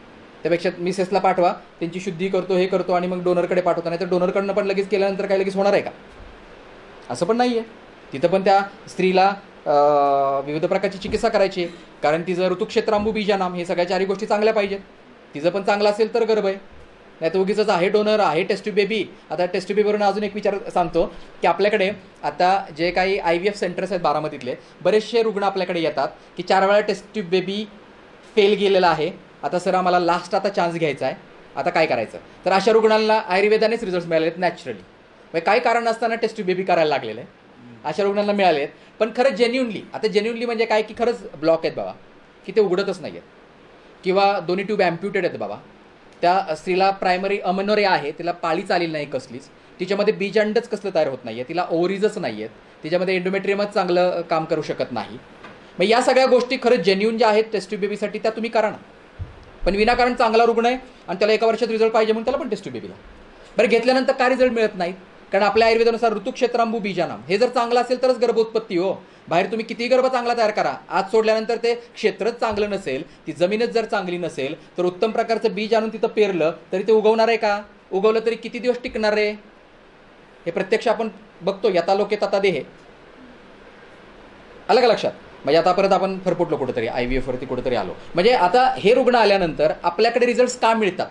त्यापेक्षा मिसेसला पाठवा, त्यांची शुद्धी करतो, हे करतो, आणि मग डोनरकडे पाठवता. नाही तर डोनरकडनं पण लगेच केल्यानंतर काय लगेच होणार आहे का, असं पण नाही आहे. तिथं पण त्या स्त्रीला विविध प्रकारची चिकित्सा करायची, कारण तिचं ऋतुक्षेत्रांबू बीजानाम हे सगळ्या 4 गोष्टी चांगल्या पाहिजेत. तिचं पण चांगलं असेल तर गर्भ आहे, नाही तर उगीच आहे डोनर आहे टेस्ट बेबी. आता टेस्ट बेबीवरून अजून एक विचार सांगतो की आपल्याकडे आता जे काही IVF सेंटर्स आहेत बारामतीतले, बरेचसे रुग्ण आपल्याकडे येतात की 4 वेळा टेस्ट बेबी फेल गेलेला आहे, आता सर आम्हाला लास्ट आता चान्स घ्यायचा आहे, आता काय करायचं. तर अशा रुग्णांना आयुर्वेदानेच रिझल्ट मिळाले आहेत नॅचरली. म्हणजे काही कारण नसताना टेस्ट बेबी करायला लागलेलं आहे, अशा रुग्णांना मिळाले आहेत. पण खरंच जेन्युनली, आता जेन्युनली म्हणजे काय की खरंच ब्लॉक आहेत बाबा, की ते उघडतच नाही आहेत, किंवा दोन्ही ट्यूब ॲम्प्युटेड आहेत बाबा. त्या स्त्रीला प्रायमरी अमेनोरिया आहे, तिला पाळीच आलेली नाही कसलीच, तिच्यामध्ये बीजांडच कसलं तयार होत नाही आहे, तिला ओव्हरीजच नाही आहेत, तिच्यामध्ये एंडोमेट्रियमच चांगलं काम करू शकत नाही, मग या सगळ्या गोष्टी खरंच जेन्युन ज्या आहेत टेस्ट ट्यूब बेबीसाठी त्या तुम्ही करा ना. पण विनाकारण चांगला रुग्ण आहे आणि त्याला एका वर्षात रिझल्ट पाहिजे म्हणून त्याला पण टेस्ट ट्यूब बेबीला. बरं घेतल्यानंतर काय रिझल्ट मिळत नाहीत? कारण आपल्या आयुर्वेदानुसार ऋतुक्षेत्रांबू बीजानाम हे जर चांगलं असेल तरच गर्भोत्पत्ती हो. बाहेर तुम्ही कितीही गर्भ चांगला तयार करा, आज सोडल्यानंतर ते क्षेत्रच चांगलं नसेल, ती जमीनच जर चांगली नसेल तर उत्तम प्रकारचं बीज आणून तिथं पेरलं तरी ते उगवणार आहे का? उगवलं तरी किती दिवस टिकणार आहे? हे प्रत्यक्ष आपण बघतो. यथा लोके तथा देहे. आलं का लक्षात? म्हणजे आता परत आपण फरफुटलो कुठेतरी, IVF वरती कुठेतरी आलो. म्हणजे आता हे रुग्ण आल्यानंतर आपल्याकडे रिझल्ट्स का मिळतात?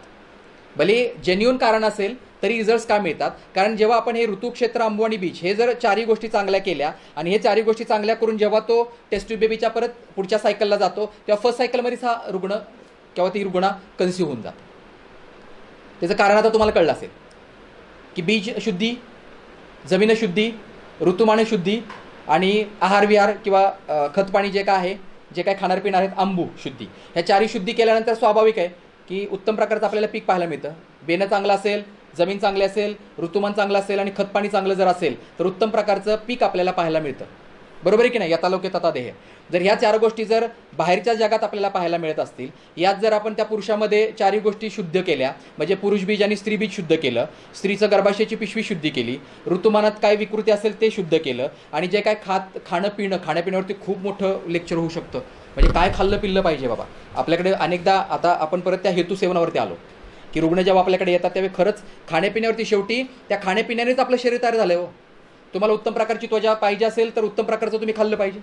भले जेन्युन कारण असेल तरी रिझल्ट्स का मिळतात? कारण जेव्हा आपण हे ऋतुक्षेत्र, अंबू आणि बीज हे जर चारही गोष्टी चांगल्या केल्या आणि हे चारही गोष्टी चांगल्या करून जेव्हा तो टेस्ट ट्यूब बेबीच्या परत पुढच्या सायकलला जातो तेव्हा फर्स्ट सायकलमध्येच हा रुग्ण किंवा ती रुग्णा कन्सिव्ह होऊन जातो. त्याचं कारण आता तुम्हाला कळलं असेल की बीज शुद्धी, जमीन शुद्धी, ऋतुमान शुद्धी आणि आहार विहार किंवा खतपाणी जे काय आहे, जे काय खाणार पिणार आहेत, अंबू शुद्धी, ह्या चारही शुद्धी केल्यानंतर स्वाभाविक आहे की उत्तम प्रकारचं आपल्याला पीक पाहायला मिळतं. बेनं चांगलं असेल, जमीन चांगली असेल, ऋतुमान चांगलं असेल आणि खतपाणी चांगलं जर असेल तर उत्तम प्रकारचं पीक आपल्याला पाहायला मिळतं. बरोबर आहे की नाही? यथा लोके तथा देह. जर ह्या चार गोष्टी जर बाहेरच्या जगात आपल्याला पाहायला मिळत असतील, यात जर आपण त्या पुरुषामध्ये चारही गोष्टी शुद्ध केल्या, म्हणजे पुरुष बीज आणि स्त्री बीज शुद्ध केलं, स्त्रीचं गर्भाशयाची पिशवी शुद्धी केली, ऋतुमानात काय विकृती असेल ते शुद्ध केलं आणि जे काय खाण्यापिण्यावरती खूप मोठं लेक्चर होऊ शकतं. म्हणजे काय खाल्लं पिल्लं पाहिजे बाबा. आपल्याकडे अनेकदा आता आपण परत त्या हेतू सेवनावरती आलो की रुग्ण जेव्हा आपल्याकडे येतात त्यावेळी खरंच खाण्यापिण्यावरती शेवटी त्या खाण्यापिण्यानेच आपलं शरीर तयार झालं हो. तुम्हाला उत्तम प्रकारची त्वचा पाहिजे असेल तर उत्तम प्रकारचं तुम्ही खाल्लं पाहिजे.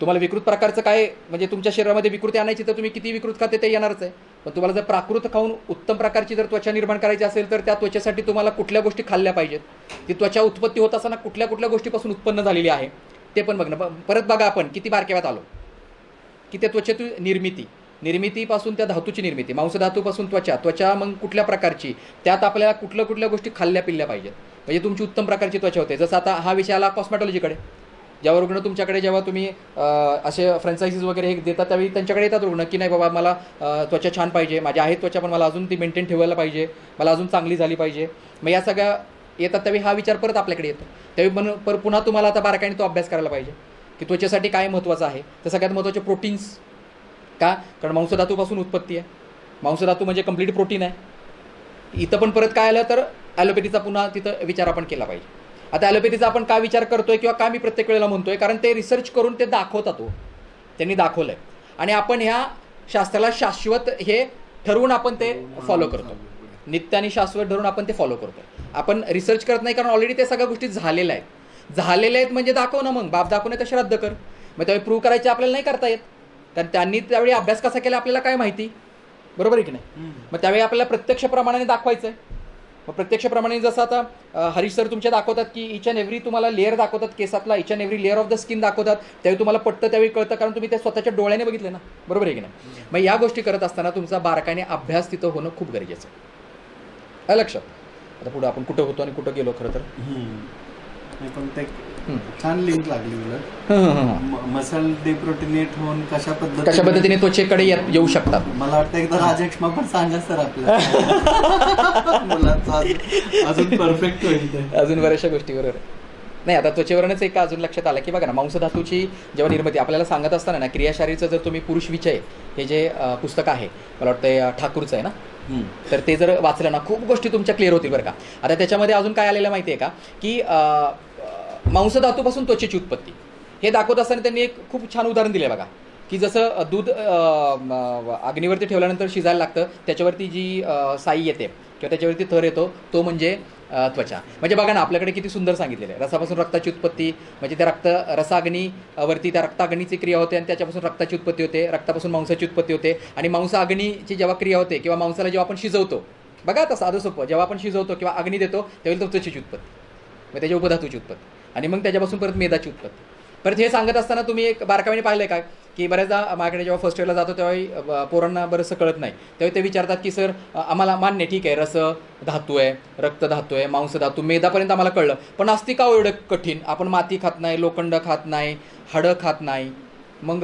तुम्हाला विकृत प्रकारचं काय म्हणजे तुमच्या शरीरामध्ये विकृती आणायची तर तुम्ही किती विकृत खाते ते येणारच आहे. पण तुम्हाला जर प्राकृत खाऊन उत्तम प्रकारची जर त्वचा निर्माण करायची असेल तर त्या त्वचेसाठी तुम्हाला कुठल्या गोष्टी खाल्ल्या पाहिजेत, ती त्वचा उत्पत्ती होत असताना कुठल्या कुठल्या गोष्टीपासून उत्पन्न झालेली आहे ते पण बघणं. परत बघा आपण किती बारकेव्यात आलो की त्या त्वचेतून निर्मितीपासून त्या धातूची निर्मिती, मांसधातूपासून त्वचा मग कुठल्या प्रकारची, त्यात आपल्याला कुठल्या गोष्टी खाल्ल्या पिल्ल्या पाहिजेत म्हणजे तुमची उत्तम प्रकारची त्वचा होते. जसं आता हा विषय आला कॉस्मॅटॉलॉजीकडे. जेव्हा रुग्ण तुमच्याकडे जेव्हा तुम्ही असे फ्रँचायझीज वगैरे हे देतात त्यावेळी त्यांच्याकडे येतात रुग्ण की नाही बाबा मला त्वचा छान पाहिजे, माझी आहे त्वचा पण मला अजून ती मेंटेन ठेवायला पाहिजे, मला अजून चांगली झाली पाहिजे. मग या सगळ्या येतात त्यावेळी हा विचार परत आपल्याकडे येतो. त्यावेळी पण पुन्हा तुम्हाला आता बारकाईने तो अभ्यास करायला पाहिजे की त्वचेसाठी काय महत्त्वाचं आहे. तर सगळ्यात महत्त्वाचे प्रोटीन्स. का? कारण मांसधातूपासून उत्पत्ती आहे. मांसधातू म्हणजे कंप्लीट प्रोटीन आहे. इथं पण परत काय आलं तर ॲलोपॅथीचा पुन्हा तिथं विचार आपण केला पाहिजे. आता ॲलोपॅथीचा आपण काय विचार करतोय किंवा काय मी प्रत्येक वेळेला म्हणतोय, कारण ते रिसर्च करून ते दाखवतात हो, त्यांनी दाखवलं आहे आणि आपण ह्या शास्त्राला शाश्वत हे ठरवून आपण ते फॉलो करतो. नित्य आणि शाश्वत ठरवून आपण ते फॉलो करतो. आपण रिसर्च करत नाही कारण ऑलरेडी त्या सगळ्या गोष्टी झालेल्या आहेत म्हणजे दाखव ना. मग बाप दाखवणे तर श्राद्ध कर. मग त्यावेळी प्रूव्ह करायचे आपल्याला नाही करता येत कारण त्यांनी त्यावेळी अभ्यास कसा केला आपल्याला काय माहिती. बरोबर आहे की नाही? मग त्यावेळी आपल्याला प्रत्यक्ष प्रमाणाने दाखवायचं आहे. मग प्रत्यक्ष प्रमाणे जसं आता हरीश सर तुमच्या दाखवतात की इच अँड एव्हरी तुम्हाला लेअर दाखवतात केसातला, each and every layer of the skin दाखवतात, त्यावेळी तुम्हाला पटतं, त्यावेळी कळतं कारण तुम्ही त्या स्वतःच्या डोळ्याने बघितले ना. बरोबर आहे की नाही? मग या गोष्टी करत असताना तुमचा बारकाईने अभ्यास तिथं होणं खूप गरजेचं आहे. लक्षात. आता पुढे आपण कुठं होतो आणि कुठं गेलो खरं तर पण ते छान लिंक लागली उलट. मसल डिप्रोटिनेट होऊन कशा पद्धतीने त्वचेकडे येऊ शकतात. मला वाटतं एकदा राजक्ष्मा पण सांगा सर आपल्याला मुलांचा अजून परफेक्ट होईल ते. अजून बऱ्याचशा गोष्टी बरोबर नाही. आता त्वचेवरूनच एक अजून लक्षात आलं की बघा ना, मांसधातूची जेव्हा निर्मिती आपल्याला सांगत असताना ना, क्रियाशारीचं जर तुम्ही पुरुष विषय हे जे पुस्तक आहे मला वाटतं ठाकूरचं आहे ना, तर ते जर वाचलं ना खूप गोष्टी तुमच्या क्लिअर होतील बरं का. आता त्याच्यामध्ये अजून काय आलेलं माहिती आहे का की मांसधातूपासून त्वचेची उत्पत्ती हे दाखवत असताना त्यांनी एक खूप छान उदाहरण दिलं बघा की जसं दूध अग्नीवरती ठेवल्यानंतर शिजायला लागतं, त्याच्यावरती जी साई येते किंवा त्याच्यावरती थर येतो तो म्हणजे त्वचा. म्हणजे बघा ना आपल्याकडे किती सुंदर सांगितलेलं आहे. रसापासून रक्ताची उत्पत्ती म्हणजे त्या रसाग्नीवरती त्या रक्ताग्नीची क्रिया होते आणि त्याच्यापासून रक्ताची उत्पत्ती होते, रक्तापासून मांसाची उत्पत्ती होते आणि मांसाग्नीची जेव्हा क्रिया होते किंवा मांसाला जेव्हा आपण शिजवतो बघा आता साधं सोपं, जेव्हा आपण शिजवतो किंवा अग्नी देतो त्यावेळी त्वचेची उत्पत्ती, मग त्याच्या उपधातूची उत्पत्ती आणि मग त्याच्यापासून परत मेदाची उत्पत्ती. परत हे सांगत असताना तुम्ही एक बारकाईने पाहिलं आहे का की बऱ्याचदा माझ्याकडे जेव्हा फर्स्ट इयरला जातो त्यावेळी पोरांना बरंचसं कळत नाही, त्यावेळी ते विचारतात की सर आम्हाला मान्य ठीक आहे रस धातू आहे, रक्त धातू आहे, मांस धातू, मेदापर्यंत आम्हाला कळलं, पण असती का एवढं कठीण? आपण माती खात नाही, लोखंड खात नाही, हाडं खात नाही, मग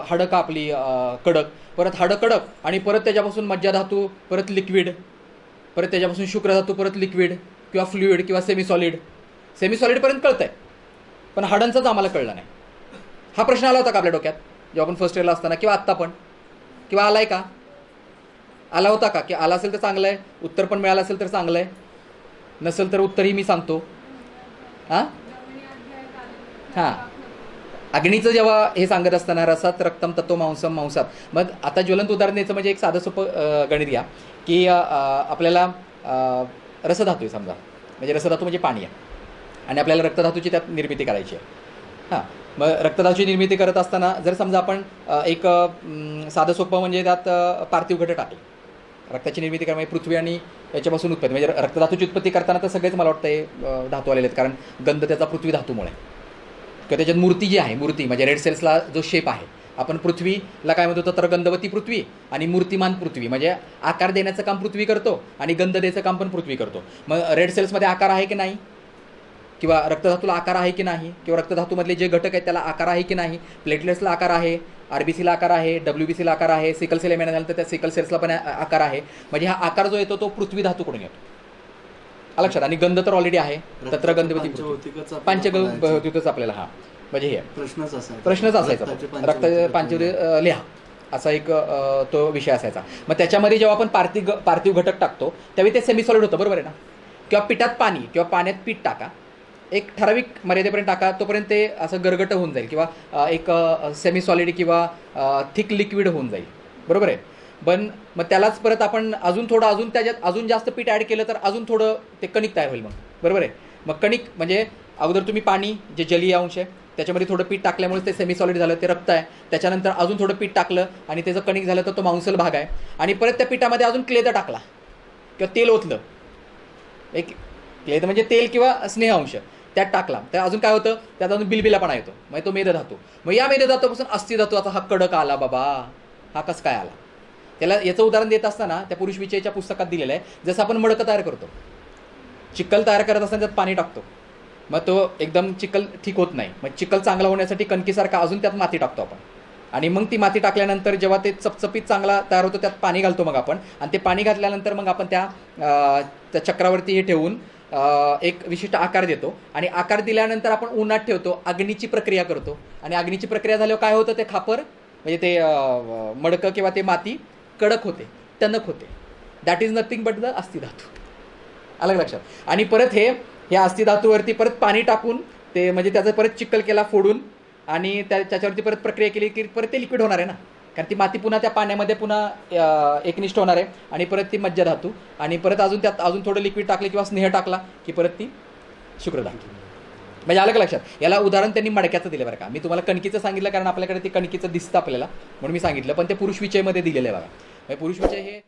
हाडं कापली कडक, परत हाडं कडक आणि परत त्याच्यापासून मज्जा धातू, परत लिक्विड, परत त्याच्यापासून शुक्रधातू, परत लिक्विड किंवा फ्लुइड किंवा सेमी सॉलिडपर्यंत कळतं आहे, पण हाडांचंच आम्हाला कळलं नाही. हा प्रश्न आला होता का आपल्या डोक्यात जेव्हा आपण फर्स्ट इयरला असताना, किंवा आत्ता पण, किंवा आलाय का, आला होता का, की आला असेल तर चांगलं आहे, उत्तर पण मिळालं असेल तर चांगलं आहे, नसेल तर उत्तरही मी सांगतो. हां हां अग्नीचं जेव्हा हे सांगत असताना रसात रक्तम तत्व मांसम मांसात, मग आता ज्वलंत उदाहरण द्यायचं म्हणजे एक साधं सोपं गणित घ्या की आपल्याला रसधातू आहे समजा, म्हणजे रसधातू म्हणजे पाणी आहे आणि आपल्याला रक्तधातूची त्यात निर्मिती करायची आहे. हां मग रक्तधातूची निर्मिती करत असताना जर समजा आपण एक साधं सोपं म्हणजे त्यात पार्थिव घटक टाकले, रक्ताची निर्मिती करा म्हणजे पृथ्वी आणि याच्यापासून उत्पत्ती, म्हणजे रक्तधातूची उत्पत्ती करताना तर सगळेच मला वाटतं हे धातू आलेले आहेत, कारण गंध त्याचा पृथ्वी धातूमुळे, किंवा त्याच्यात मूर्ती जी आहे, मूर्ती म्हणजे रेड सेल्सला जो शेप आहे, आपण पृथ्वीला काय म्हणतो तर गंधवती पृथ्वी आणि मूर्तिमान पृथ्वी, म्हणजे आकार देण्याचं काम पृथ्वी करतो आणि गंध द्यायचं काम पण पृथ्वी करतो. मग रेड सेल्समध्ये आकार आहे की नाही, किंवा रक्तधातूला आकार आहे की नाही, किंवा रक्तधातूमधले जे घटक आहेत त्याला आकार आहे की नाही, प्लेटलेट्सला आकार आहे, RBCला आकार आहे, WBCला आकार आहे, सिकल सेल एमिया झालं तर त्या सिकल सेल्सला पण आकार आहे. म्हणजे हा आकार जो येतो तो पृथ्वी धातूकडून येतो, लक्षात. आणि गंध तर ऑलरेडी आहे, तत्र गंधवती पंचभौतिकच आपल्याला, हा म्हणजे हे प्रश्नच असायचा रक्त पांचभौतिक लिहा असा एक तो विषय असायचा. मग त्याच्यामध्ये जेव्हा आपण पार्थिव घटक टाकतो त्यावेळी ते सेमी सॉलिड होतं, बरोबर आहे ना, किंवा पिठात पाणी किंवा पाण्यात पीठ टाका, एक ठराविक मर्यादेपर्यंत टाका, तोपर्यंत ते असं गरगट होऊन जाईल किंवा एक सेमी सॉलिड किंवा थिक लिक्विड होऊन जाईल, बरोबर आहे. पण मग त्यालाच परत आपण अजून त्याच्यात अजून जास्त पीठ ॲड केलं तर अजून थोडं ते कणिक तयार होईल, मग बरोबर आहे. मग कणिक म्हणजे अगोदर तुम्ही पाणी जे जलीय अंश आहे त्याच्यामध्ये थोडं पीठ टाकल्यामुळे ते सेमी सॉलिड झालं, ते रक्त आहे. त्याच्यानंतर अजून थोडं पीठ टाकलं आणि त्याचं कणिक झालं तर तो मांसल भाग आहे. आणि परत त्या पिठामध्ये अजून क्लेद टाकला किंवा तेल ओतलं, एक क्लेद म्हणजे तेल किंवा स्नेह अंश त्यात टाकला, तर अजून काय होतं, त्यात अजून बिलबिलापणा येतो, म्हणजे तो मेदधातू. मग या मेदधातूपासून अस्थिधातूचा हा कडक आला बाबा, हा कसं काय आला. त्याला याचं उदाहरण देत असताना त्या पुरुष विषयाच्या पुस्तकात दिलेलं आहे, जसं आपण मडकं तयार करतो, चिखल तयार करत असताना त्यात पाणी टाकतो, मग तो एकदम चिखल ठीक होत नाही, मग चिखल चांगला होण्यासाठी कणकीसारखा अजून त्यात माती टाकतो आपण, आणि मग ती माती टाकल्यानंतर जेव्हा ते चपचपीत चांगला तयार होतो त्यात पाणी घालतो मग आपण, आणि ते पाणी घातल्यानंतर मग आपण त्या चक्रावरती हे ठेवून एक विशिष्ट आकार देतो, आणि आकार दिल्यानंतर आपण उन्हात ठेवतो, अग्नीची प्रक्रिया करतो, आणि अग्नीची प्रक्रिया झाल्यावर काय होतं, ते खापर म्हणजे ते मडकं किंवा ते माती कडक होते, टणक होते. That is nothing but the अस्थिधातू, अलग लक्षात. आणि परत ह्या अस्थिधातूवरती परत पाणी टाकून ते म्हणजे त्याचं परत चिखल केला फोडून, आणि त्याच्यावरती परत प्रक्रिया केली की परत ते लिक्विड होणार आहे ना, कारण ती माती पुन्हा त्या पाण्यामध्ये पुन्हा एकनिष्ठ होणार आहे, आणि परत ती मज्जा धातू, आणि परत त्यात अजून थोडं लिक्विड टाकलं किंवा स्नेह टाकला की परत ती शुक्रधातू. म्हणजे अलग लक्षात. याला उदाहरण त्यांनी मडक्याचं दिलं बरं का, मी तुम्हाला कणकीचं सांगितलं कारण आपल्याकडे ते कणकीचं दिसतं आपल्याला म्हणून मी सांगितलं, पण ते पुरुष विषयमध्ये दिलेलं आहे बघा. म्हणजे पुरुष विषय हे